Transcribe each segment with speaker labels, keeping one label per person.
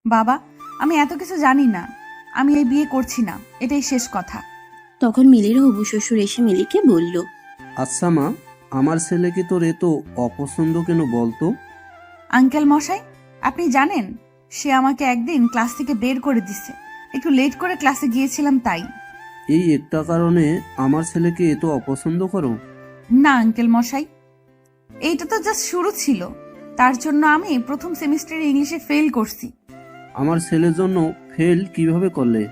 Speaker 1: বাবা, আমি এত কিছু জানি না। আমি এই বিয়ে করছি না, এটাই শেষ কথা।
Speaker 2: তখন মিলির হবু শ্বশুর এসে মিলিকে বলল,
Speaker 3: আচ্ছা মা, আমার ছেলেকে তোর এত অপছন্দ কেন বলতো?
Speaker 1: আঙ্কেল মশাই, আপনি জানেন সে আমাকে একদিন ক্লাস থেকে বের করে দিছে। একটু লেট করে ক্লাসে গিয়েছিলাম তাই।
Speaker 3: এই একটা কারণে আমার ছেলেকে এত অপছন্দ করো?
Speaker 1: না আঙ্কেল মশাই, এইটা তো জাস্ট শুরু ছিল। তার জন্য আমি প্রথম সেমিস্টারে ইংলিশে ফেল করছি।
Speaker 3: আমার ছেলের জন্য ফেল কিভাবে করলে?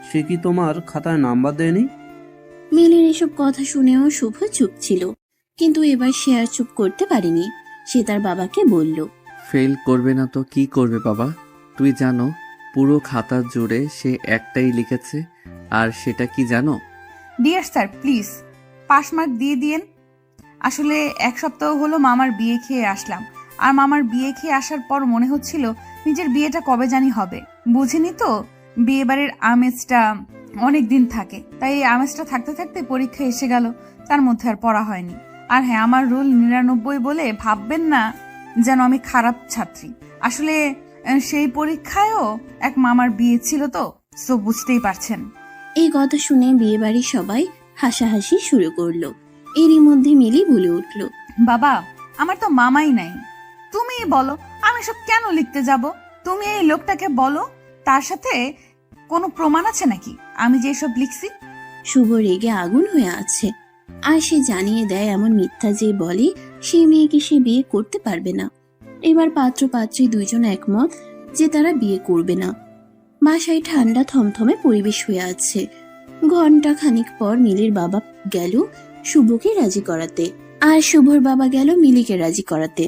Speaker 3: সে কি তোমার খাতায় নাম্বার দেয়নি?
Speaker 2: মিলির এসব কথা শুনেও শুভ চুপ ছিল, কিন্তু এবার সে আর চুপ করতে পারেনি। সে তার বাবাকে বলল,
Speaker 4: ফেল করবে না তো কি করবে বাবা? তুই জানো পুরো খাতা জুড়ে সে একটাই লিখেছে, আর সেটা কি জানো?
Speaker 1: Dear sir, please pass mark দিয়ে দিয়েন। আসলে এক সপ্তাহ হলো মামার বিয়ে খেয়ে আসলাম, আর মামার বিয়ে খেয়ে আসার পর মনে হচ্ছিল নিজের বিয়েটা কবে জানি হবে। বুঝিনি তো, বিয়ে বাড়ির আমেজটা অনেক দিন থাকে, তাই এই আমেজটা থাকতে থাকতে পরীক্ষা এসে গেল, তার মধ্যে আর পড়া হয়নি। আর হ্যাঁ, আমার রোল 99 বলে ভাববেন না যেন আমি খারাপ ছাত্রী। আসলে সেই পরীক্ষায়ও এক মামার বিয়ে ছিল তো, সো বুঝতেই পারছেন।
Speaker 2: এই কথা শুনে বিয়ে বাড়ির সবাই হাসাহাসি শুরু করলো। এরই মধ্যে মিলি বলে উঠল,
Speaker 1: বাবা, আমার তো মামাই নাই। তুমিই বলো আমি সব কেন লিখতে যাব? তুমি এই লোকটাকে বলো, তার সাথে কোনো প্রমাণ আছে নাকি আমি যে সব লিখছি?
Speaker 2: শুভ রেগে আগুন হয়ে আছে, আর সে জানিয়ে দেয় এমন মিথ্যা যে বলে সেই মেয়েকে সে বিয়ে করতে পারবে না। এবার পাত্র পাত্রী দুইজন একমত যে তারা বিয়ে করবে না। বাসায় ঠান্ডা থমথমে পরিবেশ হয়ে আছে। ঘন্টা খানিক পর মিলির বাবা গেল শুভকে রাজি করাতে, আর শুভর বাবা গেল মিলিকে রাজি করাতে।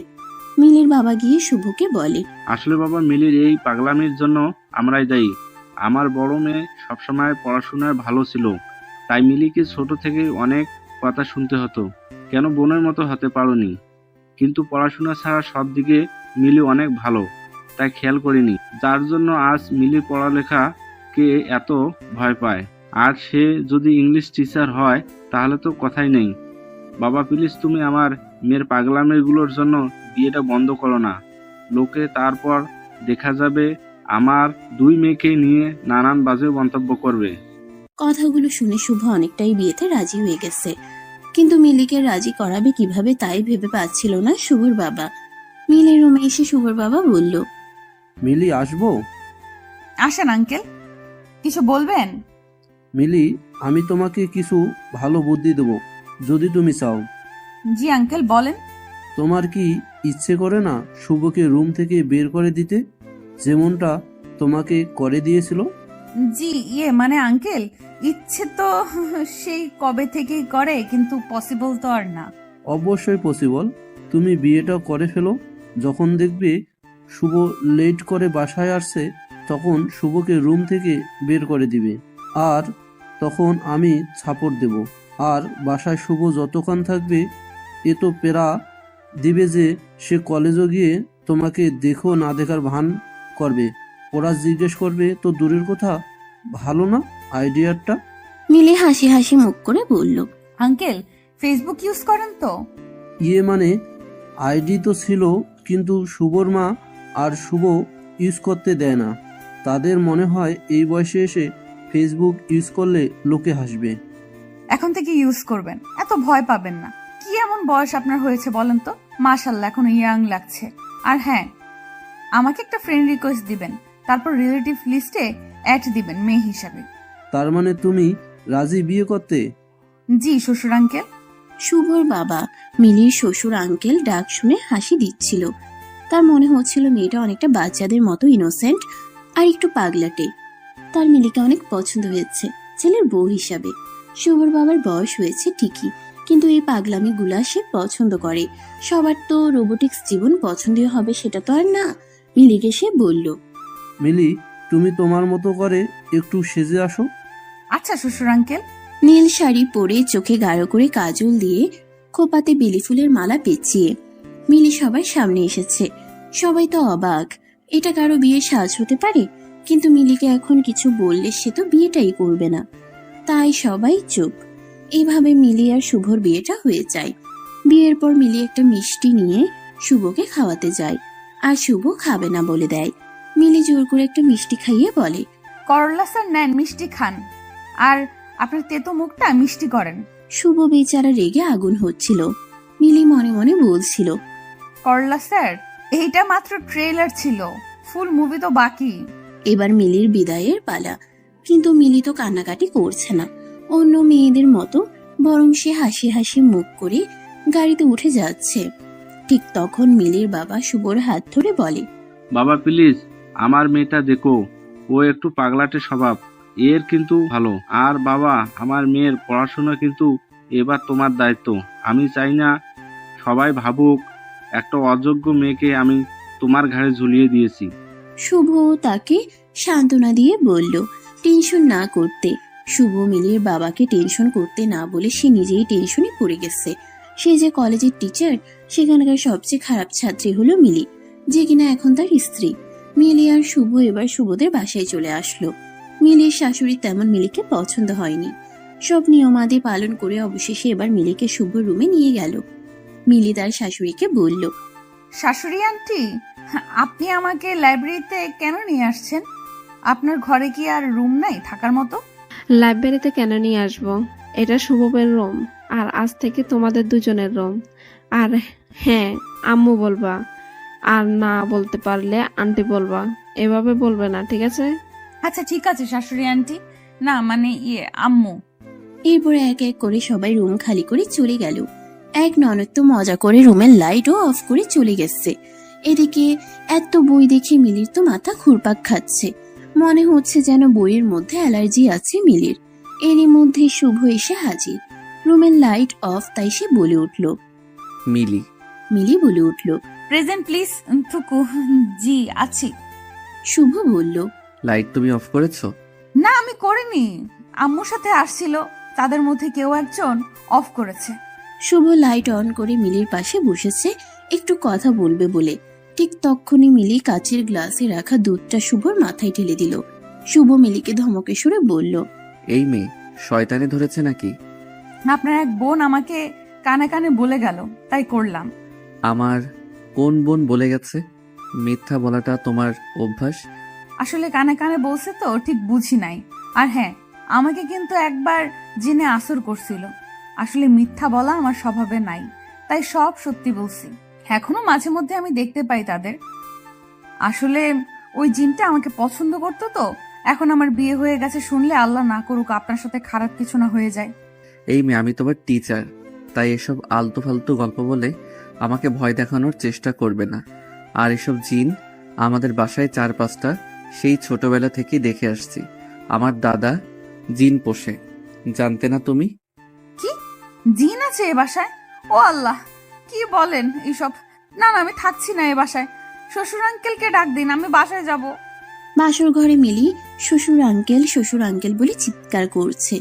Speaker 2: মিলির বাবা গিয়ে শুভকে বলে,
Speaker 5: আসলে বাবা, মিলির এই পাগলামির জন্য আমরাই দায়ী। আমার বড় মেয়ে সবসময় পড়াশোনায় ভালো ছিল, তাই মিলিকে ছোট থেকে অনেক কথা শুনতে হতো, কেন বোনের মতো হতে পারোনি। কিন্তু পড়াশোনা ছাড়া সব দিকে মিলি অনেক ভালো, তাই খেয়াল করিনি, যার জন্য আজ মিলির পড়ালেখাকে এত ভয় পায়। আর সে যদি ইংলিশ টিচার হয় তাহলে তো কথাই নেই। বাবা প্লিজ, তুমি আমার মেয়ের পাগলামিগুলোর জন্য বিয়েটা বন্ধ করো না। লোকে তারপর দেখা যাবে আমার দুই মেয়েকে নিয়ে নানান বাজে মন্তব্য করবে।
Speaker 2: কথাগুলো শুনে শুভ অনেকটাই বিয়েতে রাজি হয়ে গেছে, কিন্তু মিলিকে রাজি করাবে কিভাবে তাই ভেবে পাচ্ছিল না শুভর বাবা। মিলির রুমে এসে শুভর বাবা বলল,
Speaker 3: মিলি, আসবো?
Speaker 1: আসেন আঙ্কেল, কিছু বলবেন?
Speaker 3: মিলি, আমি তোমাকে কিছু ভালো বুদ্ধি দেবো যদি তুমি চাও।
Speaker 1: জি আঙ্কেল, বলেন।
Speaker 3: তোমার কি ইচ্ছে করে না শুভকে রুম থেকে বের করে দিতে, যেমনটা তোমাকে করে দিয়েছিল?
Speaker 1: জি মানে আঙ্কেল, ইচ্ছে তো সেই কবে থেকেই করে, কিন্তু পসিবল তো আর না।
Speaker 3: অবশ্যই পসিবল। তুমি বিয়েটা করে ফেলো। যখন দেখবে শুভ লেট করে বাসায় আসছে, তখন শুভকে রুম থেকে বের করে দিবে, আর তখন আমি সাপোর্ট দেব। আর বাসায় শুভ যতক্ষণ থাকবে এত পেরা দিবে যে সে কলেজও গিয়ে তোমাকে দেখো না দেখার ভান করবে। ওরা জিজ্ঞেস করবে তো দূরের কথা। ভালো না আইডিয়াটা?
Speaker 2: মিলি হাসি হাসি মুখ করে বলল,
Speaker 1: আঙ্কেল, ফেসবুক ইউজ করেন তো?
Speaker 3: মানে আইডি তো ছিল, কিন্তু শুভর মা আর শুভ ইউজ করতে দেয় না। তাদের মনে হয় এই বয়সে এসে ফেসবুক ইউজ করলে লোকে হাসবে।
Speaker 1: এখন থেকে ইউজ করবেন, এত ভয় পাবেন না। কি এমন বয়স আপনার হয়েছে বলেন তো? মাশাআল্লাহ, এখন ইয়াং লাগছে। আর হ্যাঁ, আমাকে একটা ফ্রেন্ড রিকোয়েস্ট দিবেন, তারপর রিলেটিভ লিস্টে অ্যাড দিবেন মেয়ে হিসাবে।
Speaker 3: তার মানে তুমি রাজি বিয়ে করতে?
Speaker 1: জি শ্বশুর আঙ্কেল।
Speaker 2: শুভর বাবা মিলির শ্বশুর আঙ্কেল ডাক শুনে হাসি দিচ্ছিল। তার মনে হচ্ছিল মেয়েটা অনেকটা বাচ্চাদের মতো ইনোসেন্ট আর একটু পাগলাটে। তার মিলিকে অনেক পছন্দ হয়েছে ছেলের বউ হিসাবে। শুভর বাবার বয়স হয়েছে ঠিকই, কিন্তু এই পাগলামি গুলা সে পছন্দ করে। সবার তো রোবোটিক্স জীবন পছন্দীয় হবে সেটা তো আর না। মিলিকে সে বলল,
Speaker 3: মিলি, তুমি তোমার মতো করে একটু সেজে আসো।
Speaker 1: আচ্ছা শ্বশুর আঙ্কেল।
Speaker 2: নীল শাড়ি পরে চোখে গাঢ় করে কাজল দিয়ে খোপাতে বেলি ফুলের মালা পেঁচিয়ে মিলি সবার সামনে এসেছে। সবাই তো অবাক, এটা কারো বিয়ের সাজ হতে পারে? কিন্তু মিলিকে এখন কিছু বললে সে তো বিয়েটাই করবে না, তাই সবাই চুপ। এইভাবে মিলি আর শুভর বিয়েটা হয়ে যায়। বিয়ের পর মিলি একটা মিষ্টি নিয়ে শুভকে খাওয়াতে যায়, আর শুভ খাবে না বলে দেয়। মিলি জোর করে একটা মিষ্টি খাইয়ে বলে,
Speaker 1: করলা স্যার নেন, মিষ্টি খান, আর আপনার তেতো মুখটা মিষ্টি করেন।
Speaker 2: শুভ বেচারা রেগে আগুন হচ্ছিল। মিলি মনে মনে বলছিল,
Speaker 1: করলা স্যার, এইটা মাত্র ট্রেলার ছিল, ফুল মুভি তো বাকি।
Speaker 2: এবার মিলির বিদায়ের পালা। কিন্তু মিলি তো কান্নাকাটি করছে না অন্য মেয়েদের মতো, বরং সে হাসি হাসি মুখ করে গাড়িতে উঠে যাচ্ছে। ঠিক তখন মিলির বাবা শুভর হাত ধরে বলে,
Speaker 5: বাবা প্লিজ, আমার মেয়েটা দেখো, ও একটু পাগলাটে স্বভাব, এর কিন্তু ভালো। আর বাবা, আমার মেয়ের পড়াশোনা কিন্তু এবার তোমার দায়িত্ব। আমি চাই না সবাই ভাবুক একটা অযোগ্য মেয়েকে আমি তোমার ঘাড়ে ঝুলিয়ে দিয়েছি।
Speaker 2: শুভ তাকে সান্ত্বনা দিয়ে বলল টেনশন না করতে। শুভ মিলির বাবাকে টেনশন করতে না বলে সে নিজেই টেনশনে পড়ে গেছে। সে যে কলেজের টিচার, সেখানকার সবচেয়ে খারাপ ছাত্রী হলো মিলি, যে কিনা এখন তার স্ত্রী। মিলি আর শুভ এবার শুভদের বাসায় চলে আসলো। মিলির শাশুড়ি তেমন মিলিকে পছন্দ হয়নি। সব নিয়মাদি পালন করে অবশেষে এবার মিলিকে শুভ রুমে নিয়ে গেল। মিলি তার শাশুড়িকে বলল,
Speaker 1: শাশুড়ি আন্টি, আপনি আমাকে লাইব্রেরিতে কেন নিয়ে আসছেন? আপনার ঘরে কি আর রুম নাই থাকার মতো?
Speaker 6: লাইব্রেরিতে কেন নিয়ে আসবো? এটা শুভবের রুম, আর আজ থেকে তোমাদের দুজনের রুম। আর হ্যাঁ, আম্মু বলবা, আর না বলতে পারলে আন্টি বলবা। এভাবে বলবে না, ঠিক আছে?
Speaker 1: আচ্ছা ঠিক আছে শাশুড়ি আন্টি, না মানে আম্মু।
Speaker 2: এরপরে এক এক করে সবাই রুম খালি করে চলে গেল। এক ননদ তো মজা করে রুমের লাইটও অফ করে চলে গেছে। এদিকে এত বই দেখে মিলির তো মাথা ঘুরপাক খাচ্ছে। মনে হচ্ছে যেন বইয়ের মধ্যে অ্যালার্জি আছে মিলির। এরই মধ্যে শুভ এসে হাজির। রুমের লাইট অফ, তাই সে বলে উঠল,
Speaker 4: মিলি।
Speaker 2: মিলি বলে উঠল,
Speaker 1: প্রেজেন্ট প্লিজ থুকু। জি আছি।
Speaker 2: শুভ বলল,
Speaker 4: লাইট তুমি অফ করেছো?
Speaker 1: না আমি করিনি, আম্মুর সাথে আসছিল, তাদের মধ্যে কেউ একজন অফ করেছে।
Speaker 2: শুভ লাইট অন করে মিলির পাশে বসেছে একটু কথা বলবে বলে। ঠিক তখনই মিলি কাচের গ্লাসে রাখা দুধটা শুভর মাথায় ঢেলে দিল। শুভ মিলিকে ধমকে সুরে বলল,
Speaker 4: এই মেয়ে শয়তানে ধরেছে নাকি?
Speaker 1: আপনার এক বোন আমাকে কানে কানে বলে গেল, তাই করলাম।
Speaker 4: আমার কোন বোন বলে গেছে? মিথ্যা বলাটা তোমার অভ্যাস।
Speaker 1: আসলে কানে কানে বলছে তো ঠিক বুঝি নাই। আর হ্যাঁ, আমাকে কিন্তু একবার জেনে আসর করছিল। আসলে মিথ্যা বলা আমার স্বভাবে নাই, তাই সব সত্যি বলছি। এখনো মাঝে মধ্যে আমি দেখতে পাই তাদের। আসলে ওই জিনটা আমাকে পছন্দ করতো তো, এখন আমার বিয়ে হয়ে গেছে শুনলে আল্লাহ না করুক আপনার সাথে খারাপ কিছু না হয়ে যায়।
Speaker 4: এই মেয়ে, আমি তোমার টিচার, তাই এসব আলতু ফালতু গল্প বলে আমাকে ভয় দেখানোর চেষ্টা করবে না। আর এসব জিন আমাদের বাসায় 4-5টা সেই ছোটবেলা থেকেই দেখে আসছি। আমার দাদা জিন পোষে, জানতে না তুমি?
Speaker 1: কি জিন আছে এ বাসায়? ও আল্লাহ, কি বলেন এইসব? না না, আমি থাকছি না এ বাসায়। শ্বশুর আঙ্কেলকে ডাক দিন, আমি বাসায় যাব।
Speaker 2: বাসর ঘরে মিলি শ্বশুর আঙ্কেল বলে চিৎকার করছে।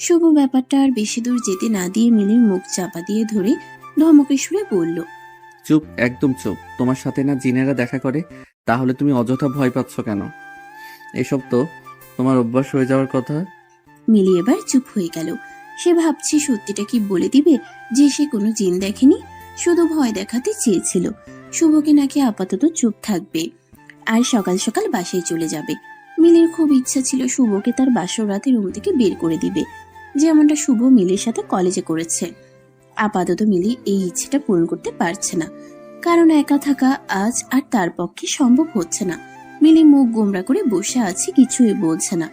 Speaker 2: শুভ ব্যাপারটা আর বেশি দূর যেতে না দিয়ে মিলির মুখ চাপা দিয়ে ধরে ধমকে সুরে বলল,
Speaker 4: চুপ, একদম চুপ। তোমার সাথে না জিনেরা দেখা করে, তাহলে তুমি অযথা ভয় পাচ্ছ কেন? এসব তো তোমার অভ্যাস হয়ে যাওয়ার কথা।
Speaker 2: মিলি এবার চুপ হয়ে গেল। সে ভাবছে সত্যিটা কি বলে দিবে যে সে কোনো জিন দেখেনি, শুধু ভয় দেখাতে চেয়েছিল। শুভকে নাকি আপাতত চুপ থাকবে আর সকাল সকাল বাসায় চলে যাবে। মিলির খুব ইচ্ছা ছিল শুভকে তার বাসর রাতে রুম থেকে বের করে দিবে, যেমনটা শুভ মিলির সাথে কলেজে করেছে। আপাতত মিলি এই ইচ্ছেটা পূরণ করতে পারছে না, কারণ একা থাকা আজ আর তার পক্ষে সম্ভব হচ্ছে না। মিলি মুখ গোমরা করে বসে আছে, কিছুই বলছে না।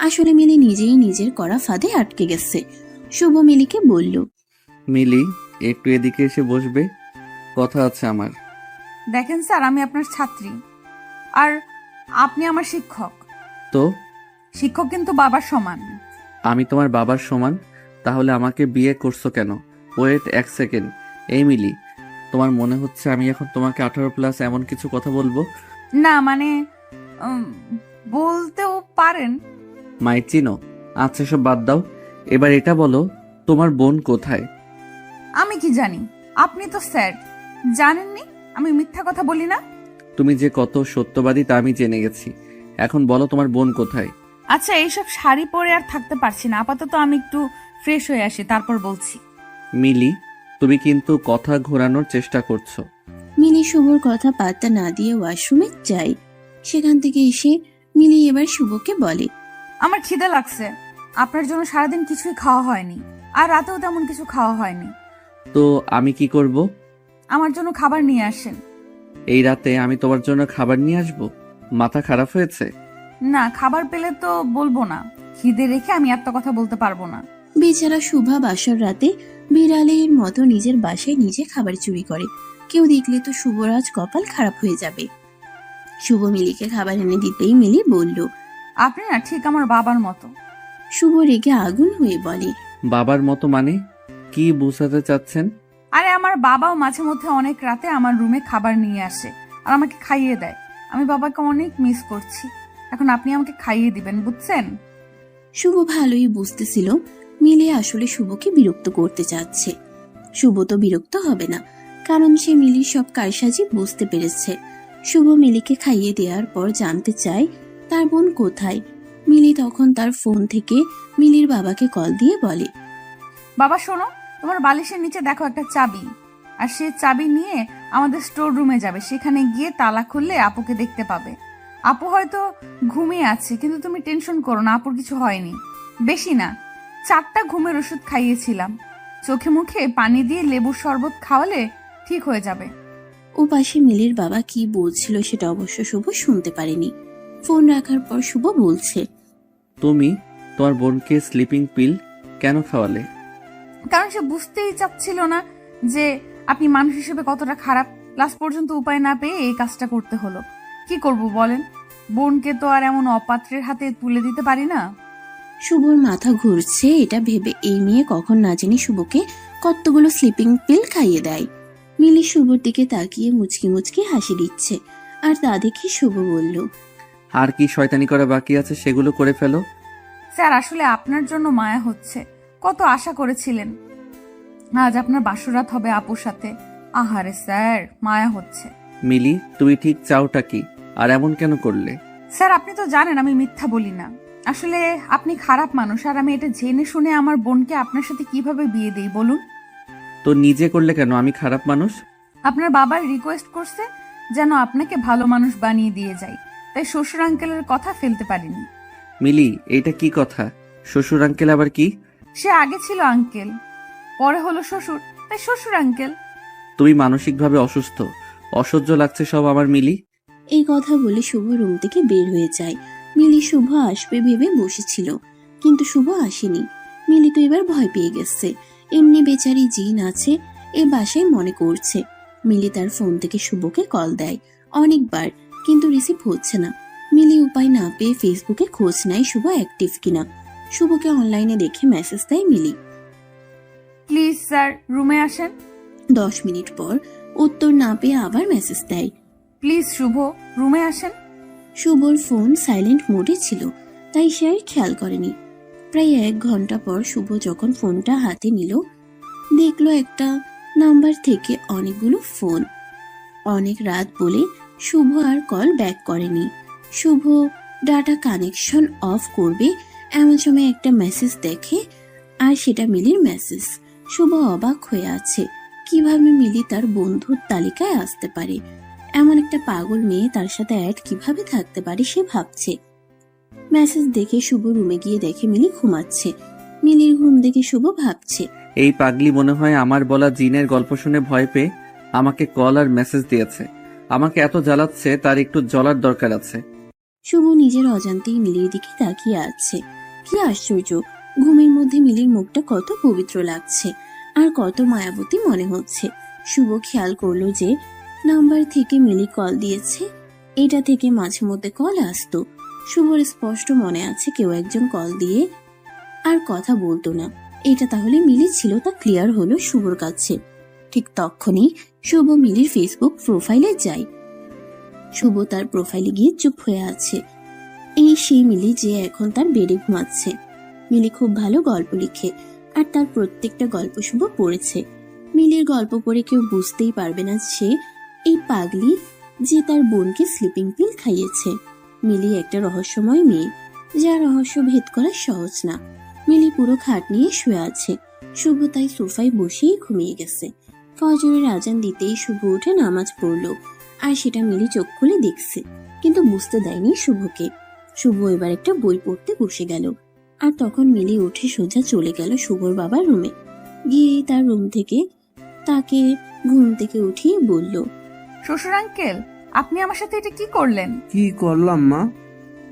Speaker 2: আসলে মিলি নিজেই নিজের করা ফাঁদে আটকে গেছে। শুভ মিলিকে বলল,
Speaker 4: মিলি, একটু এদিকে এসে বসবে, কথা আছে আমার।
Speaker 1: দেখেন স্যার, আমি আপনার ছাত্রী আর আপনি আমার শিক্ষক।
Speaker 4: তো
Speaker 1: শিক্ষক কিন্তু বাবার সমান।
Speaker 4: আমি তোমার বাবার সমান, তাহলে আমাকে বিয়ে করছো কেন? ওয়েট এক সেকেন্ড। এই মিলি, তোমার মনে হচ্ছে আমি এখন তোমাকে 18+ এমন কিছু কথা বলবো?
Speaker 1: না মানে বলতেও পারেন।
Speaker 4: মাই চিনো? আচ্ছা, সব বাদ দাও। এবার এটা বলো, তোমার বোন কোথায়?
Speaker 1: আমি কি জানি? আপনি তো স্যার জানেননি আমি মিথ্যা কথা বলি না।
Speaker 4: তুমি যে কত সত্যবাদী তা আমি জেনে গেছি। এখন বলো, তোমার বোন কোথায়?
Speaker 1: আচ্ছা, এইসব শাড়ি পরে আর থাকতে পারছি না, আপাতত আমি একটু ফ্রেশ হয়ে আসি, তারপর বলছি।
Speaker 4: মিলি, তুমি কিন্তু কথা ঘোরানোর চেষ্টা করছো।
Speaker 2: মিলি শুভর কথা পাত্তা না দিয়ে ওয়াশরুমে যায়। সেখান থেকে এসে মিলি এবার শুভকে বলে,
Speaker 1: আমার খিদে লাগছে। আপনার জন্য সারাদিন কিছুই খাওয়া হয়নি, আর রাতেও তেমন কিছু খাওয়া হয়নি।
Speaker 4: তো আমি কি করব?
Speaker 1: আমার জন্য খাবার নিয়ে আসেন।
Speaker 4: এই রাতে আমি তোমার জন্য খাবার নিয়ে আসব? মাথা খারাপ হয়েছে?
Speaker 1: না, খাবার পেলে তো বলবো না। খিদে রেখে আমি এত কথা বলতে পারবো না।
Speaker 2: বেচারা শুভা বাসর রাতে বিড়ালের মতো নিজের বাসায় নিজে খাবার চুরি করে। কেউ দেখলে তো শুভরাজ কপাল খারাপ হয়ে যাবে। শুভ মিলিকে খাবার এনে দিতেই মিলি বলল।
Speaker 1: আপনি না ঠিক আমার বাবার মতো।
Speaker 2: শুভ রেগে আগুন হয়ে বলে,
Speaker 4: বাবার মতো মানে কি বোঝাতে চাচ্ছেন?
Speaker 1: আরে আমার বাবাও মাঝে মধ্যে অনেক রাতে আমার রুমে খাবার নিয়ে আসে আর আমাকে খাইয়ে দেয়। আমি বাবাকে অনেক মিস করছি। এখন আপনি আমাকে খাইয়ে দিবেন, বুঝছেন?
Speaker 2: শুভ ভালোই বুঝতেছিল মিলি আসলে শুভকে বিরক্ত করতে চাচ্ছে। শুভ তো বিরক্ত হবে না, কারণ সে মিলির সব কারসাজি বুঝতে পেরেছে। শুভ মিলিকে খাইয়ে দেওয়ার পর জানতে চায় তার বোন কোথায়। মিলি তখন তার ফোন থেকে মিলির বাবাকে কল দিয়ে বলে,
Speaker 1: বাবা শোনো, তোমার বালিশের নিচে দেখো একটা চাবি। আর সে চাবি নিয়ে আমাদের স্টোর রুমে যাবে। সেখানে গিয়ে তালা খুললে আপুকে দেখতে পাবে। আপু হয়তো ঘুমিয়ে আছে, কিন্তু তুমি টেনশন করো না, আপুর কিছু হয়নি। বেশি না, 4টা ঘুমের ওষুধ খাইয়েছিলাম। চোখে মুখে পানি দিয়ে লেবুর শরবত খাওয়ালে ঠিক হয়ে যাবে।
Speaker 2: ও পাশে মিলির বাবা কি বলছিল সেটা অবশ্য শুভ শুনতে পারেনি। ফোন রাখার পর শুভ বলছে,
Speaker 4: তুমি তোমার বোনকে স্লিপিং পিল কেন খাওয়ালে?
Speaker 1: কারণ সে বুঝতেই চাচ্ছিল না যে আপনি মানুষ হিসেবে কতটা খারাপ। লাস্ট পর্যন্ত উপায় না পেয়ে এই কাজটা করতে হলো। কি করব বলেন? বোনকে তো আর এমন অপাত্রের হাতে তুলে দিতে পারি না।
Speaker 2: শুভর মাথা ঘুরছে এটা ভেবে এই মেয়ে কখন না জানি শুভকে কতগুলো স্লিপিং পিল খাইয়ে দেয়। মিলি শুভর দিকে তাকিয়ে মুচকি মুচকি হাসি দিচ্ছে, আর তা দেখে শুভ বলল,
Speaker 4: আর কি শয়তানি করা বাকি আছে সেগুলো করে ফেলো।
Speaker 1: স্যার, আসলে আপনার জন্য মায়া হচ্ছে। কত আশা করেছিলেন আজ আপনার বাসরাত হবে আপুর সাথে। আহারে স্যার, মায়া হচ্ছে।
Speaker 4: মিলি, তুমি ঠিক চাওটা কি, আর এমন কেন করলে?
Speaker 1: স্যার, আপনি তো জানেন আমি মিথ্যা বলি না। আসলে আপনি খারাপ মানুষ, আর আমি এটা জেনে শুনে আমার বোনকে আপনার সাথে কিভাবে বিয়ে দিই বলুন?
Speaker 4: তো নিজে করলে কেন? আমি খারাপ মানুষ?
Speaker 1: আপনার বাবার রিকোয়েস্ট করছে যেন আপনাকে ভালো মানুষ বানিয়ে দিয়ে যাই, তাই শ্বশুর আঙ্কেলের কথা ফেলতে পারিনি।
Speaker 4: মিলি, এইটা কি কথা? শ্বশুর আঙ্কেল আবার কি?
Speaker 1: সে আগে ছিল আঙ্কেল, পরে হলো শ্বশুর, তাই শ্বশুর আঙ্কেল।
Speaker 4: তুমি মানসিকভাবে অসুস্থ। অসহ্য লাগছে সব আমার মিলি।
Speaker 2: এই কথা বলে শুভ রুম থেকে বের হয়ে যায়। মিলি শুভ আসবে ভেবে বসেছিল, কিন্তু শুভ আসেনি। মিলি তো এবার ভয় পেয়ে গেছে। এমনি বেচারি জিন আছে এ বাসায় মনে করছে। মিলি তার ফোন থেকে শুভকে কল দেয় অনেকবার, কিন্তু রিসিভ হচ্ছে না। মিলি উপায় না পেয়ে ফেসবুকে খোঁজ নেয় শুভ অ্যাক্টিভ কিনা। শুভকে অনলাইনে দেখে মেসেজ দেয় মিলি।
Speaker 1: প্লিজ স্যার, রুমে আসেন।
Speaker 2: 10 মিনিট পর উত্তর না পেয়ে আবার মেসেজ দেয়।
Speaker 1: প্লিজ শুভ, রুমে আসেন।
Speaker 2: শুভর ফোন সাইলেন্ট মোডে ছিল, তাই সে আর খেয়াল করেনি। প্রায় 1 ঘন্টা পর শুভ যখন ফোনটা হাতে নিল, দেখলো একটা নাম্বার থেকে অনেকগুলো ফোন। অনেক রাত বলে শুভ আর কল ব্যাক করেনি। শুভ ডাটা কানেকশন অফ করবে এমন সময় একটা মেসেজ দেখে, আর সেটা মিলির মেসেজ। শুভ অবাক হয়ে আছে, কিভাবে মিলি তার বন্ধুর তালিকায় আসতে পারে। এমন একটা পাগল মেয়ে তার সাথে অ্যাড কিভাবে থাকতে পারে সে ভাবছে। মেসেজ দেখে শুভ রুমে গিয়ে দেখে মিলি ঘুমাচ্ছে। মিলির ঘুম দেখে শুভ ভাবছে,
Speaker 4: এই পাগলি মনে হয় আমার বলা জিনের গল্প শুনে ভয় পেয়ে আমাকে কল আর মেসেজ দিয়েছে। আমাকে এত জ্বালাচ্ছে, তার একটু জ্বলার দরকার আছে।
Speaker 2: শুভ নিজের অজান্তেই মিলির দিকে তাকিয়ে আছে। কি আশ্চর্য, ঘুমের মধ্যে মিলির মুখটা কত পবিত্র লাগছে আর কত মায়াবতী মনে হচ্ছে। শুভ খেয়াল করলো যে নাম্বার থেকে মিলি কল দিয়েছে, এটা থেকে মাঝে মধ্যে কল আসতো। শুভর স্পষ্ট মনে আছে কেউ একজন কল দিয়ে আর কথা বলতো না। এটা তাহলে মিলি ছিল, তা ক্লিয়ার হলো শুভর কাছে। ঠিক তখনই শুভ মিলির ফেসবুক প্রোফাইলে যায়। শুভ তার প্রোফাইলে গিয়ে চুপ হয়ে আছে। এই সেই মিলি যে এখন তার বেডে ঘুমাচ্ছে। মিলি খুব ভালো গল্প লিখে, আর তার প্রত্যেকটা গল্প শুভ পড়েছে। মিলির গল্প পড়ে কেউ বুঝতেই পারবে না সে এই পাগলি যে তার বোনকে স্লিপিং পিল খাইয়েছে। মিলি একটা রহস্যময় মেয়ে, যা রহস্য ভেদ করা সহজ না। মিলি পুরো খাট নিয়ে শুয়ে আছে। শুভ তাই সোফায় বসেই ঘুমিয়ে গেছে। ফজরের আজান দিতেই শুভ উঠে নামাজ পড়লো, আর সেটা মিলি চোখ খুলে দেখছে। কিন্তু বুঝতে দেয়নি শুভকে। শুভ এবার একটা বই পড়তে বসে গেল। আর তখন মিলি উঠে সোজা চলে গেল শুভর বাবার রুমে। গিয়ে তার রুম থেকে তাকে ঘুম থেকে উঠিয়ে বলল,
Speaker 1: শ্বশুর আঙ্কেল, আপনি আমার সাথে এটা কি করলেন?
Speaker 3: কি করলাম মা?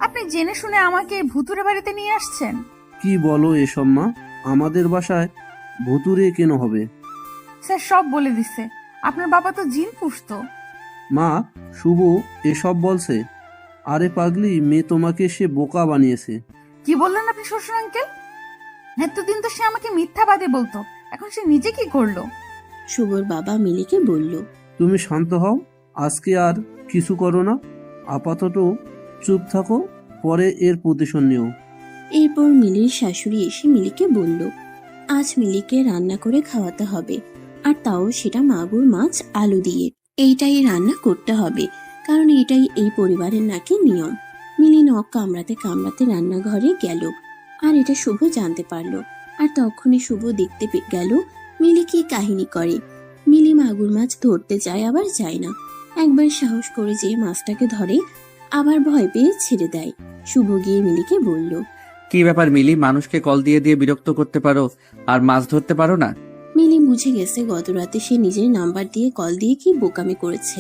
Speaker 1: আপনি জেনে শুনে আমাকে ভুতুরে বাড়িতে নিয়ে আসছেন।
Speaker 3: কি বলো এসব মা? আমাদের বাসায় ভুতুরে কেন হবে?
Speaker 1: স্যার সব বলে দিছে, আপনার বাবা তো জিন পুষতো।
Speaker 3: মা, শুভ এসব বলছে? আরে পাগলি মেয়ে, তোমাকে সে বোকা বানিয়েছে।
Speaker 1: কি বললেন আপনি শ্বশুর আঙ্কেল? এতদিন তো সে আমাকে মিথ্যাবাদী বলতো, এখন সে নিজে কি করলো?
Speaker 2: শুভর বাবা মিলিকে বলল,
Speaker 3: তুমি শান্ত হও, আজকে আর কিছু করো না, আপাতত চুপ থাকো, পরে এর প্রতিশোধ নিও।
Speaker 2: এরপর মিলির শাশুড়ি এসে মিলিকে বলল, আজ মিলিকে রান্না করে খাওয়াতে হবে, আর তাও সেটা মাগুর মাছ আলু দিয়ে। এইটাই রান্না করতে হবে, কারণ এটাই এই পরিবারের নাকি নিয়ম। মিলি নখ কামড়াতে কামড়াতে রান্নাঘরে গেল, আর এটা শুভ জানতে পারলো। আর তখনই শুভ দেখতে গেল মিলি কি কাহিনী করে। মিলি মাগুর মাছ ধরতে যায় আবার যায় না, একবার সাহস করে যে মাছটাকে ধরে, আবার ভয় পেয়ে ছেড়ে দেয়। শুভ গিয়ে মিলিকে বলল,
Speaker 4: কি ব্যাপার মিলি, মানুষকে কল দিয়ে দিয়ে বিরক্ত করতে পারো আর মাছ ধরতে পারো না?
Speaker 2: মিলি বুঝে গেছে গত রাতে সে নিজের নাম্বার দিয়ে কল দিয়ে কি বোকামি করেছে।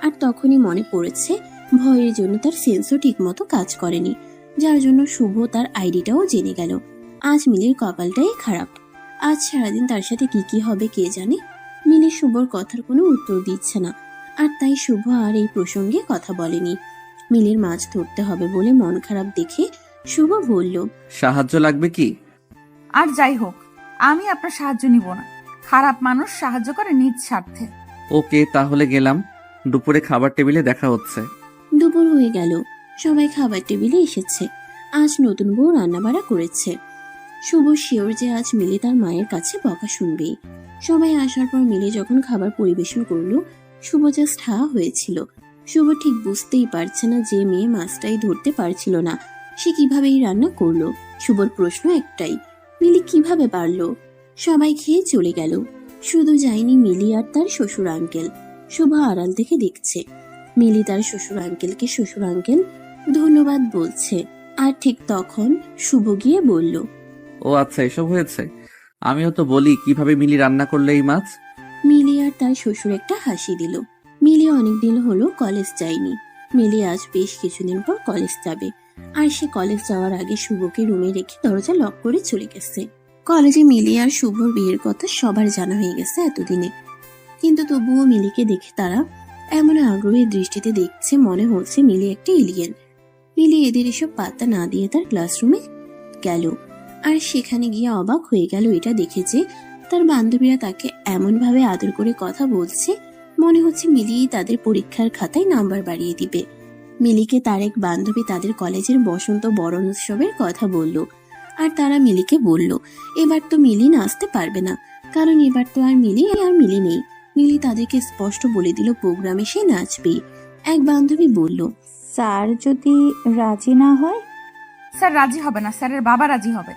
Speaker 2: আর তখনই মনে পড়েছে ভয়ের জন্য তার সেন্সও ঠিক মতো কাজ করেনি, যার জন্য শুভ তার আইডিটাও জেনে গেল। আজ মিলির কপালটাই খারাপ, আজ সারাদিন তার সাথে কি কি হবে কে জানে। মিলি শুভর কথার কোনো উত্তর দিচ্ছে না, আর তাই শুভ আর এই প্রসঙ্গে কথা বলেনি। মিলির মাছ ধরতে হবে বলে মন খারাপ দেখে শুভ বলল,
Speaker 4: সাহায্য লাগবে কি?
Speaker 1: আর যাই হোক, আমি আপনার সাহায্য নিব না। খারাপ মানুষ সাহায্য করে নিজ স্বার্থে।
Speaker 4: ওকে, তাহলে গেলাম। দুপুরে খাবার টেবিলে দেখা হচ্ছে।
Speaker 2: দুপুর হয়ে গেল, সবাই খাবার টেবিলে এসেছে। আজ নতুন বউ রান্নাবাড়া করেছে। শুভ শিওর যে আজ মিলি তার মায়ের কাছে বকা শুনবেই। সবাই আসার পর মিলি যখন খাবার পরিবেশন করলো, শুভ জাস্ট হা হয়েছিল। শুভ ঠিক বুঝতেই পারছে না যে মেয়ে মাছটাই ধরতে পারছিল না, সে কিভাবে এই রান্না করলো। শুভর প্রশ্ন একটাই, মিলি কিভাবে পারলো? সবাই খেয়ে চলে গেল, শুধু যায়নি মিলি আর তার শ্বশুর আঙ্কেল। শুভ আড়াল থেকে দেখছে মিলি তার শ্বশুর আঙ্কেলকে শ্বশুর আঙ্কেল ধন্যবাদ বলছে। আর ঠিক তখন শুভ গিয়ে বলল,
Speaker 4: ও আচ্ছা, এসব হয়েছে। আমিও তো বলি কিভাবে মিলি রান্না করলে এই মাছ।
Speaker 2: মিলি আর তার শ্বশুর একটা হাসি দিল। মিলি অনেকদিন হলো কলেজ যায়নি। মিলি আজ বেশ কিছুদিন পর কলেজ যাবে, আর সে কলেজ যাওয়ার আগে শুভকে রুমে রেখে দরজা লক করে চলে গেছে। কলেজে মিলি আর শুভর বিয়ের কথা সবার জানা হয়ে গেছে এতদিনে, কিন্তু তবুও মিলিকে দেখে তারা এমন আগ্রহী দৃষ্টিতে দেখছে, মনে হচ্ছে মিলি একটা এলিয়েন। মিলি এদের এসব পাত্তা না দিয়ে তার ক্লাসরুমে গেল, আর সেখানে গিয়ে অবাক হয়ে গেল এটা দেখে যে তার বান্ধবীরা তাকে এমন ভাবে আদর করে কথা বলছে, মনে হচ্ছে মিলি তাদের পরীক্ষার খাতায় নাম্বার বাড়িয়ে দিবে। মিলিকে তার এক বান্ধবী তাদের কলেজের বসন্ত বরণ উৎসবের কথা বলল, আর তারা মিলিকে বলল এবার তো মিলি নাচতে পারবে না, কারণ এবার তো আর মিলি নেই। মিলি তাদেরকে স্পষ্ট বলে দিল প্রোগ্রামে সে নাচবেই। এক বান্ধবী বলল,
Speaker 7: স্যার যদি রাজি না হয়?
Speaker 1: স্যার রাজি হবে না, স্যারের বাবা রাজি হবে।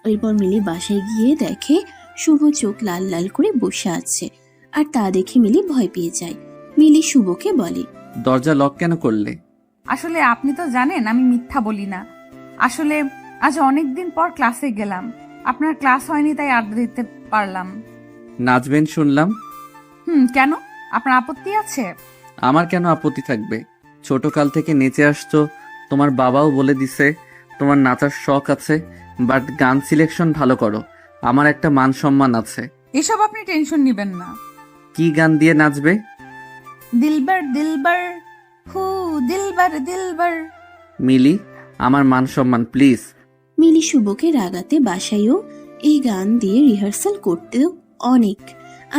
Speaker 2: এরপর মিলি বাসায় গিয়ে দেখে শুভ চোখ লাল লাল করে বসে আছে, আর তা দেখে মিলি ভয় পেয়ে যায়। মিলি শুভকে বলে,
Speaker 4: দরজা লক কেন করলে?
Speaker 1: আসলে আপনি তো জানেন আমি মিথ্যা বলি না। আসলে আজ অনেকদিন পর ক্লাসে গেলাম, আপনার ক্লাস হয়নি তাই আড্ডা দিতে পারলাম।
Speaker 4: নাচবেন শুনলাম।
Speaker 1: কেন? আপনার আপত্তি আছে?
Speaker 4: আমার কেন আপত্তি থাকবে? ছোটকাল থেকে নেচে আসছো, তোমার বাবাও বলে দিছে তোমার নাচার শখ আছে, বাট গান সিলেকশন ভালো করো। আমার একটা মান সম্মান আছে।
Speaker 1: এসব আপনি টেনশন নিবেন না।
Speaker 4: কি গান দিয়ে নাচবে?
Speaker 1: দিলবার দিলবার হু দিলবার দিলবার।
Speaker 4: মিলি, আমার মান সম্মান প্লিজ।
Speaker 2: মিলি শুভকে রাগাতে বাসায়ও এই গান দিয়ে রিহার্সাল করতেও অনেক।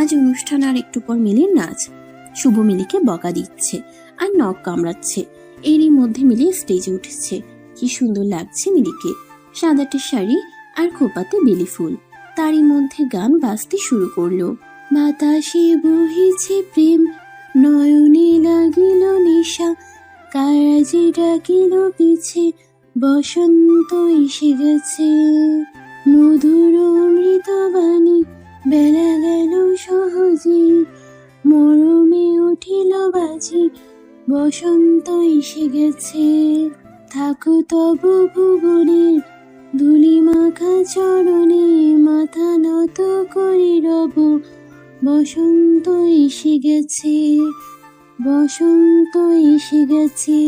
Speaker 2: আজ অনুষ্ঠান আর একটু পর মিলির নাচ। শুভ মিলিকে বকা দিচ্ছে আর নখ কামড়াচ্ছে। এরই মধ্যে মিলি স্টেজে উঠেছে। কি সুন্দর লাগছে মিলিকে, সাদাটে শাড়ি আর খোপাতে বেলি ফুল। তারই মধ্যে গান বাজতে শুরু করলো। বাতাসে বহিছে প্রেম, নয়নে লাগিল নেশা, কারাজে ডাকিল পিছে, বসন্ত এসে গেছে। মধুর অমৃত বাণী, বেলা গেল সহজে, মরমে উঠিল বাজি, বসন্ত এসে গেছে, থাকো তবু ভুবনের ধুলি মাখা চরণে, মাথা নত করি রব। বসন্ত এসে গেছে, বসন্ত এসে গেছে।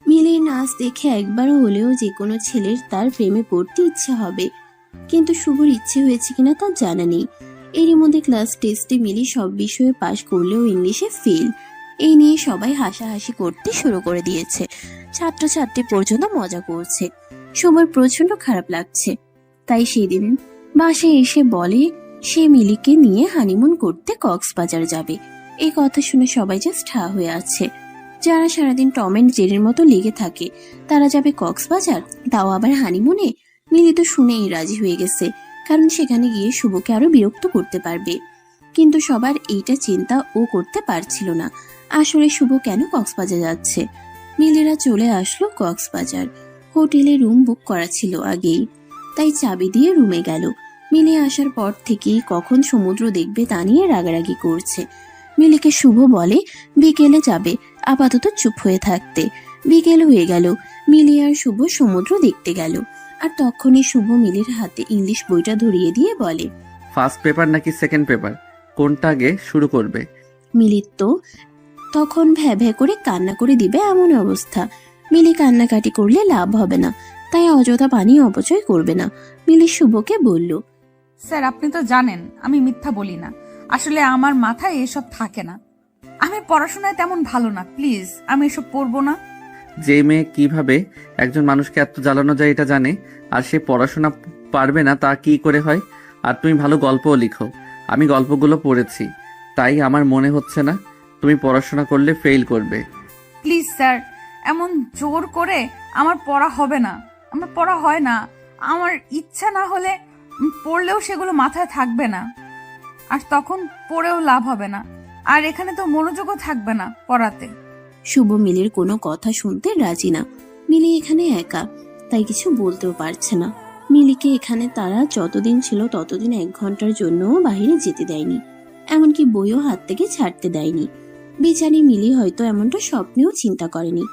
Speaker 2: মিলির নাচ দেখে একবার হলেও যে কোনো ছেলের তার প্রেমে পড়তে ইচ্ছে হবে, কিন্তু শুভর ইচ্ছে হয়েছে কিনা তা জানা নেই। এরই মধ্যে ক্লাস টেস্টে মিলি সব বিষয়ে পাশ করলেও ইংলিশে ফেল। এই নিয়ে সবাই হাসাহাসি করতে শুরু করে দিয়েছে, ছাত্রছাত্রী পর্যন্ত মজা করছে। শুভর প্রচন্ড খারাপ লাগছে, তাই সেদিন বাসায় এসে বলে সে মিলিকে নিয়ে হানিমুন করতে কক্সবাজার যাবে। এই কথা শুনে সবাই জাস্ট হা হয়ে আছে। যারা সারাদিন টম এন্ড জেরির মতো লেগে থাকে তারা যাবে কক্সবাজার, তাও আবার হানিমুনে। মিলি তো শুনেই রাজি হয়ে গেছে, কারণ সেখানে গিয়ে শুভকে আরো বিরক্ত করতে পারবে। কিন্তু সবার এইটা চিন্তা ও করতে পারছিল না, আসলে শুভ কেন কক্সবাজার যাচ্ছে। মিলিরা চলে আসলো কক্সবাজার। হোটেলে রুম বুক করা ছিল আগেই, তাই চাবি দিয়ে রুমে গেল। মিলি আসার পর থেকেই কখন সমুদ্র দেখবে তা নিয়ে রাগারাগি করছে। মিলিকে শুভ বলে বিকেলে যাবে, আপাতত চুপ হয়ে থাকতে। বিকেল হয়ে গেল, মিলি আর শুভ সমুদ্র দেখতে গেল। আর তখনই শুভ মিলির হাতে ইংলিশ বইটা ধরিয়ে দিয়ে বলে,
Speaker 4: ফার্স্ট পেপার নাকি সেকেন্ড পেপার, কোনটা আগে শুরু করবে?
Speaker 2: মিলির তো তখন ভ্যা ভ্যা করে কান্না করে দিবে এমন অবস্থা। মিলি কান্নাকাটি করলে লাভ হবে না, তাই অযথা পানি অপচয় করবে না। মিলি শুভকে বলল,
Speaker 1: স্যার আপনি তো জানেন আমি মিথ্যা বলি না, আসলে আমার মাথায় এসব থাকে না। আমি পড়াশোনায় তেমন ভালো না, প্লিজ আমি এসব পড়বো না।
Speaker 4: যে মেয়ে কিভাবে একজন মানুষকে এত জ্বালানো যায় এটা জানে, আর সে পড়াশোনা পারবে না তা কি করে হয়? আর তুমি ভালো গল্পও লিখো, আমি গল্পগুলো পড়েছি, তাই আমার মনে হচ্ছে না তুমি পড়াশোনা করলে ফেল করবে।
Speaker 1: প্লিজ স্যার, এমন জোর করে আমার পড়া হবে না, আমার পড়া হয় না। আমার ইচ্ছা না হলে পড়লেও সেগুলো মাথায় থাকবে না, আর তখন পড়েও লাভ হবে না, আর এখানে তো মনোযোগও থাকবে না পড়াতে।
Speaker 2: শুভ মিলির কোনো কথা শুনতে রাজি না। মিলি এখানে একা, তাই কিছু বলতেও পারছে না। মিলিকে এখানে তারা যতদিন ছিল ততদিন 1 ঘন্টার জন্য বাইরে যেতে দেয়নি, এমনকি বইও হাত থেকে ছাড়তে দেয়নি। বেচারি মিলি হয়তো এমনটা স্বপ্নেও চিন্তা করেনি।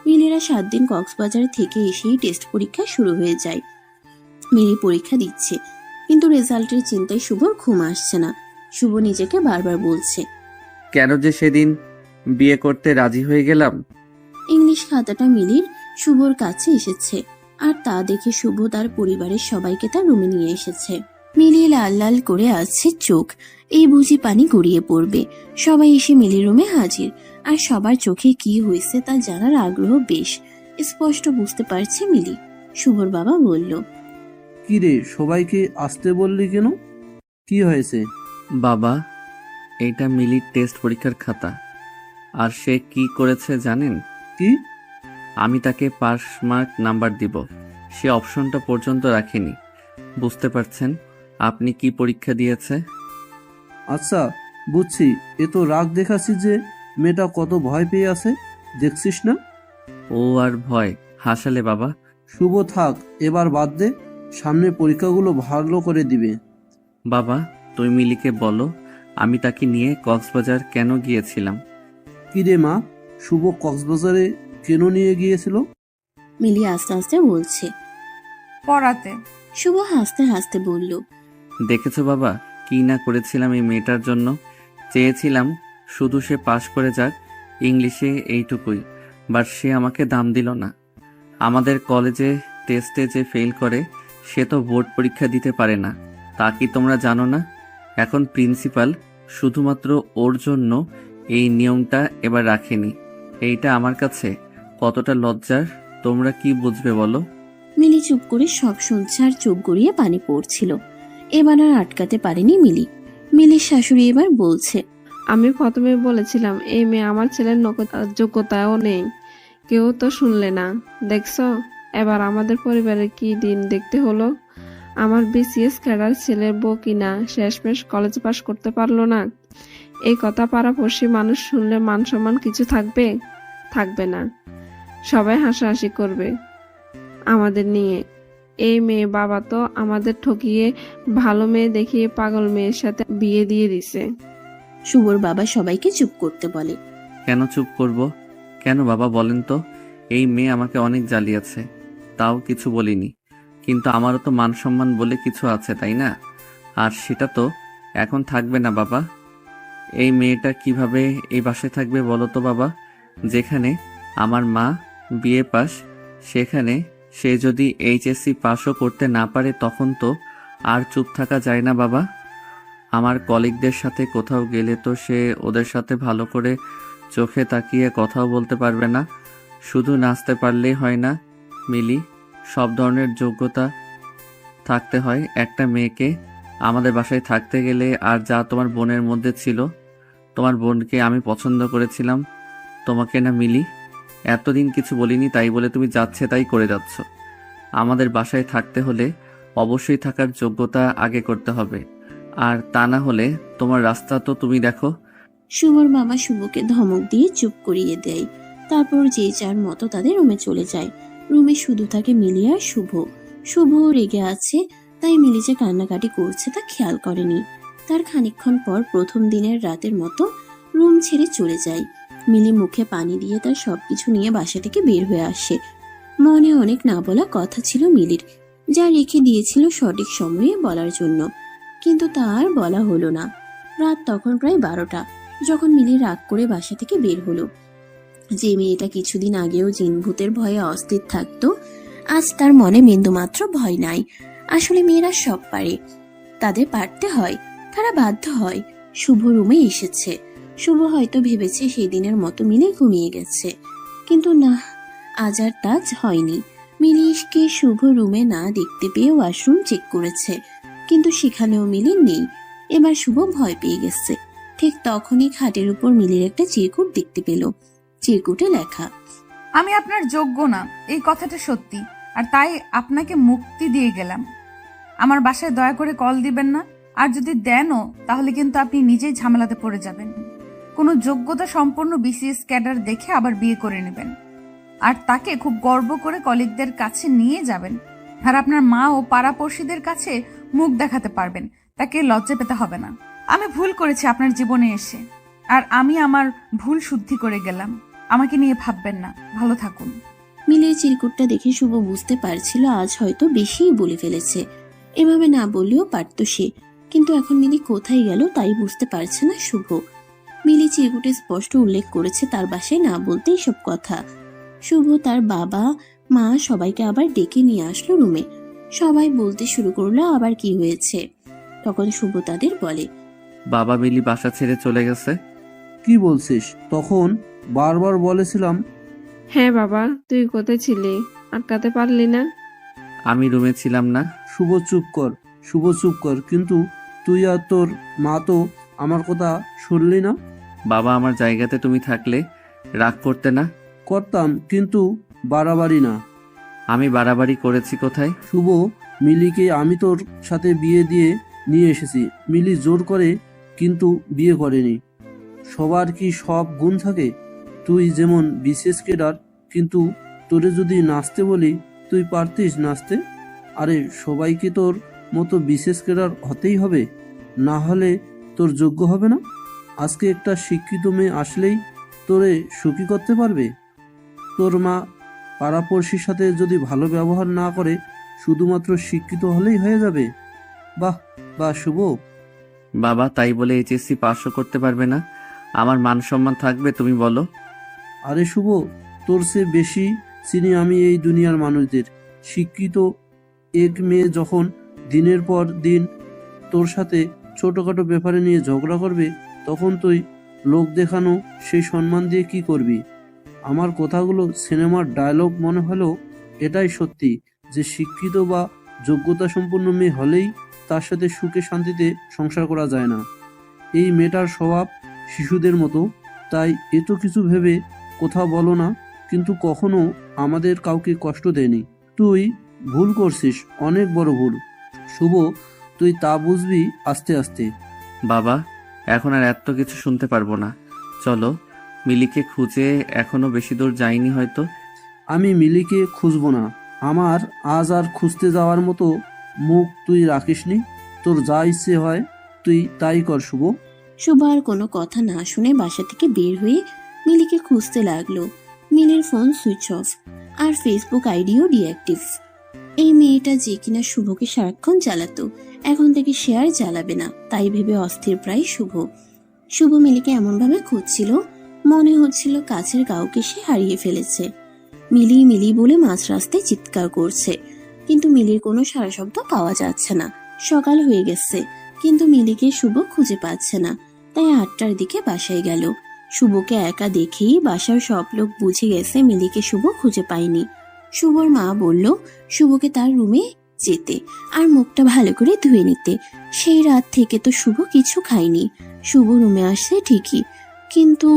Speaker 2: মিলিরা 7 দিন কক্সবাজার থেকে এসেই টেস্ট পরীক্ষা শুরু হয়ে যায়। মিলি পরীক্ষা দিচ্ছে, কিন্তু রেজাল্টের চিন্তায় শুভর ঘুম আসছে না। শুভ নিজেকে বারবার বলছে,
Speaker 4: কেন যে সেদিন বিয়ে করতে রাজি হয়ে গেলাম।
Speaker 2: ইংলিশ খাতাটা মিলির শুভর কাছে এসেছে, আর তা দেখে শুভ তার পরিবারের সবাইকে তার রুমে নিয়ে এসেছে। মিলি লাল লাল করে আছে চোখ, এই বুঝি পানি গড়িয়ে পড়বে। সবাই এসে মিলির রুমে হাজির, আর সবার চোখে কি হয়েছে তা জানার আগ্রহ বেশ স্পষ্ট বুঝতে পারছে মিলি। শুভর বাবা বলল,
Speaker 3: কি রে, সবাইকে আসতে বললি কেন? কি হয়েছে?
Speaker 4: বাবা, এইটা মিলির টেস্ট পরীক্ষার খাতা, আর সে কি করেছে জানেন?
Speaker 3: কি?
Speaker 4: আমি তাকে পাস মার্ক নাম্বার দিব, সে অপশনটা পর্যন্ত রাখেনি। বুঝতে পারছেন আপনি কি পরীক্ষা দিয়েছে?
Speaker 3: আচ্ছা বুঝছি, এ তো রাগ দেখাচ্ছি যে মেয়েটা কত ভয় পেয়ে আছে, দেখছিস না?
Speaker 4: ও আর ভয় হাসালে বাবা।
Speaker 3: শুভ থাক, এবার বাদ দে, সামনে পরীক্ষাগুলো ভালো করে দিবে।
Speaker 4: বাবা তুমি মিলিকে বলো আমি তাকে নিয়ে কক্সবাজার কেন গিয়েছিলাম।
Speaker 3: কি রে মা, শুভ কক্সবাজারে কেন নিয়ে গিয়েছিল?
Speaker 2: মিলি আস্তে আস্তে বলছে।
Speaker 1: পড়াতে।
Speaker 2: শুভ হাসতে হাসতে বলল,
Speaker 4: দেখেছো বাবা কি না করেছিলাম এই মেয়েটার জন্য। চেয়েছিলাম শুধু সে পাশ করে যাক ইংলিশে, এইটুকুই, বাট সে আমাকে দাম দিল না। আমাদের কলেজে টেস্টে যে ফেল করে সে তো বোর্ড পরীক্ষা দিতে পারে না, তা কি তোমরা জানো না? এখন প্রিন্সিপাল শুধুমাত্র ওর জন্য এই নিয়মটা এবার রাখেনি। এইটা আমার কাছে কতটা লজ্জার তোমরা কি বুঝবে বলো?
Speaker 2: মিলি চুপ করে সব শুনছে আর চোখ গড়িয়ে পানি পড়ছিল। এবার আর আটকাতে পারেনি মিলি। মিলির শাশুড়ি এবার বলছে,
Speaker 6: আমি প্রথমে বলেছিলাম এই মেয়ে আমার ছেলের যোগ্যতাও নেই, কেউ তো শুনলে না। দেখছো এবার আমাদের পরিবারের কি দিন দেখতে হলো। আমার বিসিএস ক্যাডার ছেলের বউ কিনা শেষমেশ কলেজ পাশ করতে পারলো না। এই কথা পাড়াপড়শি মানুষ শুনলে মান সম্মান কিছু থাকবে? থাকবে না, সবাই হাসাহাসি করবে আমাদের নিয়ে। এই মেয়ে বাবা তো আমাদের ঠকিয়ে ভালো মেয়ে দেখিয়ে পাগল মেয়ের সাথে বিয়ে দিয়ে দিছে।
Speaker 2: শুভর বাবা সবাইকে চুপ করতে বলে।
Speaker 4: কেন চুপ করব? কেন বাবা বলেন তো? এই মেয়ে আমাকে অনেক জ্বালিয়েছে, তাও কিছু বলিনি। কিন্তু আমারও তো মান সম্মান বলে কিছু আছে, তাই না? আর সেটা তো এখন থাকবে না বাবা। এই মেয়েটা কিভাবে এই বাসায় থাকবে বলো তো বাবা? যেখানে আমার মা বিএ পাস, সেখানে সে যদি এইচএসসি পাসও করতে না পারে তখন তো আর চুপ থাকা যায় না বাবা। আমার কলিগদের সাথে কোথাও গেলে তো সে ওদের সাথে ভালো করে চোখে তাকিয়ে কথাও বলতে পারবে না। শুধু নাচতে পারলেই হয় না মিলি, সব ধরনের যোগ্যতা থাকতে হয় একটা মেয়েকে আমাদের বাসায় থাকতে গেলে। আর যা তোমার বোনের মধ্যে ছিল, তোমার বোনকে আমি পছন্দ করেছিলাম, তোমাকে না মিলি। এতদিন কিছু বলিনি তাই বলে তুমি যাচ্ছে তাই করে যাচ্ছ। আমাদের বাসায় থাকতে হলে অবশ্যই থাকার যোগ্যতা আগে করতে হবে, আর তা না হলে তোমার রাস্তা তো তুমি দেখো।
Speaker 2: শুভর মামা শুভকে ধমক দিয়ে চুপ করিয়ে দেয়। তারপর যে যার মতো তাদের রুমে চলে যায়। রুমে শুধু থাকে মিলি আর শুভ। শুভ রেগে আছে, তাই মিলি যে কান্নাকাটি করছে তা খেয়াল করেনি। তার খানিকক্ষণ পর প্রথম দিনের রাতের মতো রুম ছেড়ে চলে যায়। মিলি মুখে পানি দিয়ে তার সবকিছু নিয়ে বাসা থেকে বের হয়ে আসে। মনে অনেক না বলা কথা ছিল মিলির, যা রেখে দিয়েছিল সঠিক সময়ে বলার জন্য, কিন্তু তা আর বলা হলো না। রাত তখন প্রায় 12টা যখন মিলি রাগ করে বাসা থেকে বের হলো। যে মেয়েটা কিছুদিন আগেও জিনভূতের ভয়ে অস্থির থাকতো, আজ তার মনে বিন্দুমাত্র ভয় নাই। আসলে মেয়েরা সব পারে, তাদের পারতে হয়, তারা বাধ্য হয়। শুভ রুমে এসেছে। শুভ হয়তো ভেবেছে সেই দিনের মতো মিলি ঘুমিয়ে গেছে, কিন্তু না, আজ আর তা হয়নি। মিলিকে শুভ রুমে না দেখতে পেয়ে ওয়াশরুম চেক করেছে, কিন্তু সেখানেও মিলি নেই। এবার শুভ ভয় পেয়ে গেছে। ঠিক তখনই খাটের উপর মিলির একটা চিরকুট দেখতে পেল। চিরকুটে লেখা,
Speaker 1: আমি আপনার যোগ্য না, এই কথাটা সত্যি, আর তাই আপনাকে মুক্তি দিয়ে গেলাম। আমার বাসায় দয়া করে কল দিবেন না, আর যদি দেনও তাহলে কিন্তু আপনি নিজেই ঝামেলাতে পড়ে যাবেন। কোনো যোগ্যতা সম্পন্ন বিসিএস ক্যাডার দেখে আবার বিয়ে করে নেবেন, আর তাকে খুব গর্ব করে কলিগদের কাছে নিয়ে যাবেন, আর আপনার মা ও পাড়াপড়শিদের কাছে মুখ দেখাতে পারবেন। তাকে লজ্জা পেতে হবে না। আমি ভুল করেছি আপনার জীবনে এসে, আর আমি আমার ভুল শুদ্ধি করে গেলাম। আমাকে নিয়ে ভাববেন না। ভালো থাকুন।
Speaker 2: মিলির চিরকুটটা দেখে শুভ বুঝতে পারছিল আজ হয়তো বেশিই বলে ফেলেছে। এভাবে না বললেও পারত সে, কিন্তু এখন মিলি কোথায় গেল তাই বুঝতে পারছে না শুভ। মিলি চিরকুটে স্পষ্ট উল্লেখ করেছে তার বাসায় না বলতে এসব কথা। শুভ তার বাবা মা সবাইকে আবার ডেকে নিয়ে আসলো রুমে। সবাই বলতে শুরু করলো আবার কি হয়েছে। তখন শুভ তাদের বলে,
Speaker 4: বাবা মিলি বাসা ছেড়ে চলে গেছে।
Speaker 3: কি বলছিস? তখন বারবার বলেছিলাম।
Speaker 6: হ্যাঁ বাবা, তুই কোথায় ছিলি? আটকাতে পারলি না?
Speaker 4: আমি রুমে ছিলাম না।
Speaker 3: শুভ চুপ কর, শুভ চুপ কর। কিন্তু তুই আর তোর মা তো আমার কথা শুনলি না।
Speaker 4: বাবা, আমার জায়গাতে তুমি থাকলে রাগ করতে না?
Speaker 3: করতাম, কিন্তু বাড়াবাড়ি না।
Speaker 4: আমি বাড়াবাড়ি করেছি কোথায়?
Speaker 3: শুভ, মিলিকে আমি তোর সাথে বিয়ে দিয়ে নিয়ে এসেছি। মিলি জোর করে কিন্তু বিয়ে করেনি। সবার কি সব গুণ থাকে? তুই যেমন বিশেষ কেডার, কিন্তু তোরে যদি নাচতে বলি তুই পারতিস নাচতে? আরে সবাইকে তোর মতো বিশেষ কেডার হতেই হবে, না হলে তোর যোগ্য হবে না। আজকে একটা শিক্ষিত মেয়ে আসলেই তোরে সুখী করতে পারবে। তোর মা পাড়াপড়শির সাথে যদি ভালো ব্যবহার না করে শুধুমাত্র শিক্ষিত হলেই হয়ে যাবে। বাহ বাহ শুভ।
Speaker 4: বাবা, তাই বলে এইচএসসি পাসও করতে পারবে না? আমার মান সম্মান থাকবে তুমি বলো?
Speaker 3: আরে শুভ, তোর চেয়ে বেশি চিনি আমি এই দুনিয়ার মানুষদের। শিক্ষিত এক মেয়ে যখন দিনের পর দিন তোর সাথে ছোটখাটো ব্যাপারে নিয়ে ঝগড়া করবে, তখন তুই লোক দেখানো সেই সম্মান দিয়ে কি করবি? আমার কথাগুলো সিনেমার ডায়লগ মনে হলেও এটাই সত্যি যে শিক্ষিত বা যোগ্যতা সম্পন্ন মেয়ে হলেই তার সাথে সুখে শান্তিতে সংসার করা যায় না। এই মেয়েটার স্বভাব শিশুদের মতো, তাই এত কিছু ভেবে কথা বলো না, কিন্তু কখনো আমাদের কাউকে কষ্ট দেয়নি। তুই ভুল করছিস, অনেক বড় ভুল। শুভ, তুই তা বুঝবি আস্তে আস্তে।
Speaker 4: বাবা, এখন আর এত কিছু শুনতে পারবো না। চলো, মিলিকে খুঁজে এখনো বেশি দূর যাইনি হয়তো।
Speaker 3: আমি মিলিকে খুঁজবো না। আমার আজ আর খুঁজতে যাওয়ার মতো মুখ তুই রাখিসনি। তোর যা ইচ্ছে হয় তুই তাই কর শুভ।
Speaker 2: শুভ আর কোনো কথা না শুনে বাসা থেকে বের হয়ে মিলিকে খুঁজতে লাগলো। মিলির ফোন সুইচ অফ, আর ফেসবুক আইডিও ডিঅ্যাক্টিভ। এই মেয়েটা যে কিনা শুভকে সারাক্ষণ জ্বালাতো, এখন থেকে সে আর জ্বালাবে না, তাই ভেবে অস্থির প্রায় শুভ। শুভ মিলিকে এমন ভাবে খুঁজছিল, মনে হচ্ছিল কাছের কাউকে সে হারিয়ে ফেলেছে। মিলি মিলি বলে মাঝ রাস্তায় চিৎকার করছে, কিন্তু মিলির কোনো সারা শব্দ পাওয়া যাচ্ছে না। সকাল হয়ে গেছে, কিন্তু মিলিকে শুভ খুঁজে পাচ্ছে না, তাই 8টার দিকে বাসায় গেল। শুভকে একা দেখেই বাসার সব লোক বুঝে গেছে মিলিকে শুভ খুঁজে পায়নি। শুভর মা বলল শুভকে তার রুমে যেতে আর মুখটা ভালো করে ধুয়ে নিতে। সেই রাত থেকে তো শুভ কিছু খায়নি। শুভ রুমে আসছে ঠিকই, কিন্তু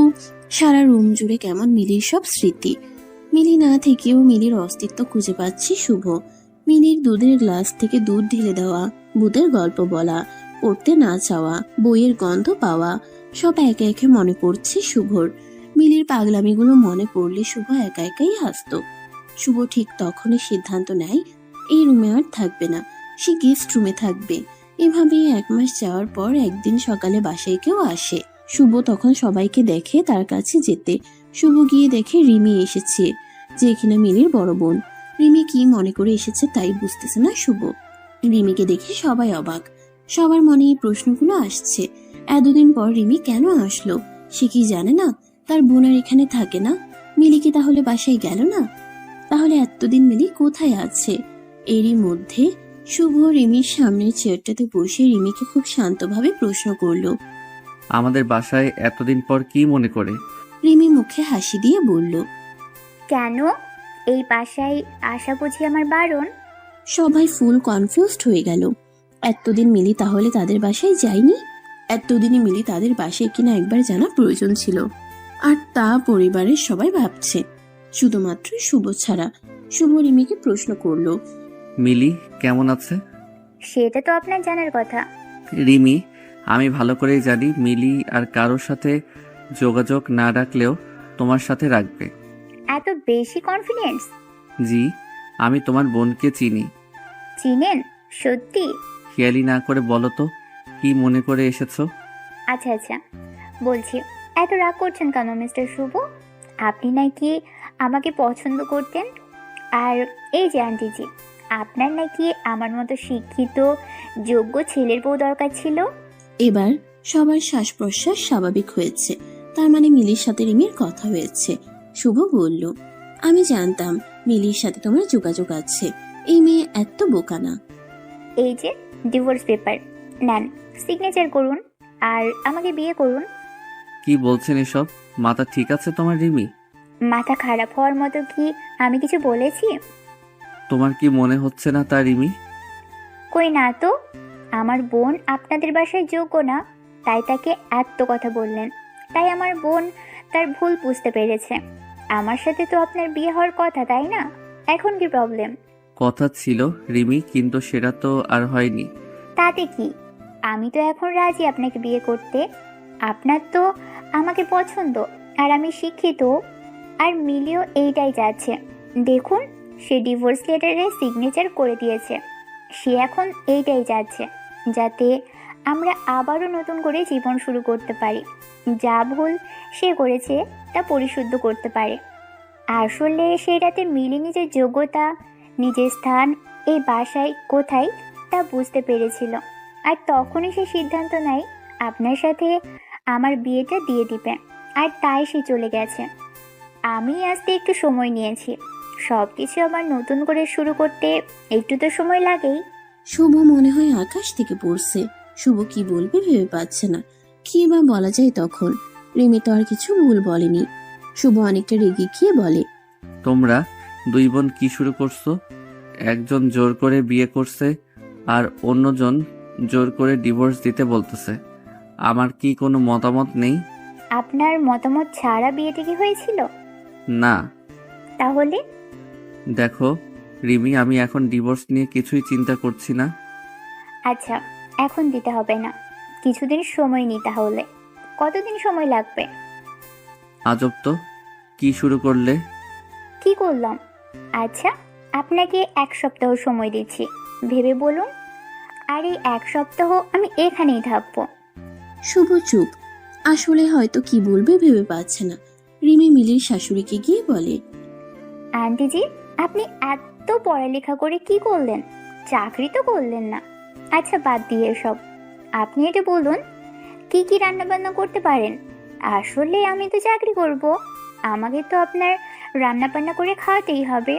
Speaker 2: সারা রুম জুড়ে কেমন মিলির সব স্মৃতি। মিলি না থেকেও মিলির অস্তিত্ব খুঁজে পাচ্ছে শুভ। মিলির দুধের গ্লাস থেকে দুধ ঢেলে দেওয়া, ভূতের গল্প বলা, পড়তে না চাওয়া, বইয়ের গন্ধ পাওয়া, সব একে একে মনে পড়ছে শুভর। মিলির পাগলামিগুলো মনে পড়লে শুভ একা একাই হাসতো। শুভ ঠিক তখনই সিদ্ধান্ত নেয় এই রুমে আর থাকবে না, সে গেস্ট রুমে থাকবে। এভাবেই 1 মাস যাওয়ার পর একদিন সকালে বাসায় কেউ আসে। শুভ তখন সবাইকে দেখে তার কাছে যেতে। শুভ গিয়ে দেখে রিমি এসেছে, যে কিনা মিলির বড় বোন। রিমি কি মনে করে এসেছে তাই বুঝতেছে না শুভ। রিমিকে দেখে সবাই অবাক, সবার মনে এই প্রশ্নগুলো আসছে। এতদিন পর রিমি কেন আসলো? সে কি জানে না তার বোন আর এখানে থাকে না? মিলি কি তাহলে বাসায় গেল না? তাহলে এতদিন মিলি কোথায় আছে? এরই মধ্যে শুভ রিমির সামনের চেয়ারটাতে বসে রিমিকে খুব শান্তভাবে প্রশ্ন করলো।
Speaker 4: আমাদের বাসায় এতদিন পর কি মনে করে?
Speaker 2: রিমি মুখে হাসি দিয়ে বলল,
Speaker 8: কেন? এই বাসায় আসা বুঝি আমার বারণ?
Speaker 2: সবাই ফুল কনফিউজড হয়ে গেল। এতদিন মিলি তাহলে তাদের বাসায় যায়নি? এতদিনে মিলি তাদের বাসায় কিনা একবার জানা প্রয়োজন ছিল, আর তা পরিবারের সবাই ভাবছে, শুধুমাত্র শুভ ছাড়া। শুভ রিমিকে প্রশ্ন করলো,
Speaker 4: মিলি কেমন আছে?
Speaker 8: সেটা তো আপনার জানার কথা।
Speaker 4: রিমি, আমি ভালো করেই জানি মিলি আর কারোর সাথে যোগাযোগ না রাখলেও তোমার সাথে রাখবে।
Speaker 8: এত বেশি কনফিডেন্স?
Speaker 4: জি, আমি তোমার বোনকে চিনি।
Speaker 8: চিনেন? সত্যি?
Speaker 4: খেয়ালি না করে বলো তো, কি মনে করে এসেছো?
Speaker 8: আচ্ছা আচ্ছা, বলছি, এত রাগ করছেন কেন মিস্টার শুভ? আপনি নাকি আমাকে পছন্দ করতেন, আর এই যে আন্টিজি, আপনার নাকি আমার মতো শিক্ষিত যোগ্য ছেলের বউ দরকার ছিল।
Speaker 2: এবার সবার শ্বাস প্রশ্বাস স্বাভাবিক হয়েছে, তার মানে মিলির সাথে রিমির কথা হয়েছে। শুভ বলল, আমি জানতাম মিলির সাথে তোমার যোগাযোগ আছে, এই মেয়ে এত বোকা না।
Speaker 8: এই যে ডিভোর্স পেপার নেন, সিগনেচার করুন আর আমাকে বিয়ে করুন।
Speaker 4: কি বলছেন এসব? মাথা ঠিক আছে তোমার রিমি?
Speaker 8: মাথা খারাপ হওয়ার মতো কি আমি কিছু বলেছি?
Speaker 4: তোমার কি মনে হচ্ছে না তা রিমি?
Speaker 8: কই না তো, আমার বোন আপনাদের বাসায় যোগ্য না, তাই তাকে এত কথা বললেন। তাই আমার বোন তার ভুল বুঝতে পেরেছে। আমার সাথে তো আপনার বিয়ে হওয়ার কথা, তাই না? এখন কি প্রবলেম?
Speaker 4: কথা ছিল রিমি, কিন্তু সেটা তো আর হয়নি।
Speaker 8: তাতে কি, আমি তো এখন রাজি আপনাকে বিয়ে করতে। আপনার তো আমাকে পছন্দ, আর আমি শিক্ষিত, আর মিলিও এইটাই চাচ্ছে। দেখুন, সে ডিভোর্স লেটারে সিগনেচার করে দিয়েছে। সে এখন এইটাই চাচ্ছে, যাতে আমরা আবারও নতুন করে জীবন শুরু করতে পারি, যা ভুল সে করেছে তা পরিশুদ্ধ করতে পারে। আসলে সেটাতে মিলি নিজের যোগ্যতা, নিজের স্থান এই বাসায় কোথায় তা বুঝতে পেরেছিল, আর তখনই সে সিদ্ধান্ত নেয় আপনার সাথে আমার বিয়েটা দিয়ে দিবে, আর তাই সে চলে গেছে। আমি আসতে একটু সময় নিয়েছি, সব কিছু আবার নতুন করে শুরু করতে একটু তো সময় লাগেই।
Speaker 2: শুভ মনে হয় আকাশ থেকে পড়ছে। শুভ কি বলবে ভেবে পাচ্ছে না, কি বা বলা যায় তখন। রিমি তো আর কিছু ভুল বলেনি। শুভ অনেকটা রেগে গিয়ে বলে,
Speaker 4: তোমরা 2 বোন কি শুরু করছো? একজন জোর করে বিয়ে করছে আর অন্যজন জোর করে ডিভোর্স দিতে বলতেছে। আমার কি কোনো মতামত নেই?
Speaker 8: আপনার মতামত ছাড়া বিয়েটা কি হয়েছিল?
Speaker 4: না।
Speaker 8: তাহলে?
Speaker 4: দেখো রিমি, আমি এখন ডিভোর্স নিয়ে কিছুই চিন্তা করছি না।
Speaker 8: আচ্ছা, এখন দিতে হবে না, কিছুদিন সময় নিই তাহলে। কতদিন সময় লাগবে?
Speaker 4: আজব তো, কি শুরু করলে?
Speaker 8: কি করলাম? আচ্ছা, আপনাকে 1 সপ্তাহ সময় দিচ্ছি, ভেবে বলুন। আর এই 1 সপ্তাহ আমি এখানেই থাকবো।
Speaker 2: শুভ চুপ। আসলে হয়তো কি বলবে ভেবে পাচ্ছে না। রিমি মিলির শাশুড়িকে গিয়ে বলে,
Speaker 8: আন্টিজি, আপনি এত পড়ালেখা করে কি করলেন? চাকরি তো করলেন না। আচ্ছা, বাদ দিয়ে এসব, আপনি এটা বলুন, কি কি রান্না বান্না করতে পারেন? আসলে আমি তো চাকরি করব, আমাকে তো আপনার রান্না বান্না করে খাওয়াতেই হবে।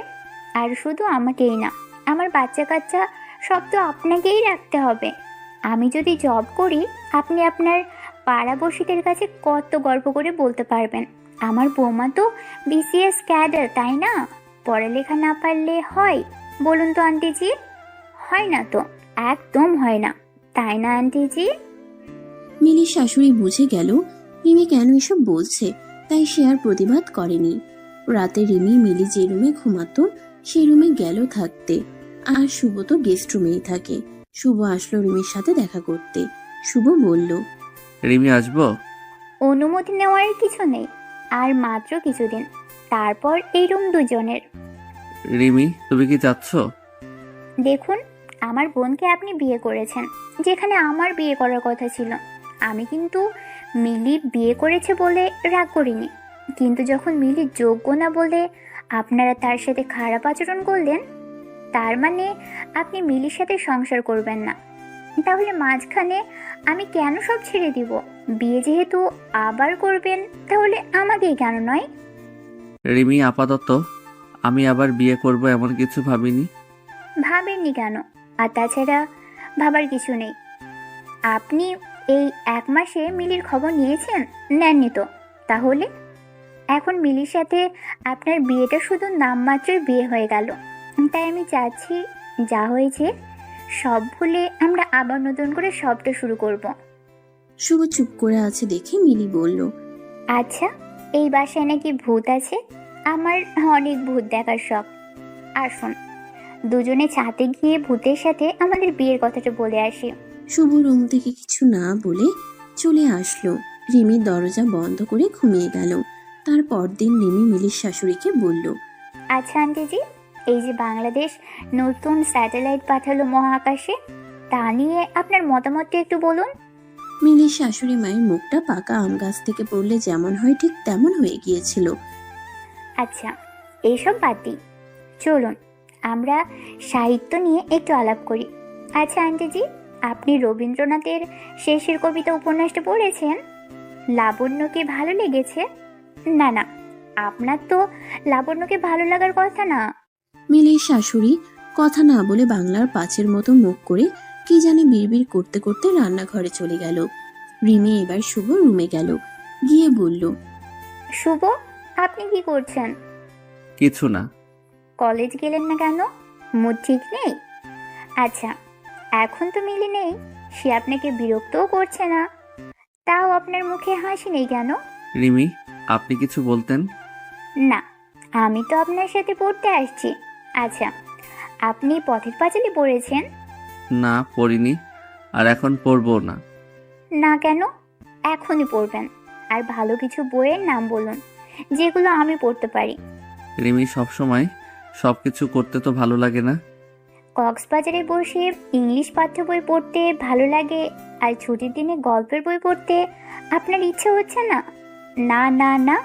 Speaker 8: আর শুধু আমাকেই না, আমার বাচ্চা কাচ্চা সব তো আপনাকেই রাখতে হবে। আমি যদি জব করি, আপনি আপনার পাড়াবড়শিদের কাছে কত গর্ব করে বলতে পারবেন, আমার বৌমা তো বিসিএস ক্যাডার, তাই না? পড়ালেখা না পারলে হয়? বলুন তো আন্টিজি, হয় না তো, একদম হয় না, তাই না আন্টিজি?
Speaker 2: মিলির শাশুড়ি বুঝে গেল রিমি কেন এসব বলছে, তাই সে আর প্রতিবাদ করেনি। রাতে রিমি মিলি যে রুমে ঘুমাতো সেই রুমে গেল থাকতে, আর শুভ তো গেস্ট রুমেই থাকে। শুভ আসলো রিমির সাথে দেখা করতে। শুভ বলল,
Speaker 4: রিমি আসবো?
Speaker 8: অনুমতি নেওয়ার কিছু নেই, আর মাত্র কিছুদিন, তারপর এই রুম দুজনের।
Speaker 4: রিমি, তুমি কি চাচ্ছ?
Speaker 8: দেখুন, আমার বোনকে আপনি বিয়ে করেছেন, যেখানে আমার বিয়ে করার কথা ছিল। আমি কিন্তু মিলি বিয়ে করেছে বলে রাগ করিনি, কিন্তু যখন মিলি যোগ্য না বলে আপনারা তার সাথে খারাপ আচরণ করলেন, তার মানে আপনি মিলির সাথে সংসার করবেন না। তাহলে মাঝখানে আমি কেন সব ছেড়ে দিব? বিয়ে যেহেতু আবার করবেন, তাহলে আমাকেই কেন নয়?
Speaker 4: রিমি, আপাতত আমি আবার বিয়ে করব এমন কিছু ভাবিনি।
Speaker 8: ভাবেননি কেন? আর তাছাড়া ভাবার কিছু নেই। আপনি এই 1 মাসে মিলির খবর নিয়েছেন? নেননি তো। তাহলে এখন মিলির সাথে আপনার বিয়েটা শুধু নামমাত্রই বিয়ে হয়ে গেল। তাই আমি চাচ্ছি, যা হয়েছে সব ভুলে আমরা আবার নতুন করে সবটা শুরু করব।
Speaker 2: শুভ চুপ করে আছে দেখে মিলি বলল,
Speaker 8: আচ্ছা, এই বাসায় নাকি ভূত আছে? আমার অনেক ভূত দেখার শখ। আসুন, দুজনে ছাদে গিয়ে ভূতের সাথে আমাদের বিয়ের কথাটা বলে আসি।
Speaker 2: শুভ রুম থেকে কিছু না বলে চলে আসলো। রিমি দরজা বন্ধ করে ঘুমিয়ে গেল। তারপর দিন রিমি মিলির শাশুড়িকে বলল,
Speaker 8: আচ্ছা আন্টিজি, এই যে বাংলাদেশ নতুন স্যাটেলাইট পাঠালো মহাকাশে, তা নিয়ে আপনার মতামতটা একটু বলুন।
Speaker 2: মিলির শাশুড়ি মায়ের মুখটা পাকা আম গাছ থেকে পড়লে যেমন হয় ঠিক তেমন হয়ে গিয়েছিল।
Speaker 8: আচ্ছা, এইসব বাদ দিই, চলুন আমরা সাহিত্য নিয়ে একটু আলাপ করি। আচ্ছা আন্টিজি, আপনি রবীন্দ্রনাথের শেষের কবিতা উপন্যাসটা পড়েছেন? লাবণ্যকে ভালো লেগেছে? না না, আপনার তো লাবণ্যকে ভালো লাগার কথা না।
Speaker 2: মিলির শাশুড়ি কথা না বলে বাংলার পাঁচের মতো মুখ করে কি জানি বিড়বিড় করতে করতে রান্নাঘরে চলে গেল। রিমি এবার শুভ রুমে গেল, গিয়ে বলল,
Speaker 8: শুভ, আপনি কি করছেন?
Speaker 4: কিছু না।
Speaker 8: কলেজ গেলেন না কেন? মুড ঠিক নেই? আচ্ছা, এখন তো মিলি নেই, সে আপনাকে বিরক্তও করছে না, তাও আপনার মুখে হাসি নেই কেন?
Speaker 4: রিমি, আপনি কিছু বলতেন?
Speaker 8: না, আমি তো আপনার সাথে পড়তে আসছি। আচ্ছা, আপনি পথের পাঁচালী পড়েছেন?
Speaker 4: না, পড়িনি, আর এখন পড়বো না।
Speaker 8: না কেন? এখনই পড়বেন। আর ভালো কিছু বইয়ের নাম বলুন, যেগুলো আমি পড়তে পারি।
Speaker 4: রিমি, সবসময় সবকিছু করতে তো ভালো লাগে না।
Speaker 8: কক্সবাজারে বসে ইংলিশ পাঠ্য বই পড়তে ভালো লাগে, আর ছুটির দিনে গল্পের বই পড়তে আপনার ইচ্ছে হচ্ছে না? না না না,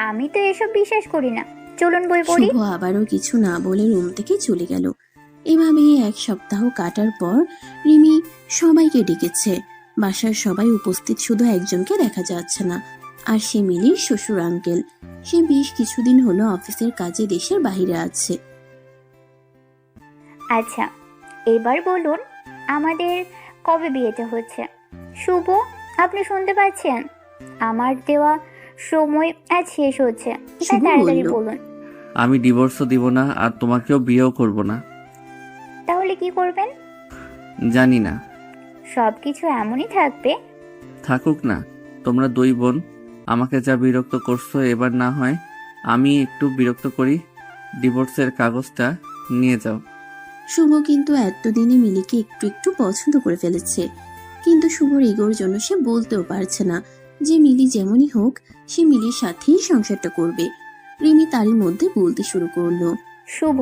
Speaker 8: আমি তো এসব বিশ্বাস করি না। চলুন বই পড়ি।
Speaker 2: শুভ আবারও কিছু না বলে রুম থেকে চলে গেল। এভাবেই 1 সপ্তাহ কাটার পর রিমি সবাইকে ডেকেছে। বাসার সবাই উপস্থিত, শুধু একজনকে দেখা যাচ্ছে না, আর সে মিলির শ্বশুর আঙ্কেল। সে বেশ কিছুদিন হলো অফিসের কাজে দেশের বাইরে আছে।
Speaker 8: আচ্ছা, এবার বলুন আমাদের কবে বিয়েটা হচ্ছে? শুভ, আপনি শুনতে পাচ্ছেন? আমার দেওয়া সময় আজ শেষ হচ্ছে, তাই
Speaker 2: শুভ
Speaker 8: তাড়াতাড়ি
Speaker 2: বলল,
Speaker 8: বলুন।
Speaker 4: আমি ডিভোর্সও দিব না, আর তোমাকেও বিয়েও করব না।
Speaker 8: তাহলে কি করবেন?
Speaker 4: জানি না।
Speaker 8: সবকিছু এমনই থাকবে?
Speaker 4: থাকুক না। তোমরা 2 বোন আমাকে যা বিরক্ত করছো, এবার না হয় আমি একটু বিরক্ত করি। ডিভোর্সের কাগজটা নিয়ে যাও।
Speaker 2: শুভ কিন্তু এতদিনে মিলিকে একটু একটু পছন্দ করে ফেলেছে, কিন্তু শুভর ইগোর জন্য সে বলতেও পারছে না যে মিলি যেমনই হোক সে মিলির সাথেই সংসারটা করবে। রিমি তারই মধ্যে বলতে শুরু করলো,
Speaker 8: শুভ,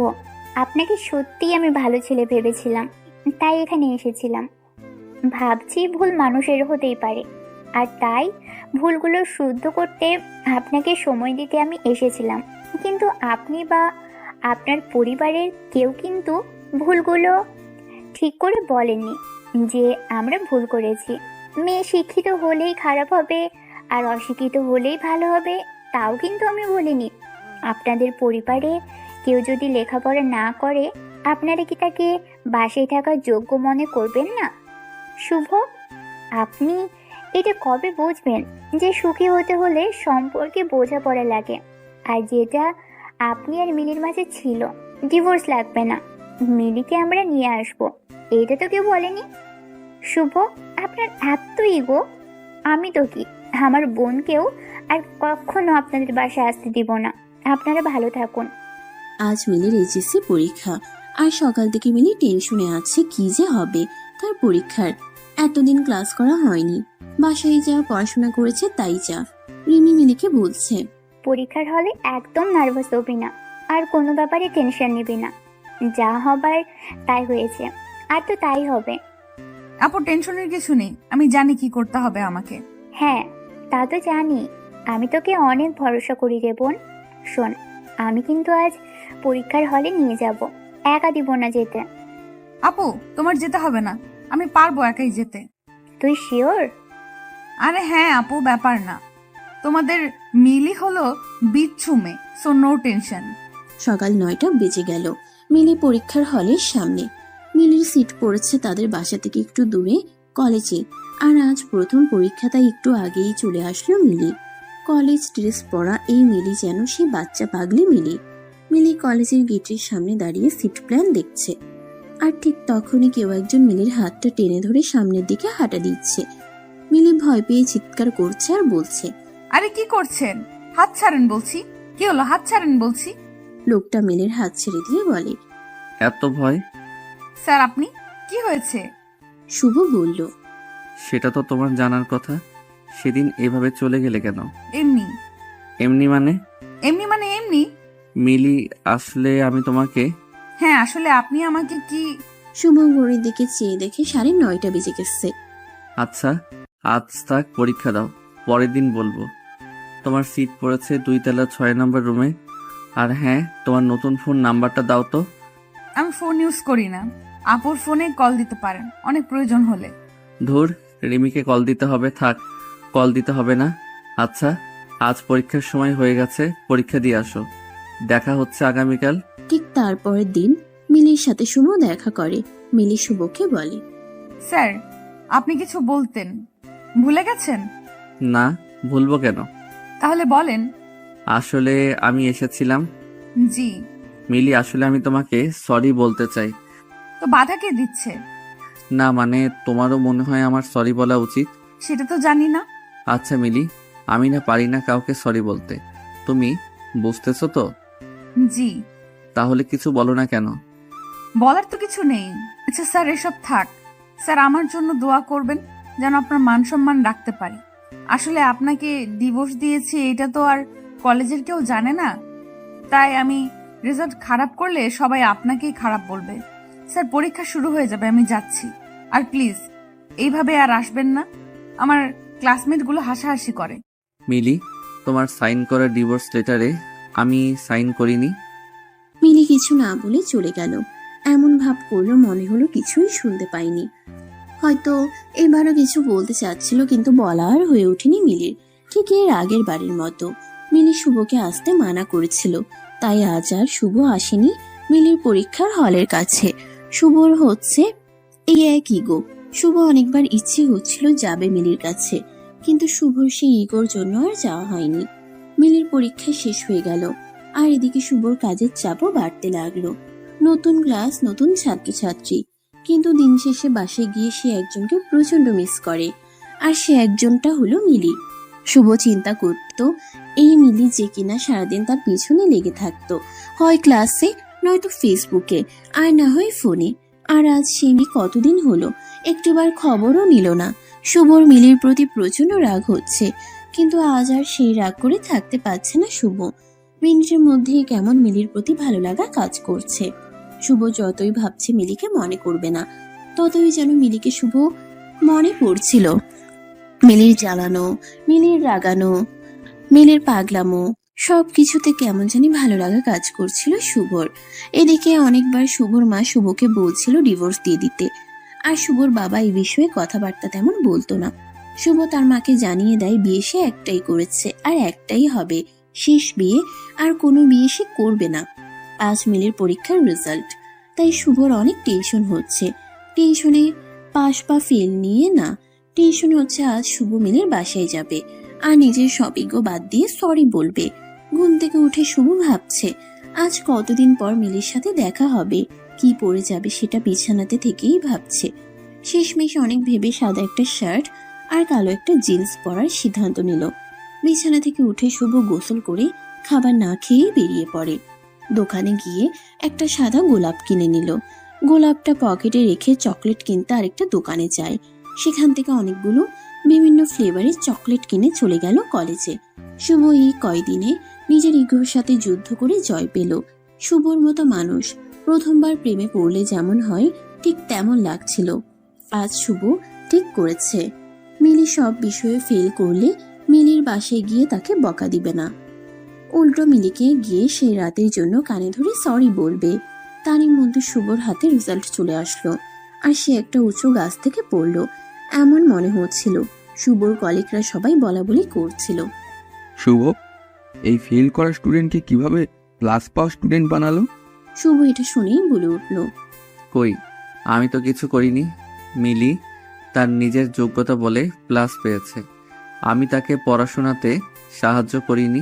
Speaker 8: আপনাকে সত্যিই আমি ভালো ছেলে ভেবেছিলাম, তাই এখানে এসেছিলাম। ভাবছি ভুল মানুষের হতেই পারে, আর তাই ভুলগুলো শুদ্ধ করতে আপনাকে সময় দিতে আমি এসেছিলাম। কিন্তু আপনি বা আপনার পরিবারের কেউ কিন্তু ভুলগুলো ঠিক করে বলেননি যে আমরা ভুল করেছি। মেয়ে শিক্ষিত হলেই খারাপ হবে আর অশিক্ষিত হলেই ভালো হবে, তাও কিন্তু আমি বলিনি। আপনাদের পরিবারে কেউ যদি লেখাপড়া না করে, আপনারা কি তাকে বাসায় থাকার যোগ্য মনে করবেন না? শুভ, আপনি এটা কবে বুঝবেন যে সুখী হতে হলে সম্পর্কে বোঝাপড়া লাগে? আর যেটা আপনি আর মিলির মাঝে ছিল, ডিভোর্স লাগবে না, মিলিকে আমরা নিয়ে আসবো, এটা তো কেউ বলেনি। শুভ, আপনার এত ইগো। আমি তো কি, আমার বোনকেও আর কখনো আপনাদের বাসায় আসতে দিব না। আপনারা ভালো থাকুন।
Speaker 2: আজ মিলির এইচএসসি পরীক্ষা, আর সকাল থেকে মিলি টেনশনে আছে কি যে হবে তার পরীক্ষার। এতদিন ক্লাস করা হয়নি, বাসায় যা পড়াশোনা করেছে তাই যা। রিমি মিলিকে বলছে,
Speaker 8: পরীক্ষার হলে একদম নার্ভাস হবি না, আর কোনো ব্যাপারে টেনশন নিবি না। যা হবার তাই হয়েছে, আর তো তাই হবে।
Speaker 1: আপু টেনশনের কিছু নেই, আমি জানি কি করতে হবে আমাকে।
Speaker 8: হ্যাঁ, তা তো জানি। আমি তোকে অনেক ভরসা করি রে বোন। শোন, আমি কিন্তু আজ পরীক্ষার হলে নিয়ে যাব, একা দিব না যেতে।
Speaker 1: আপু তোমার যেতে হবে না, আমি পারবো একাই যেতে।
Speaker 8: তুই শিওর?
Speaker 1: আরে হ্যাঁ আপু, ব্যাপার না। তোমাদের মিলি হলো বিচ্ছু মেয়ে, সো নো টেনশন।
Speaker 2: সকাল 9টা বেজে গেল। মিলি পরীক্ষার হলের সামনে। মিলির সিট পড়েছে তাদের বাসা থেকে একটু দূরে, কলেজে। আর আজ প্রথম পরীক্ষা, তাই একটু আগেই চলে আসলো মিলি। কলেজ ড্রেস পরা এই মিলি যেন সে বাচ্চা পাগলি মিলি। মিলি কলেজের গেটের সামনে দাঁড়িয়ে সিট প্ল্যান দেখছে। আর ঠিক তখনই কেউ একজন মিলির হাতটা টেনে ধরে সামনের দিকে হাঁটা দিচ্ছে। মিলি ভয় পেয়ে চিৎকার করছে আর বলছে,
Speaker 1: আরে কি করছেন? হাত ছাড়েন বলছি। কি হলো, হাত ছাড়েন বলছি।
Speaker 2: লোকটা মিলির হাত ছেড়ে দিয়ে বলে,
Speaker 4: এত ভয়?
Speaker 1: স্যার আপনি, কি হয়েছে?
Speaker 2: শুভ বলল,
Speaker 4: সেটা তো তোমার জানার কথা। সেদিন এভাবে চলে গেলে কেন?
Speaker 1: এমনি।
Speaker 4: এমনি মানে?
Speaker 1: এমনি মানে এমনি।
Speaker 4: মিলি, আসলে আমি তোমাকে...
Speaker 1: হ্যাঁ আসলে আপনি আমাকে কি...
Speaker 2: শুভ ঘড়ির দিকে চেয়ে দেখে 9:30 বেজে গেছে।
Speaker 4: আচ্ছা, আজ থাক, পরীক্ষা দাও, পরের দিন বলবো। তোমার সিট পড়েছে 2 তলা 6 নম্বর রুমে। আর হ্যাঁ, তোমার নতুন ফোন নাম্বারটা দাও তো।
Speaker 1: আমি ফোন ইউজ করি না। আপুর ফোনে কল দিতে পারেন অনেক প্রয়োজন হলে।
Speaker 4: ধুর, রিমিকে কল দিতে হবে, থাক, কল দিতে হবে না। আচ্ছা, আজ পরীক্ষার সময় হয়ে গেছে, পরীক্ষা দিয়ে আসো। দেখা হচ্ছে আগামীকাল।
Speaker 2: ঠিক তারপরের দিন মিলির সাথে শুভ দেখা করে। মিলি শুভকে বলে,
Speaker 1: স্যার আপনি কিছু বলতেন, ভুলে গেছেন?
Speaker 4: না, ভুলবো কেন?
Speaker 1: তাহলে বলেন।
Speaker 4: আসলে আমি এসেছিলাম।
Speaker 1: জি।
Speaker 4: মিলি, আসলে আমি তোমাকে সরি বলতে চাই।
Speaker 1: তো বাধা কে দিচ্ছে?
Speaker 4: না মানে, তোমারও মনে হয় আমার সরি বলা উচিত।
Speaker 1: সেটা তো জানি না।
Speaker 4: আচ্ছা মিলি, আমি না পারি না কাউকে সরি বলতে, তুমি বুঝতেছো তো?
Speaker 1: জি।
Speaker 4: তাহলে কিছু বলো না কেন?
Speaker 1: বলার তো কিছু নেই। আচ্ছা স্যার এসব থাক। স্যার আমার জন্য দোয়া করবেন যেন আপনার মান সম্মান রাখতে পারি। আসলে আপনাকে ডিভোর্স দিয়েছি এটা তো আর কলেজের কেউ জানে না, তাই আমি রেজাল্ট খারাপ করলে সবাই আপনাকেই খারাপ বলবে। স্যার পরীক্ষা শুরু হয়ে যাবে, আমি যাচ্ছি। আর প্লিজ এইভাবে আর আসবেন না, আমার ক্লাসমেটগুলো হাসাহাসি করে।
Speaker 4: মিলি, তোমার সাইন করা ডিভোর্স লেটারে আমি সাইন করিনি।
Speaker 2: মিলি কিছু না বলে চলে গেল। এমন ভাব করলো মনে হলো কিছুই শুনতে পাইনি। হয়তো এবারও কিছু বলতে চাচ্ছিল, কিন্তু বলা আর হয়ে ওঠেনি মিলির। ঠিক এর আগের বারের মতো মিলি শুভকে আসতে মানা করেছিল, তাই আজ আর শুভ আসেনি মিলির পরীক্ষার হলের কাছে। শুভর হচ্ছে এই এক ইগো। শুভ অনেকবার ইচ্ছে হচ্ছিল যাবে মিলির কাছে, কিন্তু শুভর সেই ইগোর জন্য আর যাওয়া হয়নি। মিলির পরীক্ষা শেষ হয়ে গেল, আর এদিকে শুভর কাজের চাপও বাড়তে লাগলো। নতুন ক্লাস, নতুন ছাত্রছাত্রী, কিন্তু দিন শেষে বাসায় গিয়ে সে একজনকে প্রচন্ড মিস করে, আর সে একজনটা হলো মিলি। শুভ চিন্তা করত এই মিলি যে কিনা সারাদিন তার পিছনে লেগে থাকতো, হয় ক্লাসে নয়তো ফেসবুকে, আর না হয় ফোনে। আর আজ সে কতদিন হলো একটিবার খবরও নিল না। শুভর মিলির প্রতি প্রচন্ড রাগ হচ্ছে, কিন্তু আজ আর সেই রাগ করে থাকতে পারছে না শুভ। মিনিটের মধ্যেই কেমন মিলির প্রতি ভালো লাগা কাজ করছে। শুভ যতই ভাবছে মিলিকে মনে করবে না, ততই যেন মিলিকে শুভ মনে পড়ছিল। মিলির জ্বালানো, মিলির রাগানো, মিলির পাগলামো, সব কিছুতে কেমন জানি ভালো লাগা কাজ করছিল শুভর। এদিকে অনেকবার শুভর মা শুভকে বলছিল ডিভোর্স দিয়ে দিতে, আর শুভর বাবা এই বিষয়ে কথাবার্তা তেমন বলতো না। শুভ তার মাকে জানিয়ে দেয় বিয়ে সে একটাই করেছে আর একটাই হবে, শেষ বিয়ে, আর কোনো বিয়ে সে করবে না। আজ মিলির পরীক্ষার রেজাল্ট, তাই শুভর অনেক টেনশন হচ্ছে। টেনশনে পাস বা ফেল নিয়ে না, টেনশন হচ্ছে আজ শুভ মিলির বাসায় যাবে আর নিজের সব ইগো বাদ দিয়ে সরি বলবে। ঘুম থেকে উঠে শুভ ভাবছে আজ কতদিন পর মিলির সাথে দেখা হবে, কি পরে যাবে সেটা বিছানাতে থেকেই ভাবছে। শেষমেশ অনেক ভেবে সাদা একটা শার্ট আর কালো একটা জিন্স পরার সিদ্ধান্ত নিল। বিছানা থেকে উঠে শুভ গোসল করে খাবার না খেয়েই বেরিয়ে পড়ে। দোকানে গিয়ে একটা সাদা গোলাপ কিনে নিল। গোলাপটা পকেটে রেখে চকলেট কিনতে আরেকটা দোকানে যায়। সেখান থেকে অনেকগুলো বিভিন্ন ফ্লেভারের চকলেট কিনে চলে গেল কলেজে। শুভ এই কয়দিনে নিজের ইগোর সাথে যুদ্ধ করে জয় পেল। শুভর মতো মানুষ প্রথমবার প্রেমে পড়লে যেমন হয় ঠিক তেমন লাগছিল। আজ শুভ ঠিক করেছে, মিলি সব বিষয়ে ফেল করলে মিলির বাসায় গিয়ে তাকে বকা দিবে না। উল্টো মিলিকে গিয়ে সেই রাতের জন্য কানে ধরে সরি বলবে। তারই মধ্যে শুভর হাতে রেজাল্ট চলে আসলো আর সে একটা উঁচু গাছ থেকে পড়লো এমন মনে হচ্ছিল। শুভর কলিগরা সবাই বলা বলি করছিল।
Speaker 9: শুভ এই ফেল করা স্টুডেন্টকে কিভাবে ক্লাস পাওয়া স্টুডেন্ট বানালো?
Speaker 2: শুভ এটা শুনেই বলে উঠল,
Speaker 4: কই, আমি তো কিছু করিনি। মিলি তার নিজের যোগ্যতা বলে প্লাস পেয়েছে, আমি তাকে পড়াশোনাতে সাহায্য করিনি।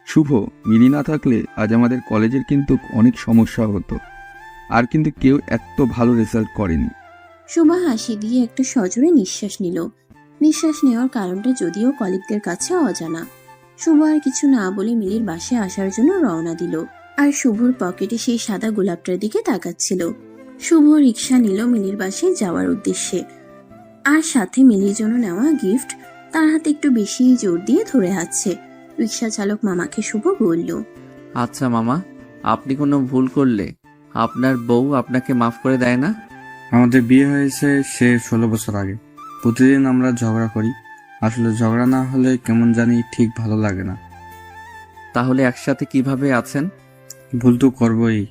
Speaker 9: শুভ, মিলি না থাকলে আজ আমাদের কলেজের কিন্তু অনেক সমস্যা হতো, আর কিন্তু কেউ এত ভালো রেজাল্ট করেনি।
Speaker 2: শুভ হাসি দিয়ে একটা সজোরে নিঃশ্বাস নিল। নিঃশ্বাস নেওয়ার কারণটা যদিও কলিগদের কাছে অজানা। শুভ আর কিছু না বলে মিলির বাসায় আসার জন্য রওনা দিল, আর শুভর পকেটে সেই সাদা গোলাপটার দিকে তাকাচ্ছিল। শুভ রিক্সা নিল মিলির বাসায় যাওয়ার উদ্দেশ্যে, আর সাথে মিলির জন্য নেওয়া গিফট তার হাতে একটু বেশি জোর দিয়ে ধরে আছে। রিক্সা চালক মামাকে শুভ বলল,
Speaker 4: আচ্ছা মামা, আপনি কোনো ভুল করলে আপনার বউ আপনাকে মাফ করে দেয় না?
Speaker 3: আমাদের বিয়ে হয়েছে সে 16 বছর আগে। প্রতিদিন আমরা ঝগড়া করি, আসলে ঝগড়া না হলে কেমন জানি ঠিক ভালো লাগে না।
Speaker 4: তাহলে একসাথে কিভাবে আছেন?
Speaker 3: ভুল তো করবই,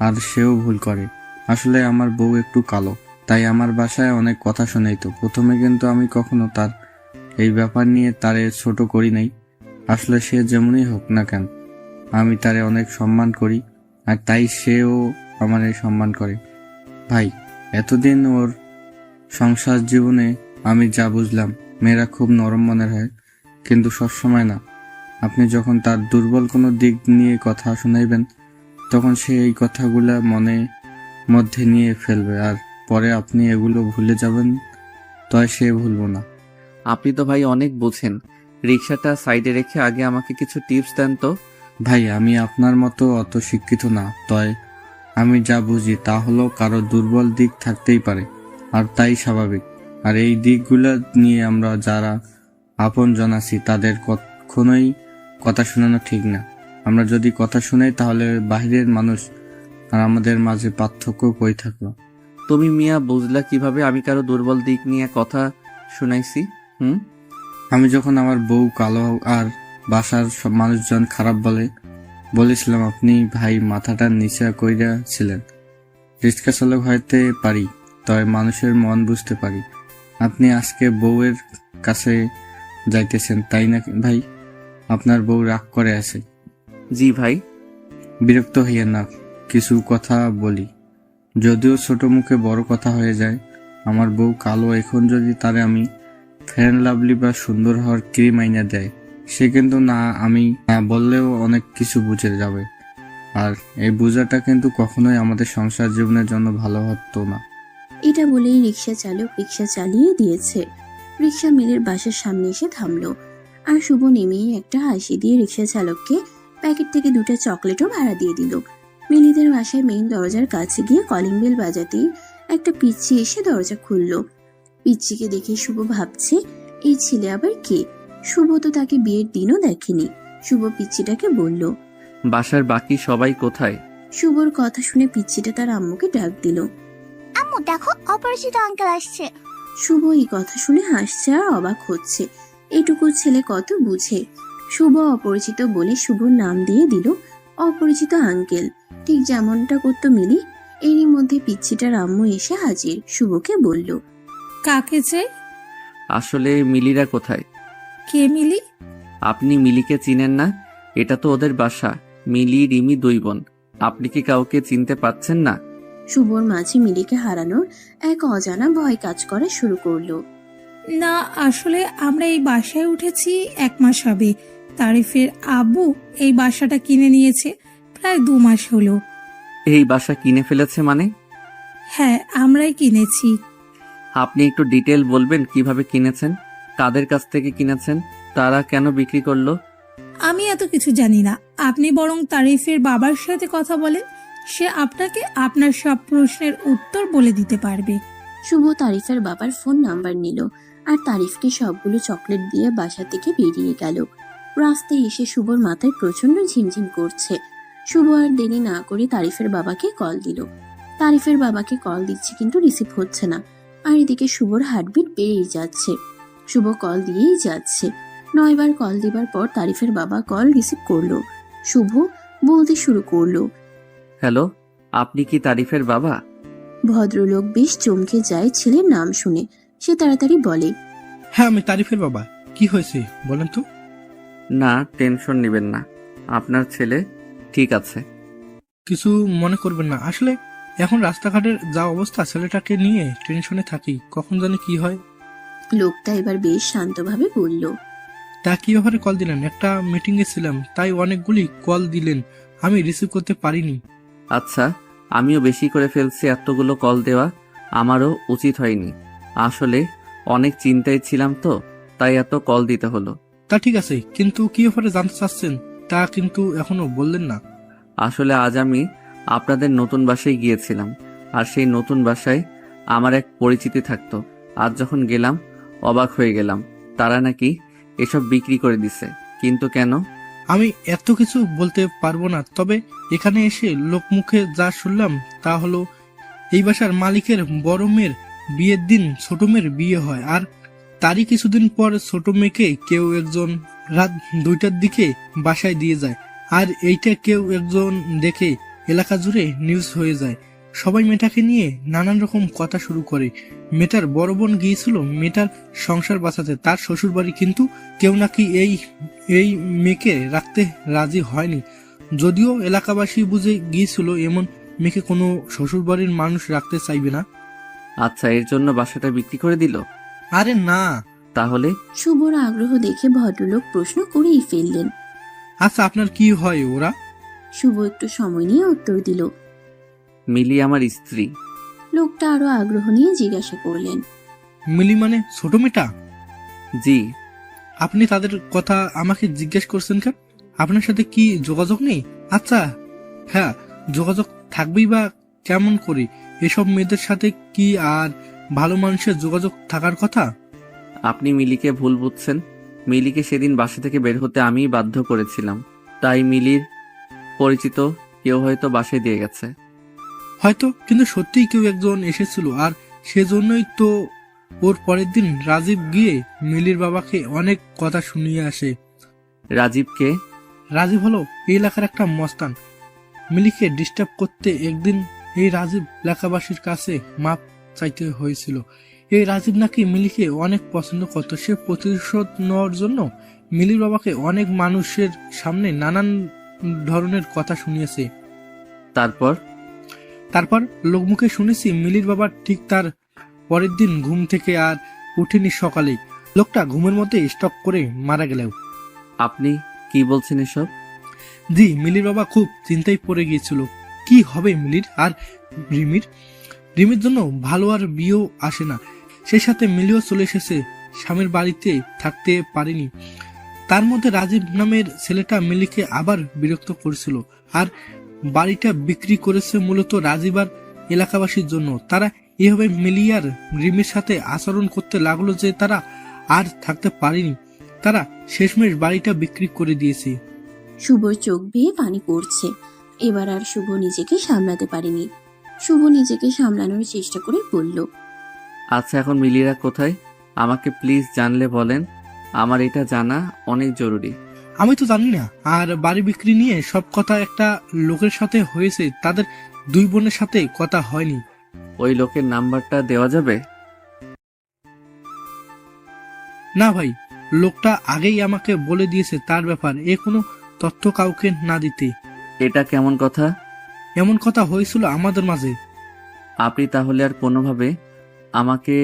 Speaker 3: আর সেও ভুল করে। আসলে আমার বউ একটু কালো, তাই আমার বাসায় অনেক কথা শোনাই। তো প্রথমে কিন্তু আমি কখনো তার এই ব্যাপার নিয়ে তারে ছোট করি নাই। আসলে সে যেমনই হোক না কেন, আমি তারে অনেক সম্মান করি, আর তাই সেও আমার সম্মান করে। ভাই, এতদিন ওর সংসার জীবনে আমি যা বুঝলাম, মেয়েরা খুব নরম মনের হয়, কিন্তু সবসময় না। আপনি যখন তার দুর্বল কোনো দিক নিয়ে কথা শোনাইবেন, তখন সে এই কথাগুলা মধ্যে নিয়ে ফেলবে, আর পরে আপনি এগুলো ভুলে যাবেন, তয় সে ভুলবো না।
Speaker 4: আপনি তো ভাই অনেক বোঝেন। রিক্সাটা সাইডে রেখে আগে আমাকে কিছু টিপস দেন তো।
Speaker 3: ভাই, আমি আপনার মতো অত শিক্ষিত না, তয় আমি যা বুঝি তা হলো কারো দুর্বল দিক থাকতেই পারে, আর তাই স্বাভাবিক। আর এই দিকগুলো নিয়ে আমরা যারা আপন জন আছি তাদের কখনোই কথা শোনানো ঠিক না। আমরা যদি কথা শুনাই তাহলে বাহিরের মানুষ আর আমাদের মাঝে পার্থক্য কই থাকলো?
Speaker 4: তুমি মিয়া বুঝলা কিভাবে আমি কারো দুর্বল দিক নিয়ে কথা শুনাইছি?
Speaker 3: আমি যখন আমার বউ কালো আর বাসার সব মানুষজন খারাপ বলেছিলাম, আপনি ভাই মাথাটা নিচে কইরা ছিলেন। রিক্সা চালক হইতে পারি, তবে মানুষের মন বুঝতে পারি। আপনি আজকে বউয়ের কাছে যাইতেছেন, তাই না ভাই? আপনার বউ রাগ করে আছে?
Speaker 4: জি ভাই।
Speaker 3: বিরক্ত হইয়া না, কিছু কথা বলি, যদিও ছোট মুখে বড় কথা হয়ে যায়। আমার বউ কালো, এখন যদি তারে আমি ফেয়ার লাভলি বা সুন্দর হওয়ার ক্রিম আইনা দেয়, সে কিন্তু না, আমি না বললেও অনেক কিছু বুঝে যাবে, আর এই বোঝাটা কিন্তু কখনোই আমাদের সংসার জীবনের জন্য ভালো হতো না।
Speaker 2: এটা বলেই রিক্সা চালক রিক্সা চালিয়ে দিয়েছে। রিক্সা মিলির বাসার সামনে এসে থামলো, আর শুভ নেমেই একটা হাসি দিয়ে রিক্সা চালককে প্যাকেট থেকে 2টা চকলেটও ভাড়া দিয়ে দিল। মিলিদের বাসায় মেইন দরজার কাছে গিয়ে কলিং বেল বাজাতেই একটা পিচ্চি এসে দরজা খুললো। পিচ্চিকে দেখে শুভ ভাবছে, এই ছেলে আবার কে? শুভ তো তাকে বিয়ের দিনও দেখেনি। শুভ পিচ্চিটাকে বলল,
Speaker 4: বাসার বাকি সবাই কোথায়?
Speaker 2: শুভর কথা শুনে পিচ্চিটা তার আম্মুকে ডাক দিল।
Speaker 10: আম্মু দেখো, অপরিচিত আঙ্কেল আসছে।
Speaker 2: শুভ এই কথা শুনে হাসছে আর অবাক হচ্ছে। এটুকু ছেলে কত বুঝে। শুভ অপরিচিত বলে শুভর নাম দিয়ে দিল অপরিচিত আঙ্কেল, ঠিক যেমনটা করতো মিলি। এরই মধ্যে পিচ্ছিটার আম্মু এসে হাজির। শুভকে বলল,
Speaker 10: কাকে চাই?
Speaker 4: আসলে মিলিরা কোথায়?
Speaker 10: কে মিলি?
Speaker 4: আপনি মিলিকে চিনেন না? এটা তো ওদের বাসা। মিলি রিমি দুই বোন। আপনি কি কাউকে চিনতে পারছেন না?
Speaker 2: শুভর মাঝে মিলিকে হারানোর এক অজানা ভয় কাজ করা শুরু করলো।
Speaker 10: না, আসলে আমরা এই বাসায় উঠেছি 1 মাস হবে। তারিফের আব্বু এই বাসাটা কিনে নিয়েছে প্রায় 2 মাস হলো।
Speaker 4: এই বাসা কিনে ফেলেছে মানে?
Speaker 10: হ্যাঁ, আমরাই কিনেছি।
Speaker 4: আপনি একটু ডিটেল বলবেন কিভাবে কিনেছেন, কাদের কাছ থেকে কিনেছেন, তারা কেন বিক্রি করলো?
Speaker 10: আমি এত কিছু জানি না, আপনি বরং তারিফের বাবার সাথে কথা বলেন। সে আপনাকে আপনার সব প্রশ্নের উত্তর বলে দিতে পারবে।
Speaker 2: শুভ তারিফের বাবার ফোন নাম্বার নিল আর তারিফকে সবগুলো চকলেট দিয়ে বাসা থেকে বেরিয়ে গেল। রাস্তায় এসে শুভর মাথায় প্রচন্ড ঝিমঝিম করছে। শুভ আর দেরি না করে তারিফের বাবাকে কল দিল। তারিফের বাবাকে কল দিচ্ছে কিন্তু রিসিভ হচ্ছে না। আর এদিকে শুভর হার্টবিট বেড়েই যাচ্ছে। শুভ কল দিয়েই যাচ্ছে। 9 বার কল দিবার পর তারিফের বাবা কল রিসিভ করলো। শুভ বলতে শুরু করলো,
Speaker 4: হ্যালো, আপনি কি তারিফের বাবা?
Speaker 2: ভদ্রলোক বেশ চমকে যায় ছেলের নাম শুনে। সে তাড়াতাড়ি বলে,
Speaker 11: হ্যাঁ আমি তারিফের বাবা। কি হয়েছে বলেন তো?
Speaker 4: না, টেনশন নেবেন না, আপনার ছেলে ঠিক আছে।
Speaker 11: কিছু মনে করবেন না, আসলে এখন রাস্তাঘাটের যা অবস্থা, ছেলেটাকে নিয়ে টেনশনে থাকি, কখন জানি কি হয়।
Speaker 2: লোকটা এবার বেশ শান্তভাবে বলল,
Speaker 11: তা কি ব্যাপারে কল দিলেন? একটা মিটিং এ ছিলাম, তাই অনেকগুলি কল দিলেন, আমি রিসিভ করতে পারিনি।
Speaker 4: আচ্ছা, আমিও বেশি করে ফেলছি, এতগুলো কল দেওয়া আমারও উচিত হয়নি। আসলে অনেক চিন্তায় ছিলাম তো, তাই এত কল দিতে হলো।
Speaker 11: তা ঠিক আছে, কিন্তু কি ব্যাপারে জানতে চাচ্ছেন তা কিন্তু এখনো বললেন না।
Speaker 4: আসলে আজ আমি আপনাদের নতুন বাসায় গিয়েছিলাম, আর সেই নতুন বাসায় আমার এক পরিচিতি থাকতো। আজ যখন গেলাম অবাক হয়ে গেলাম, তারা নাকি এসব বিক্রি করে দিছে। কিন্তু কেন?
Speaker 11: আমি এত কিছু বলতে পারবো না, তবে এখানে এসে লোকমুখে যা শুনলাম তা হলো এই বাসার মালিকের বড় মেয়ের বিয়ের দিন ছোট মেয়ের বিয়ে হয়, আর তারই কিছুদিন পর ছোট মেয়েকে কেউ একজন রাত 2টার দিকে বাসায় দিয়ে যায়। আর এইটা কেউ একজন দেখে এলাকা জুড়ে নিউজ হয়ে যায়। সবাই মেয়েটাকে নিয়ে নানান রকম কথা শুরু করে। মেয়েটার বড় বোন গিয়েছিল মেয়েটার সংসার বাঁচাতে তার শ্বশুর বাড়ি, কিন্তু কেউ নাকি এই মেয়েকে রাখতে রাজি হয়নি। যদিও এলাকাবাসী বুঝে গিয়েছিল এমন মেয়েকে কোনো শ্বশুর বাড়ির মানুষ রাখতে চাইবে না।
Speaker 4: আচ্ছা, এর জন্য বাসাটা বিক্রি করে দিল?
Speaker 11: আরে না।
Speaker 4: তাহলে?
Speaker 2: শুভর আগ্রহ দেখে ভদ্রলোক প্রশ্ন করেই ফেললেন,
Speaker 11: আচ্ছা আপনার কি হয় ওরা?
Speaker 2: শুভ একটু সময় নিয়ে উত্তর দিল।
Speaker 4: মিলি আমার স্ত্রী।
Speaker 2: লোকটা আরো আগ্রহ নিয়ে জিজ্ঞাসা করলেন,
Speaker 11: মিলি মানে ছোট মেয়েটা?
Speaker 4: জি।
Speaker 11: আপনি তাদের কথা আমাকে জিজ্ঞেস করছেন কেন? আপনার সাথে কি যোগাযোগ নেই? আচ্ছা হ্যাঁ, যোগাযোগ থাকবেই বা কেমন করে? এসব মেয়েদের সাথে কি আর ভালো মানুষের যোগাযোগ থাকার কথা?
Speaker 4: আপনি মিলিকে ভুল বুঝছেন। মিলিকে সেদিন বাসা থেকে বের হতে আমিই বাধ্য করেছিলাম, তাই মিলির পরিচিত কেউ হয়তো বাসায় দিয়ে গেছে।
Speaker 11: হয়তো, কিন্তু সত্যিই কেউ একজন এসেছিল, আর সেজন্যই তো ওর পরের দিন রাজীব গিয়ে মিলির বাবাকে অনেক কথা শুনিয়ে আসে।
Speaker 4: রাজীবকে?
Speaker 11: রাজীব হলো এই এলাকার একটা মস্তান। মিলিকে ডিস্টার্ব করতে একদিন এই রাজীব এলাকাবাসীর কাছে মাপ চাইতে হয়েছিল। এই রাজীব নাকি মিলিকে অনেক পছন্দ করত। সে প্রতিশোধ নেওয়ার জন্য মিলির বাবাকে অনেক মানুষের সামনে নানান ধরনের কথা শুনিয়েছে। তারপর লোকমুখে শুনেছি মিলির বাবা ঠিক তার পরের দিন ঘুম থেকে আর উঠেনি সকালে। লোকটা ঘুমের মধ্যে স্ট্রোক করে মারা গেলেও।
Speaker 4: আপনি কি বলছেন এসব?
Speaker 11: জি, মিলির বাবা খুব চিন্তায় পড়ে গিয়েছিল। কি হবে মিলির আর রিমির জন্য ভালো আর বিয়েও আসে না। সেই সাথে মিলিও চলে এসেছে, স্বামীর বাড়িতে থাকতে পারেনি। তার মধ্যে রাজীব নামের ছেলেটা মিলিকে আবার বিরক্ত করেছিল, আর বাড়িটা বিক্রি করেছে মূলত রাজীব আর এলাকাবাসীর জন্য। তারা এভাবে মিলি আর রিমির সাথে আচরণ করতে লাগলো যে তারা আর থাকতে পারেনি। তারা শেষমেশ বাড়িটা বিক্রি করে দিয়েছে।
Speaker 2: শুভর চোখ বেয়ে পানি পড়ছে। এবার আর শুভ নিজেকে সামলাতে পারেনি। শুভ নিজেকে সামলানোর চেষ্টা করে বলল,
Speaker 4: আচ্ছা, এখন মিলিরা কোথায়? আমাকে প্লিজ জানলে বলেন, আমার এটা জানা অনেক জরুরি।
Speaker 11: আমি তো জানি না। আর বাড়ি বিক্রি নিয়ে সব কথা একটা লোকের সাথে হয়েছে, তাদের 2 বোনের সাথে কথা হয়নি।
Speaker 4: ওই লোকের নাম্বারটা দেওয়া যাবে?
Speaker 11: না ভাই, লোকটা আগেই আমাকে বলে দিয়েছে তার ব্যাপার, এ কোনো তথ্য কাউকে না দিতে।
Speaker 4: এটা কেমন কথা?
Speaker 11: এমন কথা হয়েছিল আমাদের মাঝে।
Speaker 4: আপনি তাহলে আর কোনোভাবে আমাকে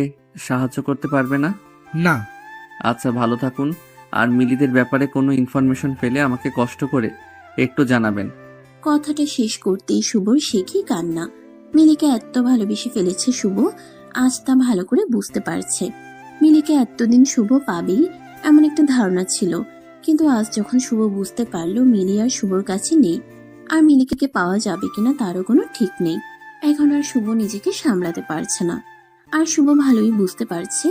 Speaker 4: সাহায্য করতে পারবে না?
Speaker 11: না।
Speaker 4: আচ্ছা, ভালো থাকুন। আর মিলিদের ব্যাপারে কোনো ইনফরমেশন পেলে আমাকে কষ্ট করে একটু জানাবেন।
Speaker 2: কথাটা শেষ করতেই শুভর সে কি কান্না। মিলিকে এত ভালোবেসে ফেলেছে শুভ, আজ তা ভালো করে বুঝতে পারছে। মিলিকে এতদিন শুভ পাবেই এমন একটা ধারণা ছিল, কিন্তু আজ যখন শুভ বুঝতে পারলো মিলি আর শুভর কাছে নেই, আর মিলিকে পাওয়া যাবে কিনা তারও কোনো ঠিক নেই, এখন আর শুভ নিজেকে সামলাতে পারছে না। আর শুভ ভালোই বুঝতে পারছে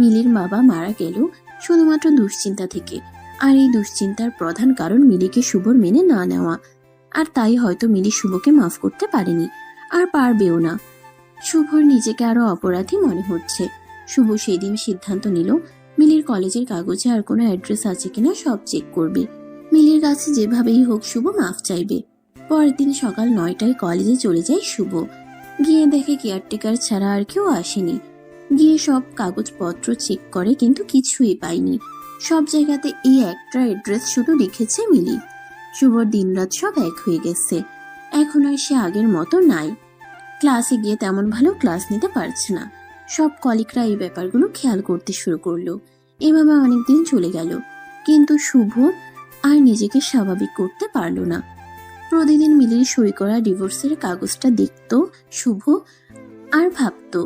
Speaker 2: মিলির বাবা মারা গেল শুধুমাত্র দুশ্চিন্তা থেকে, আর এই দুশ্চিন্তার প্রধান কারণ মিলিকে শুভর মেনে না নেওয়া। আর তাই হয়তো মিলি শুভকে মাফ করতে পারেনি, আর পারবেও না। শুভর নিজেকে আরো অপরাধী মনে হচ্ছে। শুভ সেই দিন সিদ্ধান্ত নিল মিলির কলেজের কাগজে আর কোনো অ্যাড্রেস আছে কিনা সব চেক করবে। মিলির কাছে যেভাবেই হোক শুভ মাফ চাইবে। পরের দিন সকাল 9টায় কলেজে চলে যায় শুভ। গিয়ে দেখে কেয়ারটেকার ছাড়া আর কেউ আসেনি। গিয়ে সব কাগজপত্র চেক করে, কিন্তু কিছুই পায়নি। সব জায়গাতে এই একটা অ্যাড্রেস শুধু লিখেছে মিলি। শুভর দিনরাত সব এক হয়ে গেছে, এখন আর সে আগের মতো নাই। ক্লাসে গিয়ে তেমন ভালো ক্লাস নিতে পারছে না। সব কলিগরা এই ব্যাপারগুলো খেয়াল করতে শুরু করলো। এভাবে অনেকদিন চলে গেল, কিন্তু শুভ আর নিজেকে স্বাভাবিক করতে পারলো না। প্রতিদিন মিলির সই করা ডিভোর্সের কাগজটা দেখতো শুভ, আর ভাবতো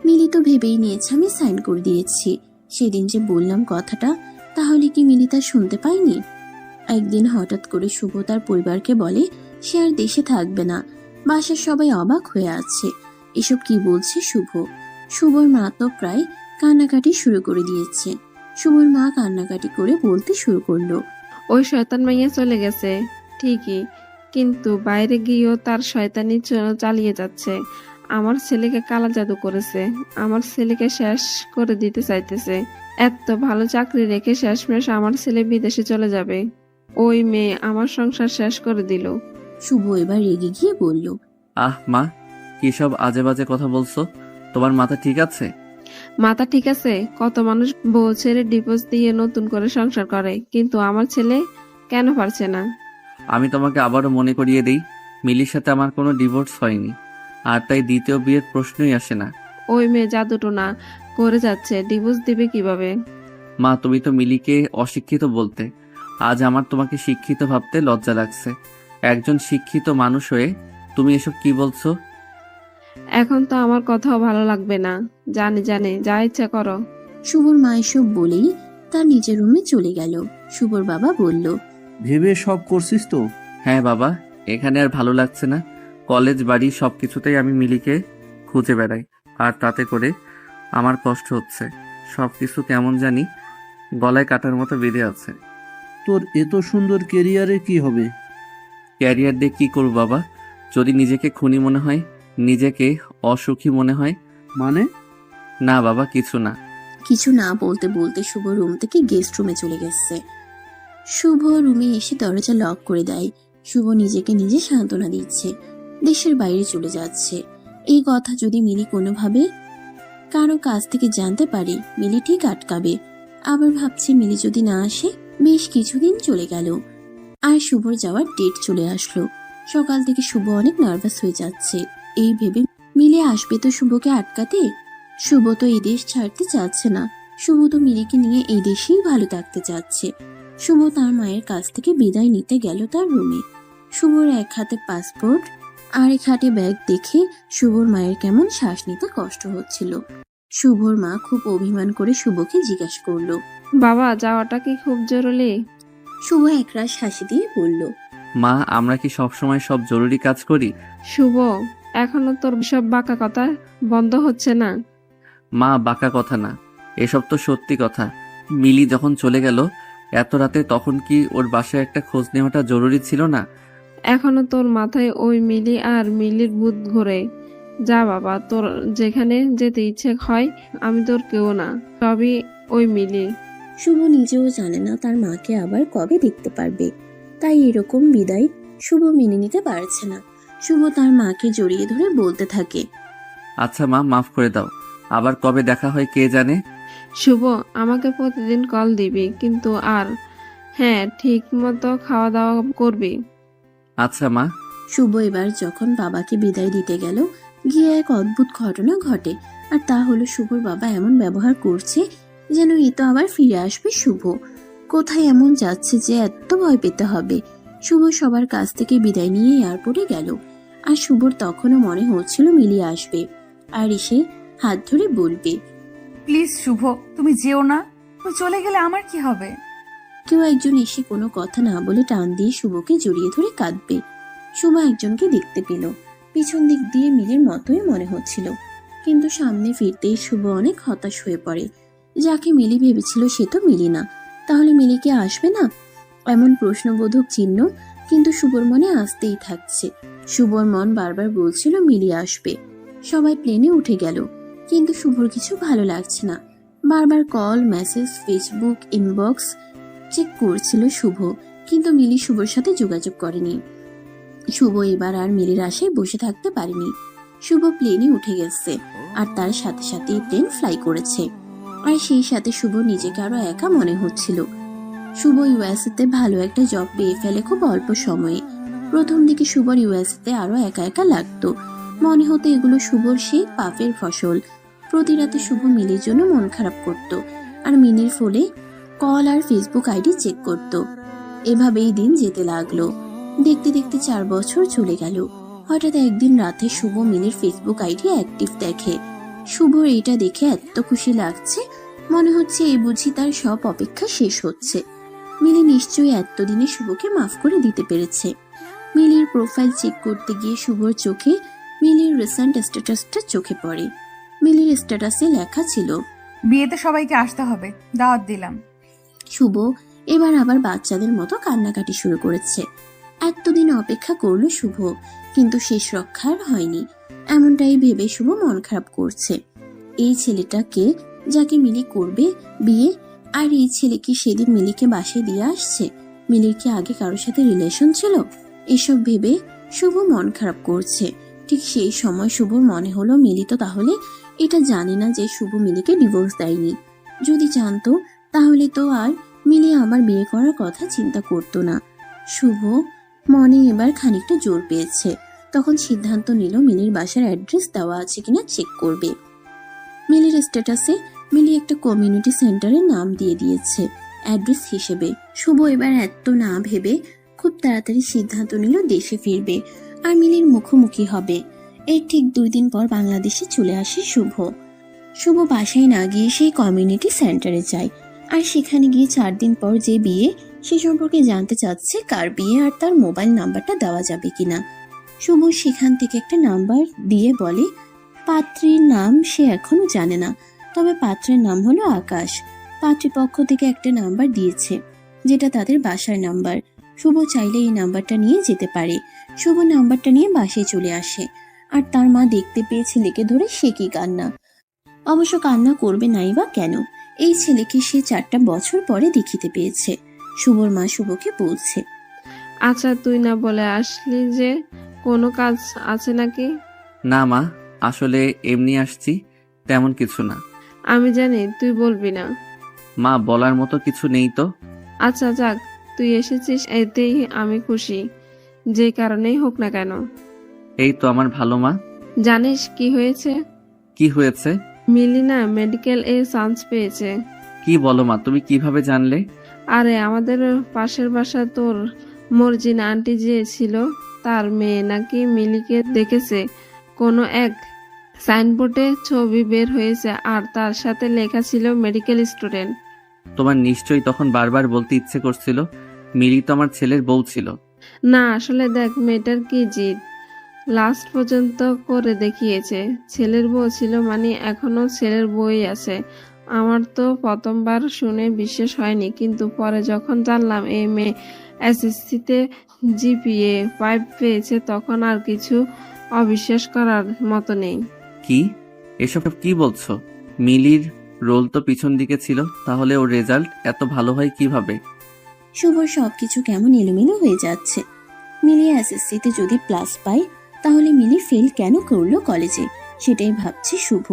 Speaker 2: মিলি তো ভেবেই নিয়েছে আমি সাইন করে দিয়েছি। সেদিন যে বললাম কথাটা, তাহলে কি মিলি তা শুনতে পায়নি? একদিন হঠাৎ করে শুভ তার পরিবারকে বলে সে আর দেশে থাকবে না। বাসার সবাই অবাক হয়ে আছে, এসব কি বলছে শুভ। শুভর মা তো প্রায় কান্নাকাটি শুরু করে দিয়েছে। শুভর মা কান্নাকাটি করে বলতে শুরু করলো,
Speaker 6: ওই শয়তান মাইয়া চলে গেছে ঠিকই, কিন্তু বাইরে গিয়েও তার শয়তানি চালিয়ে যাচ্ছে। আমার ছেলেকে কালা জাদু করেছে, আমার ছেলেকে শেষ করে দিতে চাইতেছে। এত ভালো চাকরি রেখে শেষমেশ আমার ছেলে বিদেশে চলে যাবে। ওই মেয়ে আমার সংসার শেষ করে দিল।
Speaker 2: শুভ এবার রেগে গিয়ে বলল,
Speaker 4: আহ মা, কি সব আজে বাজে কথা বলছো? তোমার মাথা ঠিক আছে?
Speaker 6: মাথা ঠিক আছে? কত মানুষ বউ ছেড়ে ডিভোর্স দিয়ে নতুন করে সংসার করে, কিন্তু আমার ছেলে কেন পারছে না?
Speaker 4: আমি তোমাকে আবারও মনে করিয়ে দিই, মিলির সাথে আমার কোনো ডিভোর্স হয়নি, আর তাই দ্বিতীয় বিয়ের প্রশ্নই আসে না।
Speaker 6: ওই মেয়ে জাদুটো না করে যাচ্ছে, ডিভোর্স দিবে কিভাবে?
Speaker 4: মা, তুমি তো মিলিকে অশিক্ষিত বলতে, আজ আমার তোমাকে শিক্ষিত ভাবতে লজ্জা লাগছে। একজন শিক্ষিত মানুষ হয়ে তুমি এসব কি বলছো?
Speaker 6: এখন তো আমার কথাও ভালো লাগবে না। জানি যা ইচ্ছা করো।
Speaker 2: শুভর মা এসব বলেই তার নিজের রুমে চলে গেল। শুভর বাবা বলল,
Speaker 3: ভেবে সব করছিস তো?
Speaker 4: হ্যাঁ বাবা, এখানে আর ভালো লাগছে না। কলেজ বাড়ি সবকিছুতেই আমি মিলিকে খুঁজে বেড়াই, আর তাতে করে আমার কষ্ট হচ্ছে। সবকিছু কেমন জানি গলায় কাটার মতো বেঁধে আছে।
Speaker 3: তোর এত সুন্দর কেরিয়ারে কি হবে?
Speaker 4: ক্যারিয়ার দিয়ে কি করব বাবা? যদি নিজেকে খুনি মনে হয়, নিজেকে অসুখী মনে হয়।
Speaker 3: মানে?
Speaker 4: না বাবা, কিছু না।
Speaker 2: কিছু না বলতে বলতে শুভ রুম থেকে গেস্ট রুমে চলে গেছে। শুভ রুমে এসে দরজা লক করে দেয়। শুভ নিজেকে নিজে সান্ত্বনা দিচ্ছে, দেশের বাইরে চলে যাচ্ছে। এই কথা যদি মিলি কোনোভাবে কারো কাছ থেকে জানতে পারে, মিলি ঠিক আটকাবে। আবার ভাবছে মিলি যদি না আসে। বেশ কিছুদিন চলে গেল, আর শুভর যাওয়ার ডেট চলে আসলো। সকাল থেকে শুভ অনেক নার্ভাস হয়ে যাচ্ছে। এই ভেবে মিলি আসবে তো শুভকে আটকাতে। শুভ তো এই দেশ ছাড়তে চাচ্ছে না। শুভ তো মিলিকে নিয়ে এই দেশেই ভালো থাকতে চাচ্ছে। শুভ তার মায়ের কাছ থেকে বিদায় নিতে গেল তার রুমে। শুভর এক হাতে পাসপোর্ট আর এক হাতে ব্যাগ দেখে শুভর মায়ের কেমন শ্বাস নিতে কষ্ট হচ্ছিল। শুভর মা খুব অভিমান করে শুভকে জিজ্ঞাসা করলো,
Speaker 6: বাবা, যাওয়াটা কি খুব জরুরি?
Speaker 2: শুভ একরাশ হাসি দিয়ে বলল,
Speaker 4: মা, আমরা কি সবসময় সব জরুরি কাজ করি?
Speaker 6: শুভ, এখনো তোর সব বাঁকা কথা বন্ধ হচ্ছে না?
Speaker 4: মা, বাঁকা কথা না, এসব তো সত্যি কথা। মিলি যখন চলে গেল এত রাতে, তখন কি ওর বাসায় একটা খোঁজ নেওয়াটা জরুরি ছিল না?
Speaker 6: এখনো তোর মাথায় ওই মিলি আর মিলির ভূত ঘোরে। যা বাবা, তোর যেখানে যেতে ইচ্ছে হয়, আমি তোর কেউ না, সবই ওই মিলি।
Speaker 2: শুভ নিজেও জানে না তার মাকে আবার কবে দেখতে পারবে, তাই এরকম বিদায় শুভ মেনে নিতে পারছে না। শুভ তার মাকে জড়িয়ে ধরে বলতে থাকে,
Speaker 4: আচ্ছা মা, মাফ করে দাও। আবার কবে দেখা হয় কে জানে।
Speaker 6: শুভ, আমাকে প্রতিদিন কল দিবি কিন্তু, আর হ্যাঁ, ঠিক মতো খাওয়া দাওয়া করবি।
Speaker 4: আচ্ছা মা।
Speaker 2: শুভ এবার যখন বাবাকে বিদায় দিতে গেল, গিয়ে এক অদ্ভুত ঘটনা ঘটে। আর তা হলো শুভর বাবা এমন ব্যবহার করছে যেন এ তো আবার ফিরে আসবে শুভ। কোথায় এমন যাচ্ছে যে এত ভয় পেতে হবে। শুভ সবার কাছ থেকে বিদায় নিয়ে এয়ারপোর্টে গেল। আর শুভর তখনও মনে হচ্ছিল মিলিয়ে আসবে আর এসে হাত ধরে বলবে,
Speaker 1: প্লিজ শুভ, তুমি যেও না। তুমি চলে গেলে আমার কি হবে?
Speaker 2: কেউ একজন এসে কোনো কথা না বলে টান দিয়ে শুভকে জড়িয়ে ধরে কাঁদবে। শুভ একজনকে দেখতে পেল, পিছন দিক দিয়ে মিলির মতোই মনে হচ্ছিল, কিন্তু সামনে ফিরতেই শুভ অনেক হতাশ হয়ে পড়ে। যাকে মিলি ভেবেছিল সে তো মিলি না, তাহলে মিলি কি আসবে না? এমন প্রশ্নবোধক চিহ্ন কিন্তু শুভর মনে আসতেই থাকছে। শুভর মন বারবার বলছিল মিলি আসবে। সবাই প্লেনে উঠে গেল, কিন্তু শুভর কিছু ভালো লাগছে না। বারবার call, message, Facebook inbox check করছিল শুভ, কিন্তু মিলি শুভর সাথে যোগাযোগ করেনি। শুভ এবার আর মিলির আশায় বসে থাকতে পারেনি। শুভ প্লেনে উঠে গেছে, আর তার সাথে সাথে প্লেন ফ্লাই করেছে। আর সেই সাথে শুভ নিজেকে আরো একা মনে হচ্ছিল। শুভ ইউএসএতে ভালো একটা জব পেয়ে ফেলে খুব অল্প সময়ে। প্রথম দিকে শুভর ইউএসএতে আরো একা একা লাগতো, মনে হতো এগুলো শুভর সেই পাপের ফসল। প্রতি রাতে শুভ মিলির জন্য মন খারাপ করত, আর মিলির ফোনে কল আর ফেসবুক আইডি চেক করত। এভাবেই দিন যেতে লাগলো। দেখতে দেখতে 4 বছর চলে গেল। হঠাৎ একদিন রাতে শুভ মিলির ফেসবুক আইডি অ্যাক্টিভ দেখে। শুভর এইটা দেখে এত খুশি লাগছে, মনে হচ্ছে এই বুঝি তার সব অপেক্ষা শেষ হচ্ছে। মিলি নিশ্চয়ই এতদিনে শুভকে মাফ করে দিতে পেরেছে। মিলির প্রোফাইল চেক করতে গিয়ে শুভর চোখে মিলির রিসেন্ট স্ট্যাটাসটা চোখে পড়ে। মিলির স্ট্যাটাসে লেখা ছিল,
Speaker 1: বিয়েতে সবাইকে আসতে হবে, দাওয়াত দিলাম।
Speaker 2: শুভ এবার আবার বাচ্চাদের মতো কান্নাকাটি শুরু করেছে। এতদিন অপেক্ষা করলো শুভ, কিন্তু শেষ রক্ষা আর হয়নি। এমনটাই ভেবে শুভ মন খারাপ করছে। এই ছেলেটাকে যাকে মিলি করবে বিয়ে, আর এই ছেলে কি সেদিন মিলিকে বাসায় দিয়ে আসছে? মিলির কি আগে কারোর সাথে রিলেশন ছিল? এসব ভেবে শুভ মন খারাপ করছে। ঠিক সেই সময় শুভর মনে হলো মিলি তো তাহলে এটা জানে না যে শুভ মিলিকে ডিভোর্স দেয়নি। যদি জানতো তাহলে তো আর মিলি আবার বিয়ে করার কথা চিন্তা করতো না। শুভ মনে এবার খানিকটা জোর পেয়েছে। তখন সিদ্ধান্ত নিল মিলির বাসার অ্যাড্রেস দেওয়া আছে কিনা চেক করবে। মিলির স্ট্যাটাসে মিলি একটা কমিউনিটি সেন্টারের নাম দিয়ে দিয়েছে অ্যাড্রেস হিসেবে। শুভ এবার এত না ভেবে খুব তাড়াতাড়ি সিদ্ধান্ত নিল দেশে ফিরবে আর মিলির মুখোমুখি হবে। এর ঠিক 2 দিন পর বাংলাদেশে চলে আসে শুভ। শুভ বাসায় না গিয়ে সেই কমিউনিটি সেন্টারে যায়, আর সেখানে গিয়ে 4 দিন পর যে বিয়ে সে সম্পর্কে জানতে চাচ্ছে কার বিয়ে আর তার মোবাইল নাম্বারটা দেওয়া যাবে কিনা। শুভ সেখান থেকে একটা নাম্বার দিয়ে বলে পাত্রীর নাম সে এখনো জানে না, তবে পাত্রের নাম হলো আকাশ। পাত্রীপক্ষ থেকে একটা নাম্বার দিয়েছে যেটা তাদের বাসার নাম্বার। শুভ চাইলে এই নাম্বারটা নিয়ে যেতে পারে। শুভ নাম্বারটা নিয়ে বাসায় চলে আসে, আর তার মা দেখতে পেয়ে ছেলেকে ধরে সে কি কান্না। অবশ্য কান্না করবে নাই বা কেন, এই ছেলেকে সে 4টা বছর পরে দেখিতে পেয়েছে। শুভর মা শুভকে বলছে,
Speaker 6: আচ্ছা, তুই না বলে আসলি যে কোনো কাজ আছে নাকি?
Speaker 4: না মা, আসলে এমনি আসছি, তেমন কিছু না।
Speaker 6: আমি জানি তুই বলবি না।
Speaker 4: মা, বলার মতো কিছু নেই তো।
Speaker 6: আচ্ছা যাক, তুই এসেছিস এতেই আমি খুশি, যে কারণেই হোক না কেন।
Speaker 4: এই তো আমার ভালো মা।
Speaker 6: জানিস কি হয়েছে?
Speaker 4: কি হয়েছে?
Speaker 6: মিলি না মেডিকেল এ চান্স পেয়েছে।
Speaker 4: কি বলো মা, তুমি কিভাবে জানলে?
Speaker 6: আরে আমাদের পাশের বাসা তোর মর্জিনা আন্টি যে ছিল, তার মেয়ে নাকি মিলিকে দেখেছে। কোনো এক সাইনবোর্ডে ছবি বের হয়েছে আর তার সাথে লেখা ছিল মেডিকেল স্টুডেন্ট।
Speaker 4: তোমার নিশ্চয়ই তখন বারবার বলতে ইচ্ছে করছিল মিলি তো আমার ছেলের বউ ছিল।
Speaker 6: না, আসলে দেখ মেয়েটার কি জিদ, লাস্ট পর্যন্ত করে দেখিয়েছে। ছেলের বউ ছিল মানে এখনো ছেলের বউই আছে। আমার তো প্রথমবার শুনে বিশ্বাস হয়নি, কিন্তু পরে যখন জানলাম এই মেয়ে এসএসসিতে জিপিএ 5 পেয়েছে, তখন আর কিছু অবিশ্বাস করার মতো নেই।
Speaker 4: কি এসব কি বলছো? মিলির রোল তো পিছন দিকে ছিল, তাহলে ওর রেজাল্ট এত ভালো হয় কিভাবে?
Speaker 2: শুভর সবকিছু কেমন এলোমেলো হয়ে যাচ্ছে। মিলি এসএসসিতে যদি প্লাস পায় তাহলে মিলি ফেল কেন করলো কলেজে, সেটাই ভাবছে শুভ।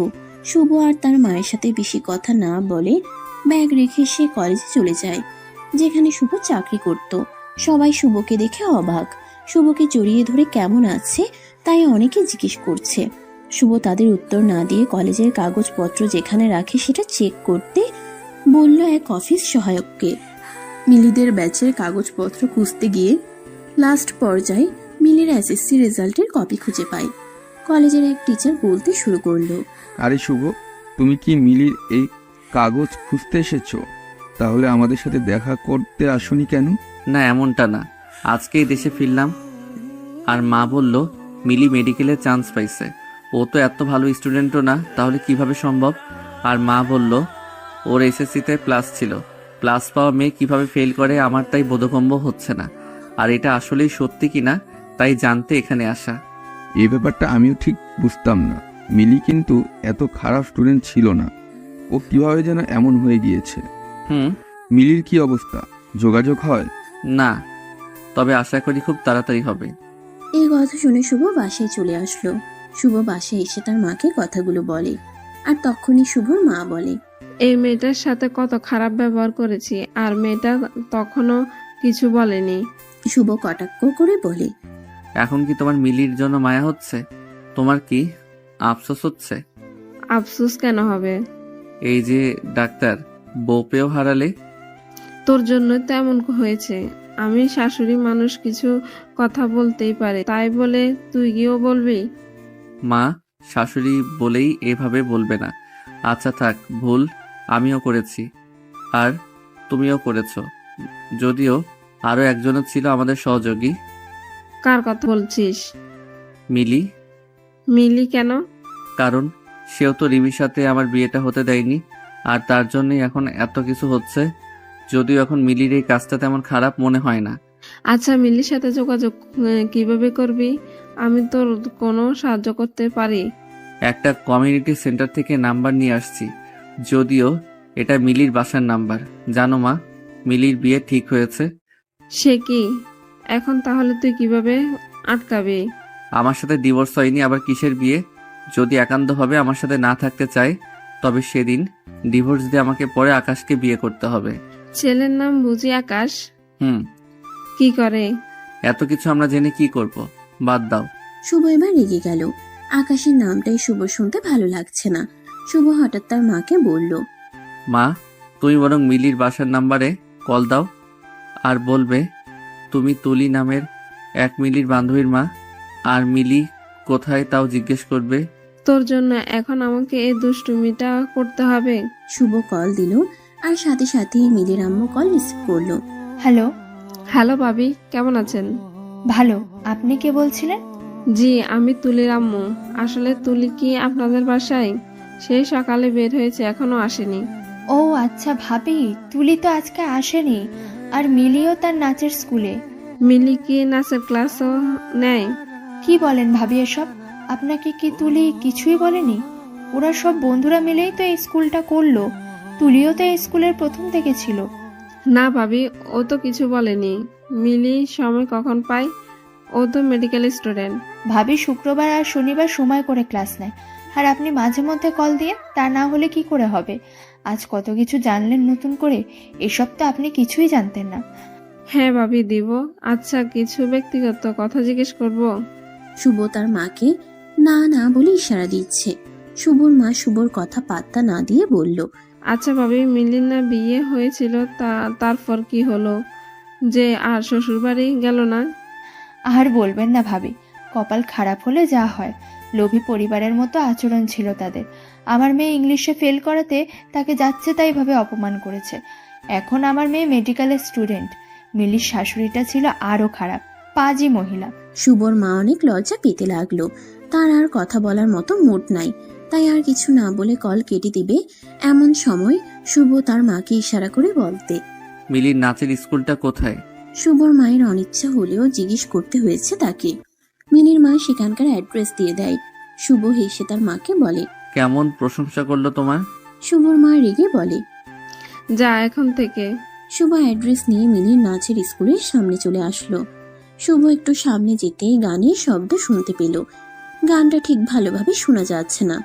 Speaker 2: শুভ আর তার মায়ের সাথে বেশি কথা না বলে ব্যাগ রেখে সে কলেজে চলে যায়, যেখানে শুভ চাকরি করত। সবাই শুভকে দেখে অবাক। শুভকে জড়িয়ে ধরে কেমন আছে তাই অনেকে জিজ্ঞেস করছে। শুভ তাদের উত্তর না দিয়ে কলেজের কাগজপত্র যেখানে রাখে সেটা চেক করতে বলল এক অফিস সহায়ককে। মিলিদের ব্যাচের কাগজপত্র খুঁজতে গিয়ে লাস্ট পর্যায়ে মিলির এসএসসি রেজাল্টের কপি খুঁজে পায়। কলেজের এক টিচার বলতে শুরু করলো,
Speaker 9: আরে শুভ, তুমি কি মিলির এই কাগজ খুঁজতে এসেছো? তাহলে আমাদের সাথে দেখা করতে আসোনি কেন?
Speaker 4: না, এমনটা না, আজকেই দেশে ফিরলাম আর মা বলল মিলি মেডিকেলে চান্স পাইছে। ও তো এত ভালো স্টুডেন্টও না, তাহলে কিভাবে সম্ভব? আর মা বলল ওর এসএসসিতে প্লাস ছিল। প্লাস পাওয়া মেয়ে কিভাবে ফেল করে আমার তাই বোধগম্য হচ্ছে না। আর এটা আসলেই সত্যি কিনা তাই জানতে এখানে আসা।
Speaker 9: এই ব্যাপারটা আমিও ঠিক বুঝতাম না। মিলি কিন্তু এত খারাপ স্টুডেন্ট ছিল না, ও কিভাবে যেন এমন হয়ে গিয়েছে। মিলির কি অবস্থা? যোগাযোগ হয়?
Speaker 4: না, তবে আশা করি খুব তাড়াতাড়ি হবে।
Speaker 2: এই কথা শুনে শুভ বাসায় চলে আসলো। শুভ বাসায় এসে তার মাকে কথাগুলো বলে, আর তখনই শুভর মা বলে,
Speaker 6: এই মেয়েটার সাথে কত খারাপ ব্যবহার করেছি, আর মেয়েটা তখনও কিছু বলেনি।
Speaker 2: শুভ কটাক্ষ করে বলে,
Speaker 4: এখন কি তোমার মিলির জন্য মায়া হচ্ছে? তোমার কি আফসোস হচ্ছে?
Speaker 6: আফসোস কেন হবে?
Speaker 4: এই যে ডাক্তার, বউ পেয়েও হারালে।
Speaker 6: তোর জন্য তো এমন হয়েছে। আমি শাশুড়ি মানুষ, কিছু কথা বলতেই পারে, তাই বলে তুই গিয়েও বলবি?
Speaker 4: মা, শাশুড়ি বলেই এভাবে বলবে না। আচ্ছা থাক, ভুল আমিও করেছি আর তুমিও করেছো। যদিও আরো একজনও ছিল আমাদের সহযোগী।
Speaker 6: কার কথা বলছিস?
Speaker 4: মিলি।
Speaker 6: মিলি কেন?
Speaker 4: কারণ সেও তো রিমির সাথে আমার বিয়েটা হতে দেয়নি, আর তার জন্যই এখন এত কিছু হচ্ছে। যদিও এখন মিলির এই কাজটা তেমন খারাপ মনে হয় না।
Speaker 6: আচ্ছা, মিলির সাথে যোগাযোগ কিভাবে করবি? আমি তোর কোনো সাহায্য করতে পারি?
Speaker 4: একটা কমিউনিটি সেন্টার থেকে নাম্বার নিয়ে আসছি, যদিও এটা মিলির বাসার নাম্বার। জানো মা, মিলির বিয়ে ঠিক হয়েছে।
Speaker 6: সে কি? এখন তাহলে তুই কিভাবে আটকাবি?
Speaker 4: আমার সাথে ডিভোর্স হয়নি, আবার কিসের বিয়ে? যদি একান্তভাবে আমার সাথে না থাকতে চায় তবে সেদিন ডিভোর্স দিয়ে আমাকে পরে আকাশকে বিয়ে করতে হবে।
Speaker 6: ছেলের নাম বুঝি আকাশ?
Speaker 4: হুম।
Speaker 6: কি করে?
Speaker 4: এত কিছু আমরা জেনে কি করব? বাদ দাও।
Speaker 2: শুভ এবার রেগে গেল। আকাশের নামটাই শুভ শুনতে ভালো লাগছে না। শুভ হঠাৎ তার মাকে বলল,
Speaker 4: মা, তুমি বরং মিলির বাসার নাম্বারে কল দাও আর বলবে তুমি তুলি নামের এক মিলির বান্ধবীর মা, আর মিলি কোথায় তাও জিজ্ঞেস করবে।
Speaker 6: তোর জন্য এখন আমাকে এই দুষ্টুমিটা করতে হবে?
Speaker 2: শুভ কল দিল আর সাথে সাথে মিলির আম্মু কল রিসিভ করলো।
Speaker 7: হ্যালো।
Speaker 6: হ্যালো ভাবি, কেমন আছেন?
Speaker 7: ভালো। আপনি কে বলছিলেন?
Speaker 6: জি, আমি তুলির আম্মু। আসলে তুলি কি আপনাদের বাসায়? সেই সকালে বের হয়েছে, এখনো আসেনি।
Speaker 7: ও আচ্ছা ভাবি, তুলি তো আজকে আসেনি। আর মিলিও তার নাচের স্কুলে।
Speaker 6: মিলি কি নাচের ক্লাসও নেয়?
Speaker 7: কি বলেন ভাবি এসব? আপনাকে কি তুলি কিছুই বলেনি? ওরা সব বন্ধুরা মিলেই তো এই স্কুলটা করলো। তুলিও তো এই স্কুলের প্রথম থেকে ছিল।
Speaker 6: না ভাবি, ও তো কিছু বলেনি। মিলি সময় কখন পায়? ও তো মেডিকেল স্টুডেন্ট।
Speaker 7: ভাবি শুক্রবার আর শনিবার সময় করে ক্লাস নেয়, আর আপনি মাঝে মধ্যে কল দিয়ে, তা না হলে কি করে হবে? আজ কত কিছু জানলেন নতুন করে, এসব তো আপনি কিছুই জানতেন না।
Speaker 6: হ্যাঁ ভাবি, দিব। আচ্ছা, কিছু ব্যক্তিগত কথা জিজ্ঞেস করব?
Speaker 2: শুভ তার মাকে না না বলে ইশারা দিচ্ছে। শুভর মা শুভর কথা পাত্তা না দিয়ে বলল,
Speaker 6: আচ্ছা ভাবি, মিলির না বিয়ে হয়েছিল, তারপর কি হলো যে আর শ্বশুর বাড়ি গেল না?
Speaker 7: আর বলবেন না ভাবি, কপাল খারাপ হলে যা হয়। লোভী পরিবারের মতো আচরণ ছিল তাদের। আমার মেয়ে ইংলিশে ফেল করাতে তাকে যাচ্ছে তাই ভাবে অপমান করেছে। এখন আমার মেয়ে মেডিকেলের স্টুডেন্ট। মিলির শাশুড়িটা ছিল আরো খারাপ, পাজি মহিলা।
Speaker 2: শুভর মা অনেক লজ্জা পেতে লাগলো। তার আর কথা বলার মতো মুড নাই, তাই আর কিছু না বলে কল কেটে দিবে এমন সময় শুভ তার মাকে ইশারা করে বলতে,
Speaker 4: মিলির নাচের স্কুলটা কোথায়?
Speaker 2: শুভর মায়ের অনিচ্ছা হলেও জিজ্ঞেস করতে হয়েছে তাকে। মিলির মা সেখানকার অ্যাড্রেস দিয়ে দেয়। শুভ হেসে তার মাকে বলে।
Speaker 4: কেমন প্রশংসা করলো তোমার?
Speaker 2: শুভর মা রেগে বলে।
Speaker 6: যা এখন থেকে।
Speaker 2: শুভ অ্যাড্রেস নিয়ে মিলির নাচের স্কুলের সামনে চলে আসলো। শুভ একটু সামনে যেতেই গানের শব্দ শুনতে পেল। গানটা ঠিক ভালোভাবে শোনা যাচ্ছে না।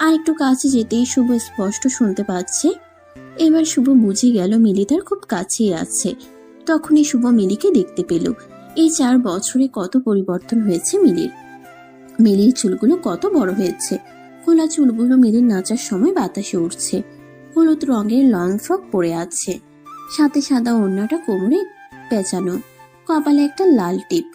Speaker 2: আর একটু কাছে যেতেই শুভ স্পষ্ট শুনতে পাচ্ছে। এবার শুভ বুঝে গেল মিলি তার খুব কাছেই আছে। তখনই শুভ মিলিকে দেখতে পেল। এই 4 বছরে কত পরিবর্তন হয়েছে মিলির। মিলির চুলগুলো কত বড় হয়েছে। খোলা চুলগুলো মিলির নাচার সময় বাতাসে উঠছে। হলুদ রঙের লং ফ্রক পরে আছে, সাথে সাদা ওড়নাটা কোমরে পেঁচানো, কপালে একটা লাল টিপ।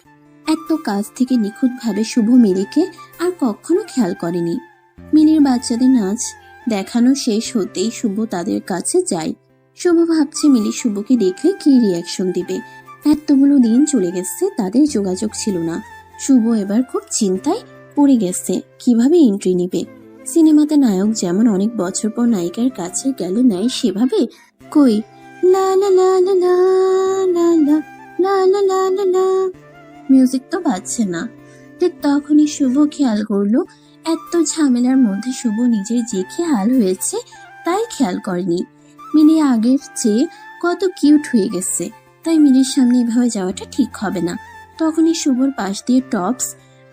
Speaker 2: এত কাছ থেকে নিখুঁতভাবে শুভ মিলিকে আর কখনো খেয়াল করেনি। মিলির বাচ্চাদের নাচ দেখানো শেষ হতেই শুভ তাদের কাছে যায়। শুভ ভাবছে মিলি শুভকে দেখলে কি রিয়াকশন দিবে। এতগুলো দিন চলে গেছে, তাদের যোগাযোগ ছিল না। শুভ এবার খুব চিন্তায় পড়ে গেছে কিভাবে এন্ট্রি নিবে। সিনেমাতে নায়ক যেমন অনেক বছর পর নায়িকার কাছে গেল নেয়, সেভাবে কই লা লা লা লা লা লা লা লা লা লা লা লা মিউজিক তো বাজছে না। ঠিক তখনই শুভ খেয়াল করলো এত ঝামেলার মধ্যে শুভ নিজের যে খেয়াল হয়েছে তাই খেয়াল করেনি। মিলি আগের চেয়ে কত কিউট হয়ে গেছে, তাই মিলির সামনে এভাবে যাওয়াটা ঠিক হবে না। তখনই শুভর পাশ দিয়ে টপস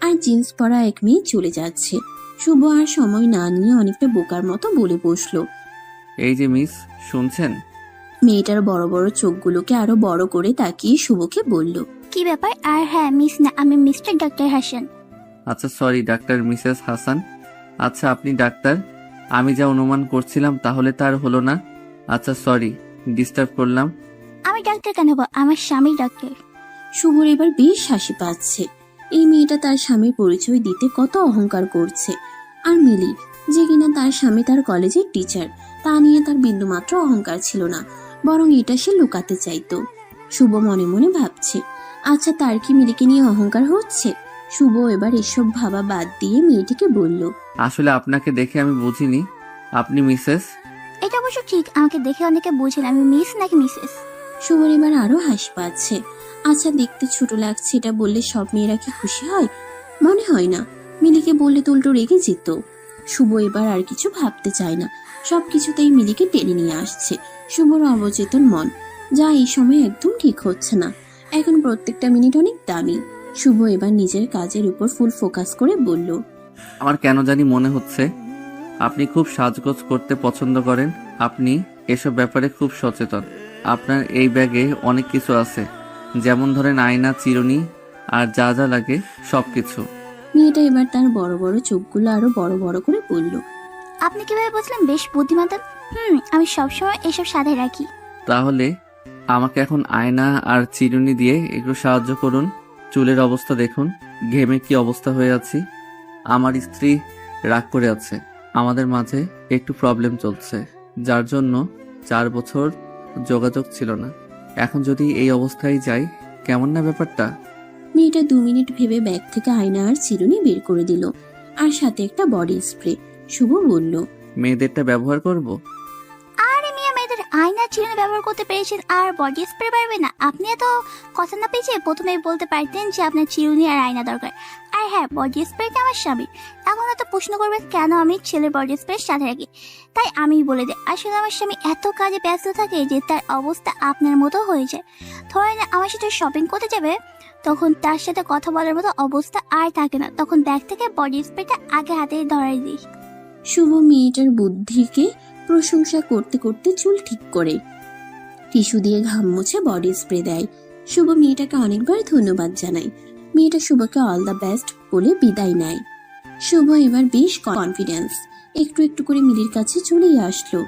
Speaker 2: আর জিন্স পরা এক মেয়ে চলে যাচ্ছে। শুভ আর সময় না নিয়ে অনেকটা বোকার মতো বলে বসলো।
Speaker 4: এই যে মিস, শুনছেন?
Speaker 2: মেয়েটার বড় বড় চোখগুলোকে আরো বড় করে তাকিয়ে শুভকে বলল।
Speaker 8: কি ব্যাপার? আর হ্যাঁ, মিস না, আমি মিস্টার ডক্টর হাসান।
Speaker 4: আচ্ছা সরি, ডাক্তার মিসেস হাসান। আচ্ছা আপনি ডাক্তার? আমি যা অনুমান করছিলাম তাহলে তার হলো না। আচ্ছা সরি, ডিস্টার্ব করলাম।
Speaker 8: আমি ডাক্তার কেন হবো? আমার স্বামী ডক্টর।
Speaker 2: শুভর এবার বেশ হাসি পাচ্ছে। এই মেয়েটা তার স্বামীর পরিচয় দিতে কত অহংকার করছে। আর মিলি যে কিনা তার স্বামী তার কলেজের টিচার, তা নিয়ে তার বিন্দুমাত্র অহংকার ছিল না, বরং এটা সে লুকাতে চাইতো। শুভ মনে মনে ভাবছে, আচ্ছা তার কি মিলিকে নিয়ে অহংকার হচ্ছে? শুভ এবার এসব ভাবা বাদ দিয়ে মেয়েটিকে বলল।
Speaker 4: আসলে আপনাকে দেখে আমি বুঝিনি আপনি মিসেস।
Speaker 8: এটা অবশ্য ঠিক, আমাকে দেখে অনেকে বুঝেন আমি মিস নাকি মিসেস।
Speaker 2: শুভর এবার আরো হাসি পাচ্ছে। আচ্ছা দেখতে ছোট লাগছে এটা বললে সব মেয়েরা কি খুশি হয়? মনে হয় না। মিলিকে বললে তো উল্টো রেগে যেত। শুভ এবার আর কিছু ভাবতে চায় না, সবকিছুতেই মিলিকে টেনে নিয়ে আসছে শুভর অবচেতন মন, যা এই সময় একদম ঠিক হচ্ছে না। এখন প্রত্যেকটা মিনিট অনেক দামি। শুভ এবার নিজের কাজের উপর ফুল ফোকাস করে বলল।
Speaker 4: আমার কেন জানি মনে হচ্ছে আপনি খুব সাজগোজ করতে পছন্দ করেন। আপনি এসব ব্যাপারে খুব সচেতন। আপনার এই ব্যাগে অনেক কিছু আছে, যেমন ধরেন আয়না, চিরুনি আর যা যা লাগে সবকিছু।
Speaker 2: মেয়েটা এবার তার বড় বড় চোখগুলো আরো বড় বড় করে বলল।
Speaker 8: আপনি কিভাবে বুঝলেন? বেশ বুদ্ধিমান। আমি সবসময় এসব সাথে রাখি।
Speaker 4: তাহলে আমাকে এখন আয়না আর চিরুনি দিয়ে একটু সাহায্য করুন। চুলের অবস্থা দেখুন, ঘেমে কি অবস্থা হয়ে আছি। আমার স্ত্রী রাগ করে আছে, আমাদের মাঝে একটু প্রবলেম চলছে, যার জন্য 4 বছর যোগাযোগ ছিল না। এখন যদি এই অবস্থায় যাই, কেমন না ব্যাপারটা?
Speaker 2: মেয়েটা 2 মিনিট ভেবে ব্যাগ থেকে আয়না আর চিরুনি বের করে দিল, আর সাথে একটা বডি স্প্রে। শুভ বলল,
Speaker 4: মেয়েদেরটা ব্যবহার করব?
Speaker 8: আরে মিয়া, মেয়েদের আয়না চিরুনি ব্যবহার করতে পেরেছেন আর বডি স্প্রে পারবে না? আপনি এত কথা না পেয়েছে প্রথমেই বলতে পারতেন যে আপনার চিরুনি আর আয়না দরকার। আর হ্যাঁ, বডি স্প্রেটা আমার স্বামী। এখন এত প্রশ্ন করবেন কেন আমি ছেলের বডি স্প্রে সাথে রাখি। তাই আমি বলে দিই, আসলে আমার স্বামী এত কাজে ব্যস্ত থাকে যে তার অবস্থা আপনার মতো হয়ে যায়। ধরেন আমার সাথে শপিং করতে যাবে, তখন তার সাথে কথা বলার মতো অবস্থা আর থাকে না, তখন ব্যাগ থেকে বডি স্প্রেটা আগে হাতে ধরাই দিই।
Speaker 2: শুভ মেয়েটার বুদ্ধিকে প্রশংসা করতে করতে চুল ঠিক করে টিস্যু দিয়ে ঘাম মুছে বডি স্প্রে দেয়। শুভ মেয়েটাকে অনেকবার ধন্যবাদ জানায়। মেয়েটা শুভকে অল দ্য বেস্ট বলে বিদায় নেয়। শুভ এবার বেশ কনফিডেন্স, একটু একটু করে মিলির কাছে চলেই আসলো।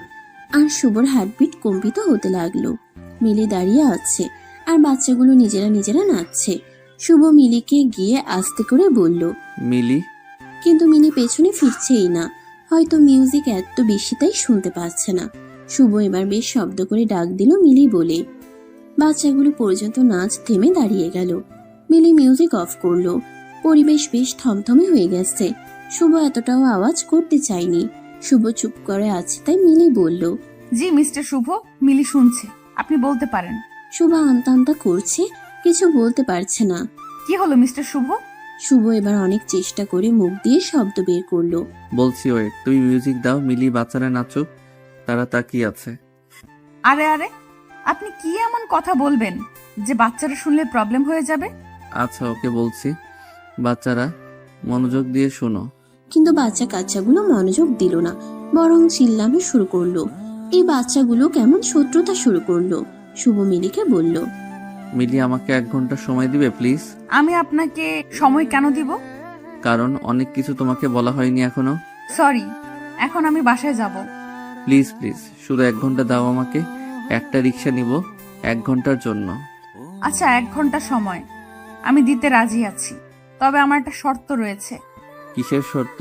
Speaker 2: আর শুভর হার্টবিট কম্পিত হতে লাগলো। মিলি দাঁড়িয়ে আছে আর বাচ্চাগুলো নিজেরা নিজেরা নাচছে। শুভ মিলিকে গিয়ে আস্তে করে বলল,
Speaker 4: মিলি।
Speaker 2: কিন্তু মিলি পেছনে ফিরছেই না, হয়তো মিউজিক এত বেশি তাই শুনতে পাচ্ছে না। শুভ এবার বেশ শব্দ করে ডাক দিল মিলি বলে। বাচ্চাগুলো পর্যন্ত নাচ থেমে দাঁড়িয়ে গেল। মিলি মিউজিক অফ করলো। পরিবেশ বেশ থমথমে হয়ে গেছে। শুভ এতটাও আওয়াজ করতে চায়নি। শুভ চুপ করে আছে তাই মিলি বলল,
Speaker 1: জি মিস্টার শুভ, মিলি শুনছে, আপনি বলতে পারেন।
Speaker 2: শুভ আমতা আমতা করছে, কিছু বলতে পারছে না।
Speaker 1: কি হলো মিস্টার শুভ?
Speaker 2: শুভ এবার অনেক চেষ্টা করে মুখ দিয়ে শব্দ বের করলো।
Speaker 4: বলছি ওয়েট, তুমি মিউজিক দাও, মিলি বাচ্চারা নাচুক, তারা তাকিয়ে আছে।
Speaker 1: আরে আরে, আপনি কি এমন কথা বলবেন যে বাচ্চারা শুনলে প্রবলেম হয়ে যাবে?
Speaker 4: আচ্ছা ওকে বলছি, বাচ্চারা মনোযোগ দিয়ে শোনো।
Speaker 2: কিন্তু বাচ্চা কাচ্চাগুলো মনোযোগ দিল না, বরং চিল্লানো শুরু করলো। এই বাচ্চাগুলো কেমন শত্রুতা শুরু করলো। শুভ মিলিকে বলল,
Speaker 4: মিলি আমাকে 1 ঘন্টা সময় দিবে প্লিজ?
Speaker 1: আমি আপনাকে সময় কেন দিব?
Speaker 4: কারণ অনেক কিছু তোমাকে বলা হয়নি এখনো।
Speaker 1: সরি, এখন আমি বাসায় যাব।
Speaker 4: প্লিজ প্লিজ, শুধু 1 ঘন্টা দাও আমাকে। একটা রিক্সা নিব 1 ঘন্টার জন্য।
Speaker 1: আচ্ছা, 1 ঘন্টা সময় আমি দিতে রাজি আছি, তবে আমার একটা শর্ত রয়েছে।
Speaker 4: কিসের শর্ত?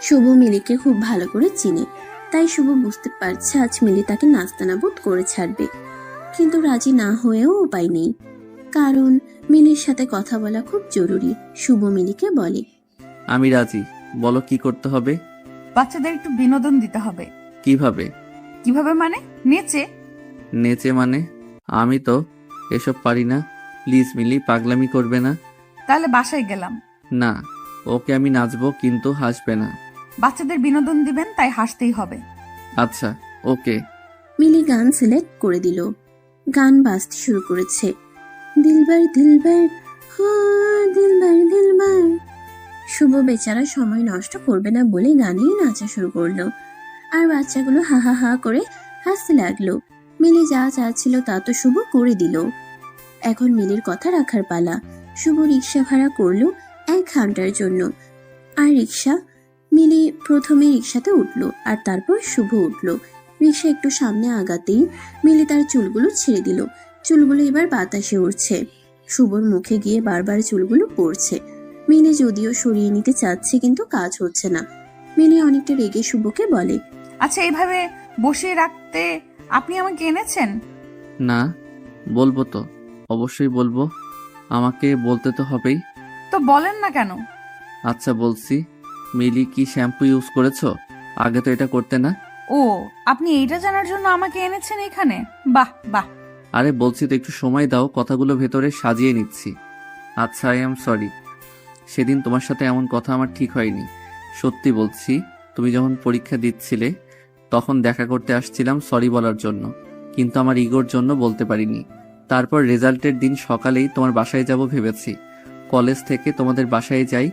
Speaker 2: শুভ মিলিকে খুব ভালো করে চিনে, তাই শুভ বুঝতে পারছে আজ মিলি তাকে নাস্তানাবুদ করে ছাড়বে। কিন্তু রাজি না হয়েও উপায় নেই, কারণ মিলির সাথে কথা বলা খুব জরুরি। শুভ মিলিকে বলে,
Speaker 4: আমি রাজি, বলো কি করতে হবে?
Speaker 1: বাচ্চাদের একটু বিনোদন দিতে হবে।
Speaker 4: কিভাবে?
Speaker 1: কিভাবে মানে? নেচে।
Speaker 4: নেচে মানে? আমি তো এসব পারি না। প্লিজ মিলি, পাগলামি করবে না।
Speaker 1: তাহলে বাসায় গেলাম।
Speaker 4: না, ওকে আমি নাচবো, কিন্তু হাসবে না।
Speaker 1: বাচ্চাদের বিনোদন দিবেন, তাই হাসতেই হবে।
Speaker 4: আচ্ছা ওকে।
Speaker 2: মিলি গান সিলেক্ট করে দিল। গান বাজতে শুরু করেছে, দিলবার দিলবার, হ্যাঁ দিলবার দিলবার। শুভ বেচারা সময় নষ্ট করবে না বলে গানেই নাচা শুরু করলো, আর বাচ্চাগুলো হা হা হা করে হাসতে লাগলো। মিলি যা চাচ্ছিল তা তো শুভ করে দিল। এখন মিলির কথা রাখার পালা। শুভ রিক্সা ভাড়া করলো 1 ঘন্টার জন্য। আর মিলি প্রথমে রিক্সাতে উঠলো, আর তারপর শুভ উঠলো। রিক্সা একটু সামনে আগাতেই মিলি তার চুলগুলো ছেড়ে দিল। চুলগুলো এবার বাতাসে উড়ছে। শুভর মুখে গিয়ে বারবার চুলগুলো পড়ছে। মিলি যদিও সরিয়ে নিতে চাচ্ছে, কিন্তু কাজ হচ্ছে না। মিলি অনেকটা রেগে শুভকে বলে,
Speaker 1: আচ্ছা, এইভাবে বসিয়ে রাখতে আপনি আমাকে এনেছেন?
Speaker 4: না, বলবো তো, অবশ্যই বলবো। আমাকে বলতে তো হবেই।
Speaker 1: তো বলেন না কেন?
Speaker 4: আচ্ছা বলছি, মিলি কি শ্যাম্পু ইউজ করেছো? আগে তো এটা করতে না।
Speaker 1: ও, আপনি এইটা জানার জন্য আমাকে এনেছেন এখানে? বাহ বাহ।
Speaker 4: আরে বলছি তো, একটু সময় দাও, কথাগুলো ভেতরে সাজিয়ে নিচ্ছি। আচ্ছা আই এম সরি, সেদিন তোমার সাথে এমন কথা আমার ঠিক হয়নি। সত্যি বলছি, তুমি যখন পরীক্ষা দিচ্ছিলে তখন দেখা করতে আসছিলাম সরি বলার জন্য, কিন্তু আমার ইগোর জন্য বলতে পারিনি। তারপর রেজাল্টের দিন সকালেই তোমার বাসায় যাব ভেবেছি। কলেজ থেকে তোমাদের বাসায় যাই,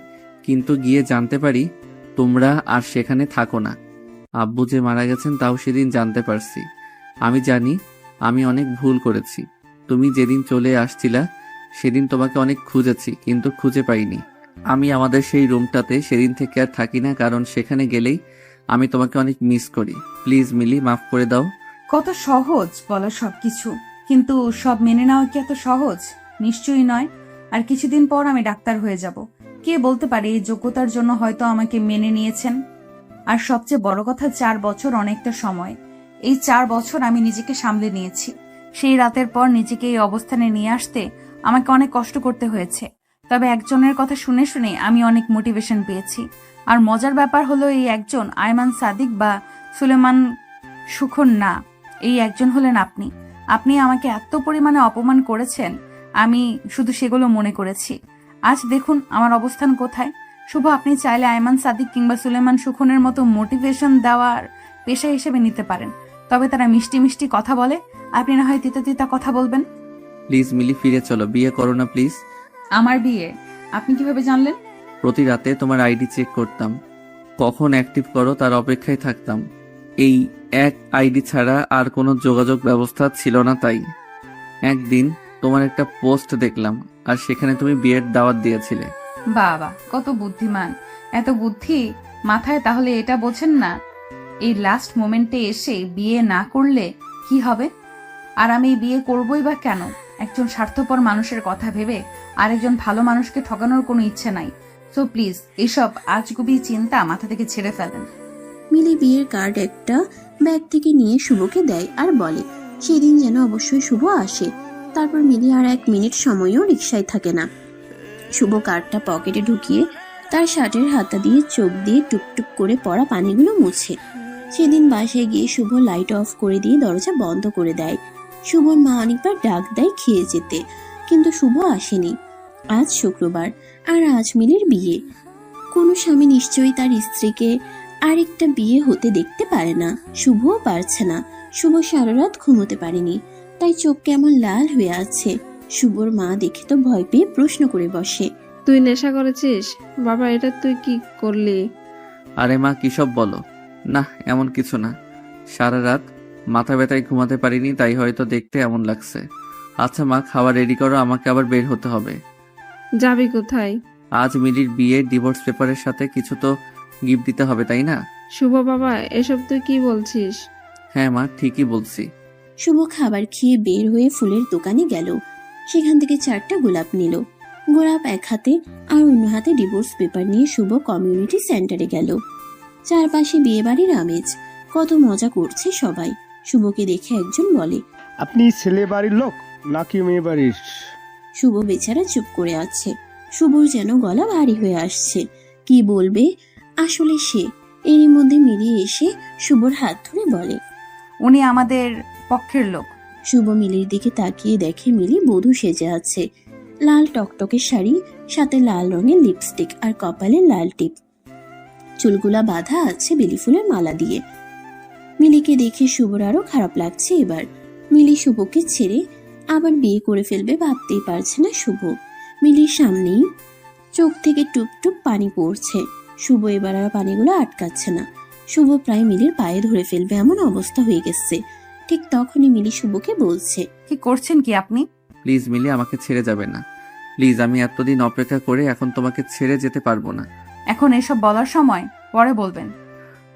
Speaker 4: কিন্তু গিয়ে জানতে পারি তোমরা আর সেখানে থাকো না। আব্বু যে মারা গেছেন তাও সেদিন জানতে পারছি। আমি জানি আমি অনেক ভুল করেছি। তুমি যেদিন চলে আসছিলা সেদিন তোমাকে অনেক খুঁজেছি, কিন্তু খুঁজে পাইনি। আমি আমাদের সেই রুমটাতে সেদিন থেকে আর থাকি না, কারণ সেখানে গেলেই আমি তোমাকে অনেক মিস করি। প্লিজ মিলি, মাফ করে দাও।
Speaker 1: কত সহজ বলো সবকিছু, কিন্তু সব মেনে নেওয়া কি এত সহজ? নিশ্চয়ই নয়। আর কিছুদিন পর আমি ডাক্তার হয়ে যাব। কে বলতে পারে এই যোগ্যতার জন্য হয়তো আমাকে মেনে নিয়েছেন। আর সবচেয়ে বড় কথা, 4 বছর অনেকটা সময়। এই 4 বছর আমি নিজেকে সামলে নিয়েছি। সেই রাতের পর নিজেকে এই অবস্থানে নিয়ে আসতে আমাকে অনেক কষ্ট করতে হয়েছে। তবে একজনের কথা শুনে শুনে আমি অনেক মোটিভেশন পেয়েছি। আর মজার ব্যাপার হলো, এই একজন আয়মান সাদিক বা সুলেমান সুখন না, এই একজন হলেন আপনি। আপনি আমাকে এত পরিমাণে অপমান করেছেন, আমি শুধু সেগুলো মনে করেছি। আজ দেখুন আমার অবস্থান কোথায়। শুভ, আপনি চাইলে আয়মান সাদিক কিংবা সুলেমান সুখনের মতো মোটিভেশন দেওয়ার পেশা হিসেবে নিতে পারেন। তবে তারা মিষ্টি মিষ্টি কথা বলে, আপনি না হয় তিতা তিতা কথা বলবেন।
Speaker 4: প্লিজ মিলি, ফিরে চলো, বিয়ে করো না প্লিজ।
Speaker 1: আমার বিয়ে? আপনি কিভাবে জানলেন?
Speaker 4: প্রতি রাতে তোমার আইডি চেক করতাম, কখন অ্যাক্টিভ করো তার অপেক্ষায় থাকতাম। এই এক আইডি ছাড়া আর কোনো যোগাযোগ ব্যবস্থা ছিল না, তাই একদিন তোমার একটা পোস্ট দেখলাম, আর সেখানে তুমি বিয়ের দাওয়াত দিয়েছিলে।
Speaker 1: বাবা, কত বুদ্ধিমান! এত বুদ্ধি মাথায়, তাহলে এটা বোঝেন না এই লাস্ট মোমেন্টে এসে বিয়ে না করলে কি হবে? আর আমি বিয়ে করবই বা কেন? একজন স্বার্থপর মানুষের কথা ভেবে আরেকজন ভালো মানুষকে ঠকানোর কোনো ইচ্ছে নাই। সো প্লিজ এইসব আজগুবি চিন্তা মাথা থেকে ছেড়ে ফেলেন।
Speaker 2: মিলি বিয়ের কার্ড একটা ব্যাগ থেকে নিয়ে শুভকে দেয় আর বলে সেদিন যেন অবশ্যই শুভ আসে। তারপর মিলি আর 1 মিনিট সময়ও রিক্সায় থাকে না। শুভ কার্ডটা পকেটে ঢুকিয়ে তার শার্টের হাতা দিয়ে চোখ দিয়ে টুকটুক করে পড়া পানিগুলো মুছে। সেদিন বাসায় গিয়ে শুভ লাইট অফ করে দিয়ে দরজা বন্ধ করে দেয়। শুভর মা অনেকবার ডাক দেয় খেয়ে যেতে, কিন্তু শুভ আসেনি। আজ শুক্রবার আর আজ মিলির বিয়ে। কোনো স্বামী নিশ্চয়ই তার স্ত্রীকে আরেকটা বিয়ে হতে দেখতে পারে না। শুভও পারছে না। শুভ সারা রাত ঘুমোতে পারেনি, তাই চোখ কেমন লাল হয়ে আছে। শুভর মা দেখে তো ভয় পেয়ে প্রশ্ন করে বসে।
Speaker 6: তুই নেশা করেছিস? বাবা, এটা তুই কি করলি?
Speaker 4: আরে মা, কি সব বলো? না, এমন কিছু না। সারা রাত মাথা ব্যথায় ঘুমাতে পারিনি, তাই হয়তো দেখতে এমন লাগছে। আচ্ছা মা, খাবার রেডি করো, আমাকে আবার বের হতে হবে।
Speaker 6: যাবি কোথায়?
Speaker 4: আজ মিলির বিয়ে, ডিভোর্স পেপারের সাথে কিছু তো গিফট দিতে হবে, তাই না?
Speaker 6: শুভ বাবা, এসব তুই কি বলছিস?
Speaker 4: হ্যাঁ মা, ঠিকই বলছি।
Speaker 2: শুভ খাবার খেয়ে বের হয়ে ফুলের দোকানে গেল। সেখান থেকে 4টা গোলাপ নিল। গোলাপ এক হাতে আর অন্য হাতে ডিভোর্স পেপার নিয়ে শুভ কমিউনিটি সেন্টারে গেল। চারপাশে বিয়ে বাড়ির আমেজ, কত মজা করছে সবাই। শুভকে দেখে একজন বলে,
Speaker 12: আপনি ছেলে বাড়ির লোক নাকি মেয়ে বাড়ির?
Speaker 2: শুভ বেচারা চুপ করে আছে। শুভর যেন গলা ভারী হয়ে আসছে, কি বলবে। আসলে সে এরই মধ্যে মিলিয়ে এসে শুভর হাত ধরে বলে,
Speaker 1: উনি আমাদের পক্ষের লোক।
Speaker 2: শুভ মিলির দিকে তাকিয়ে দেখে মিলি বধূ সেজে আছে। লাল টকটকে শাড়ি, সাথে লাল রঙের লিপস্টিক আর কপালে লাল টিপ। চুলগুলা বাঁধা আছে বেলি ফুলের মালা দিয়ে। মিলিকে দেখে শুভর আরো খারাপ লাগছে এবার। মিলি শুভকে ছেড়ে আবার বিয়ে করে ফেলবে ভাবতেই পারছে না শুভ। মিলির সামনেই চোখ থেকে টুপ টুপ পানি পড়ছে। শুভ এবার আর পানিগুলো আটকাচ্ছে না। শুভ প্রায় মিলির পায়ে ধরে ফেলবে এমন অবস্থা হয়ে গেছে। ঠিক তখনই মিলি শুভকে বলছে,
Speaker 1: কি করছেন কি আপনি?
Speaker 4: প্লিজ মিলি, আমাকে ছেড়ে যাবে না। প্লিজ, আমি এতদিন অপেক্ষা করে এখন তোমাকে ছেড়ে যেতে পারবো না।
Speaker 1: এখন এসব বলার সময়, পরে বলবেন।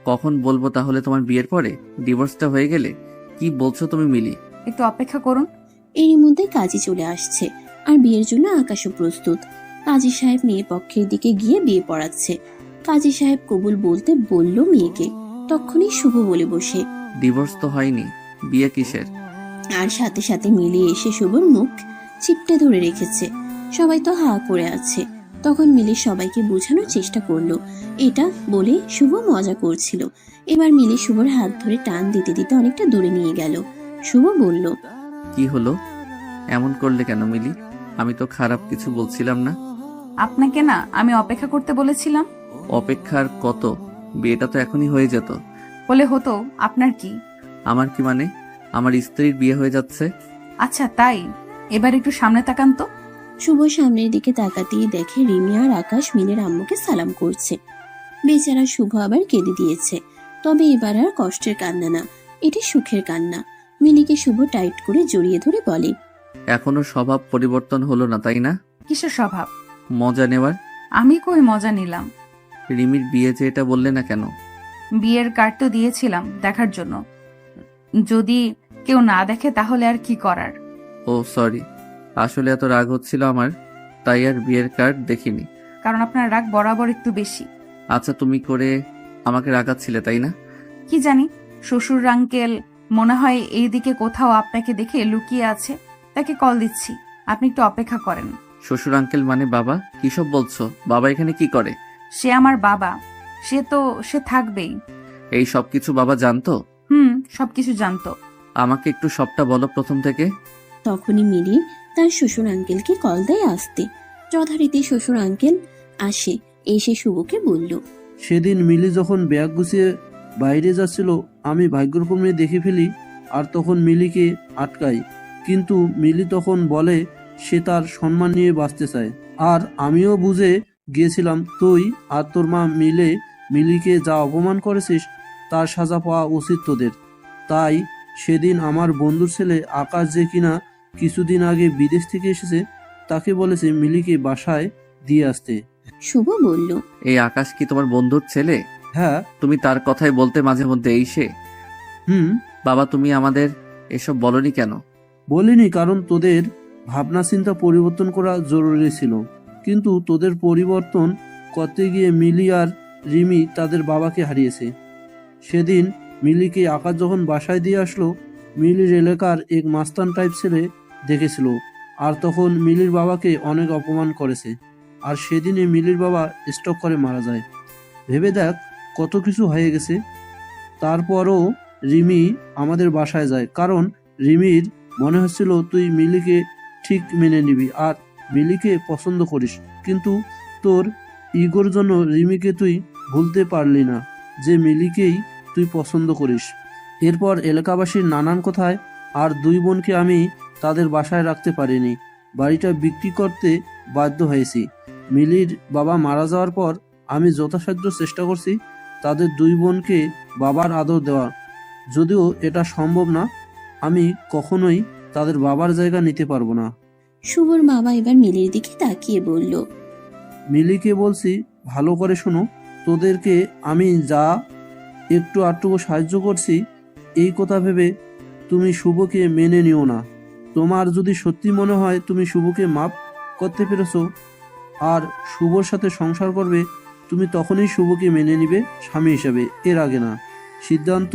Speaker 4: কখন বলবো তাহলে? তোমার বিয়ের পরে? ডিভোর্সটা হয়ে গেলে? কি বলছো তুমি মিলি?
Speaker 1: একটু অপেক্ষা করুন।
Speaker 2: এরই মধ্যে কাজী চলে আসছে আর বিয়ের জন্য আকাশও প্রস্তুত। কাজী সাহেব মেয়ে পক্ষের দিকে গিয়ে বিয়ে পড়াচ্ছে। কাজী সাহেব কবুল বলতে বলল মেয়েকে। তখনই শুভ বলে বসে,
Speaker 4: ডিভোর্স তো হয়নি, বিয়ে কিসের?
Speaker 2: আর সাথে সাথে মিলিয়ে এসে শুভর মুখ চিপটে ধরে রেখেছে। সবাই তো হা করে আছে। তখন মিলি সবাইকে বোঝানোর চেষ্টা করলো। এটা বলে শুভ মজা করছিল। এবার মিলি শুভর হাত ধরে টান দিতে দিতে অনেকটা দূরে নিয়ে গেল। শুভ বলল,
Speaker 4: কি হলো? এমন করলে কেন মিলি? আমি তো খারাপ কিছু বলছিলাম না।
Speaker 1: আপনাকে না আমি অপেক্ষা করতে বলেছিলাম।
Speaker 4: অপেক্ষার কত? বিয়েটা তো এখনই হয়ে যেত।
Speaker 1: বলে হতো, আপনার কি?
Speaker 4: আমার কি মানে? আমার স্ত্রীর বিয়ে হয়ে যাচ্ছে।
Speaker 1: আচ্ছা তাই, এবার একটু সামনে তাকান তো।
Speaker 2: শুভ সামনের দিকে তাকাতেই দেখে রিমি আর আকাশ মিলের আম্মুকে সালাম করছে। বেচারা শুভ আবার কেঁদে দিয়েছে। তবে এবার আর কষ্টের কান্না না, এটা সুখের কান্না। মিলিকে শুভ টাইট করে জড়িয়ে ধরে বলে,
Speaker 4: এখনো স্বভাব পরিবর্তন হলো না, তাই না?
Speaker 1: কিসের স্বভাব?
Speaker 4: মজা নেওয়ার।
Speaker 1: আমি কই মজা নিলাম?
Speaker 4: রিমির বিয়ে যে, এটা বললে না কেন?
Speaker 1: বিয়ের কার্ড তো দিয়েছিলাম দেখার জন্য। যদি কেউ না দেখে তাহলে আর কি করার।
Speaker 4: ও সরি, আসলে এত রাগ হচ্ছিল আমার, তাই আর বিয়ের কার্ড দেখিনি।
Speaker 1: কারণ আপনার রাগ বরাবর একটু বেশি।
Speaker 4: আচ্ছা, তুমি করে আমাকে রাগাচ্ছিলে, তাই না?
Speaker 1: কি জানি, শ্বশুর আঙ্কেল মনে হয় এইদিকে কোথাও আপনাকে দেখে লুকিয়ে আছে, তাকে কল দিচ্ছি। আপনি একটু অপেক্ষা করেন।
Speaker 4: শ্বশুর আঙ্কেল মানে বাবা? কিসব বলছো? বাবা এখানে কি করে?
Speaker 1: সে আমার বাবা, সে থাকবেই।
Speaker 4: এই সব কিছু বাবা জানতো?
Speaker 1: সবকিছু জানতো।
Speaker 4: আমাকে একটু সবটা বলো প্রথম থেকে।
Speaker 2: তখনই মিলি তার শ্বশুর আঙ্কেলকে কল দেয় আসতে। যথারীতি শ্বশুর আঙ্কেল আসে, এসে শুভকে বলল,
Speaker 3: সেদিন মিলি যখন ব্যাগ গুছিয়ে বাইরে যাচ্ছিল, আমি ভাগ্যক্রমে দেখে ফেলি আর তখন মিলিকে আটকাই। কিন্তু মিলি তখন বলে সে তার সম্মান নিয়ে বাঁচতে চায়। আর আমিও বুঝে গিয়েছিলাম তুই আর তোর মা মিলে মিলিকে যা অপমান করেছিস তার সাজা পাওয়া উচিত তোদের। তাই সেদিন আমার বন্ধুর ছেলে আকাশ, যে কিনা কিছুদিন আগে বিদেশ থেকে এসেছে, তাকে বলেছে মিলিকে বাসায় দিয়ে আসতে।
Speaker 2: শুভ বলল,
Speaker 4: এই আকাশ কি তোমার বন্ধুর ছেলে?
Speaker 3: হ্যাঁ।
Speaker 4: তুমি তার কথাই বলতে মাঝে মধ্যে এই সে? বাবা, তুমি আমাদের এসব বলনি কেন?
Speaker 3: বলিনি, কারণ তোদের ভাবনা চিন্তা পরিবর্তন করা জরুরি ছিল। কিন্তু তোদের পরিবর্তন করতে গিয়ে মিলি আর রিমি তাদের বাবাকে হারিয়েছে। সেদিন মিলিকে আকাশ যখন বাসায় দিয়ে আসলো, মিলির এলাকার এক মাস্তান টাইপ ছেলে দেখেছিল, আর তখন মিলির বাবাকে অনেক অপমান করেছে। আর সেদিনে মিলির বাবা স্ট্রোক করে মারা যায়। ভেবে দেখ কত কিছু হয়ে গেছে। তারপরও রিমি আমাদের বাসায় যায়, কারণ রিমির মনে হচ্ছিল তুই মিলিকে ঠিক মেনে নিবি আর মিলিকে পছন্দ করিস, কিন্তু তোর ইগোর জন্য রিমিকে তুই ভুলতে পারলি না যে মিলিকেই তুই পছন্দ করিস। এরপর এলাকাবাসীর নানান কথায় আর দুই বোনকে আমি তাদের বাসায় রাখতে পারিনি, বাড়িটা বিক্রি করতে বাধ্য হয়েছি। মিলির বাবা মারা যাওয়ার পর আমি যথাসাধ্য চেষ্টা করছি তাদের দুই বোনকে বাবার আদর দেওয়ার, যদিও এটা সম্ভব না। আমি কখনোই তাদের বাবার জায়গা নিতে পারবো না।
Speaker 2: শুভর বাবা এবার মিলির দিকে তাকিয়ে বলল,
Speaker 3: মিলিকে বলছি, ভালো করে শোনো, তোদেরকে আমি যা একটু আটটুকু সাহায্য করছি এই কথা ভেবে তুমি শুভকে মেনে নিও না। তোমার যদি সত্যি মনে হয় তুমি শুভকে মাফ করতে পেরেছো আর শুভর সাথে সংসার করবে, তুমি তখনই শুভকে মেনে নিবে স্বামী হিসেবে, এর আগে না। সিদ্ধান্ত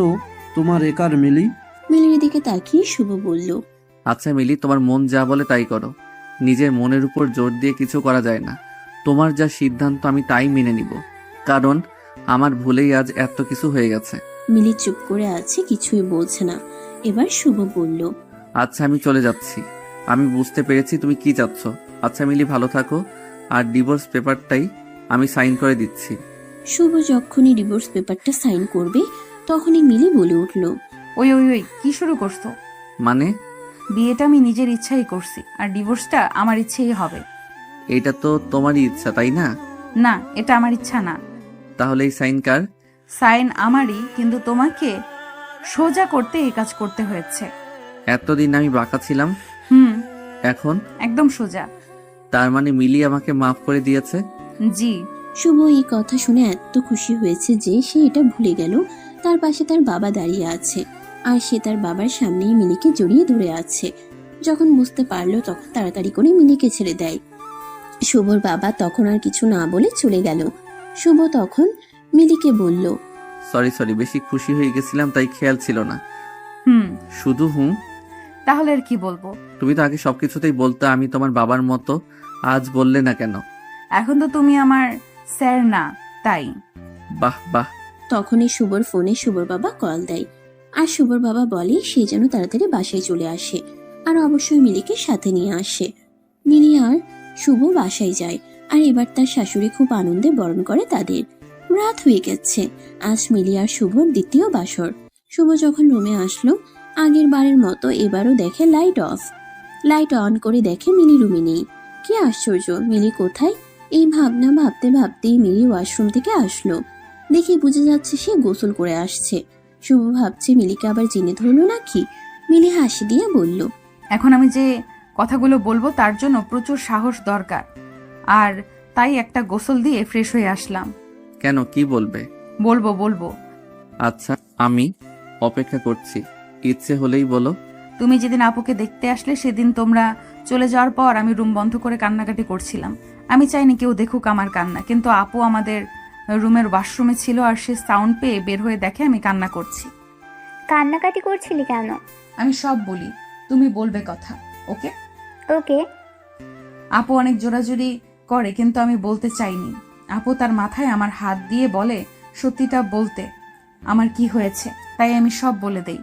Speaker 3: তোমার একার। মিলি।
Speaker 2: মিলির দিকে তাকিয়ে শুভ বলল,
Speaker 4: আচ্ছা মিলি, তোমার মন যা বলে তাই করো। নিজের মনের উপর জোর দিয়ে কিছু করা যায় না। তোমার যা সিদ্ধান্ত আমি তাই মেনে নিব, কারণ আমার ভুলেই আজ এত কিছু হয়ে গেছে।
Speaker 2: মিলি চুপ করে আছে, কিছুই বলছে না। এবার শুভ বলল,
Speaker 4: আচ্ছা আমি চলে যাচ্ছি, আমি বুঝতে পেরেছি তুমি কি চাচ্ছ। আচ্ছা মিলি, ভালো থাকো, আর ডিভোর্স পেপারটাই আমি সাইন করে দিচ্ছি।
Speaker 2: শুভ যখনই ডিভোর্স পেপারটা সাইন করবে তখনই মিলি বলে উঠল,
Speaker 1: ওই ওই ওই কি শুরু করছো?
Speaker 4: মানে?
Speaker 1: বিয়েটা আমি নিজের ইচ্ছাই করছি, আর ডিভোর্সটা আমার ইচ্ছেই হবে।
Speaker 4: এটা তো তোমারই ইচ্ছা, তাই না?
Speaker 1: না, এটা আমার ইচ্ছা না।
Speaker 4: তাহলে এই সাইন কার?
Speaker 1: সাইন আমারই, কিন্তু তোমাকে সোজা করতে এই কাজ করতে হয়েছে।
Speaker 4: এতদিন আমি বাঁকা ছিলাম, এখন
Speaker 1: একদম সোজা।
Speaker 4: তার মানে মিলি আমাকে মাফ করে দিয়েছে?
Speaker 1: জি।
Speaker 2: শুভ এই কথা শুনে এত খুশি হয়েছে যে সে এটা ভুলে গেল তার পাশে তার বাবা দাঁড়িয়ে আছে, আর সে তার বাবার সামনেই মিলিকে জড়িয়ে ধরে আছে। যখন বুঝতে পারলো তখন তাড়াতাড়ি করে মিলিকে ছেড়ে দেয়। শুভর বাবা তখন আর কিছু না বলে চলে গেল। শুভ তখন মিলিকে বলল,
Speaker 4: সরি, বেশি খুশি হয়ে গেছিলাম তাই খেয়াল ছিল না। শুধু
Speaker 1: তাহলে আর কি বলবো?
Speaker 4: তুমি তো আগে সবকিছুতেই বলতে আমি তোমার বাবার মতো, আজ বললে না কেন?
Speaker 1: এখন তো তুমি আমার স্যার না, তাই।
Speaker 4: বাহ।
Speaker 2: তখনই শুভর ফোনে শুভর বাবা কল দেয়, আর শুভর বাবা বলে সে যেন তাড়াতাড়ি বাসায় চলে আসে, আর অবশ্যই মিলিকে সাথে নিয়ে আসে। মিলি আর শুভ বাসায় যায়, আর এবার তার শাশুড়ি খুব আনন্দে বরণ করে তাদের। রাত হয়ে গেছে, আজ মিলি আর শুভর দ্বিতীয় বাসর। শুভ যখন রুমে আসলো আগের বারের মতো এবারও দেখে লাইট অফ। লাইট অন করে দেখে মিলি রুমে নেই। কি আশ্চর্য, মিলি কোথায়? এই ভাবনা ভাবতে ভাবতেই মিলি ওয়াশরুম থেকে আসলো। দেখে বুঝে যাচ্ছে সে গোসল করে আসছে। শুভ ভাবছে মিলিকে আবার জেনে ধরলো নাকি। মিলি হাসি দিয়ে বলল,
Speaker 1: এখন আমি যে কথাগুলো বলবো তার জন্য প্রচুর সাহস দরকার, আর তাই একটা গোসল দিয়ে ফ্রেশ হয়ে আসলাম।
Speaker 4: কেন, কি বলবে?
Speaker 1: বলবো।
Speaker 4: আচ্ছা, আমি অপেক্ষা করছি, ইচ্ছে হলেই বলো।
Speaker 1: তুমি যেদিন আপুকে দেখতে আসলে সেদিন তোমরা চলে যাওয়ার পর আমি রুম বন্ধ করে কান্নাকাটি করছিলাম। আমি চাইনি কেউ দেখুক আমার কান্না, কিন্তু আপু আমাদের রুমের ওয়াশরুমে ছিল, আর সে সাউন্ড পেয়ে বের হয়ে দেখে আমি কান্না করছি।
Speaker 8: কান্নাকাটি করছিলি কেন?
Speaker 1: আমি সব বলি, তুমি বলবে কথা। ওকে?
Speaker 8: ওকে।
Speaker 1: আপু অনেক জোরাজুরি করে, কিন্তু আমি বলতে চাইনি। আপু তার মাথায় আমার হাত দিয়ে বলে সত্যিটা বলতে আমার কি হয়েছে, তাই আমি সব বলে দেই।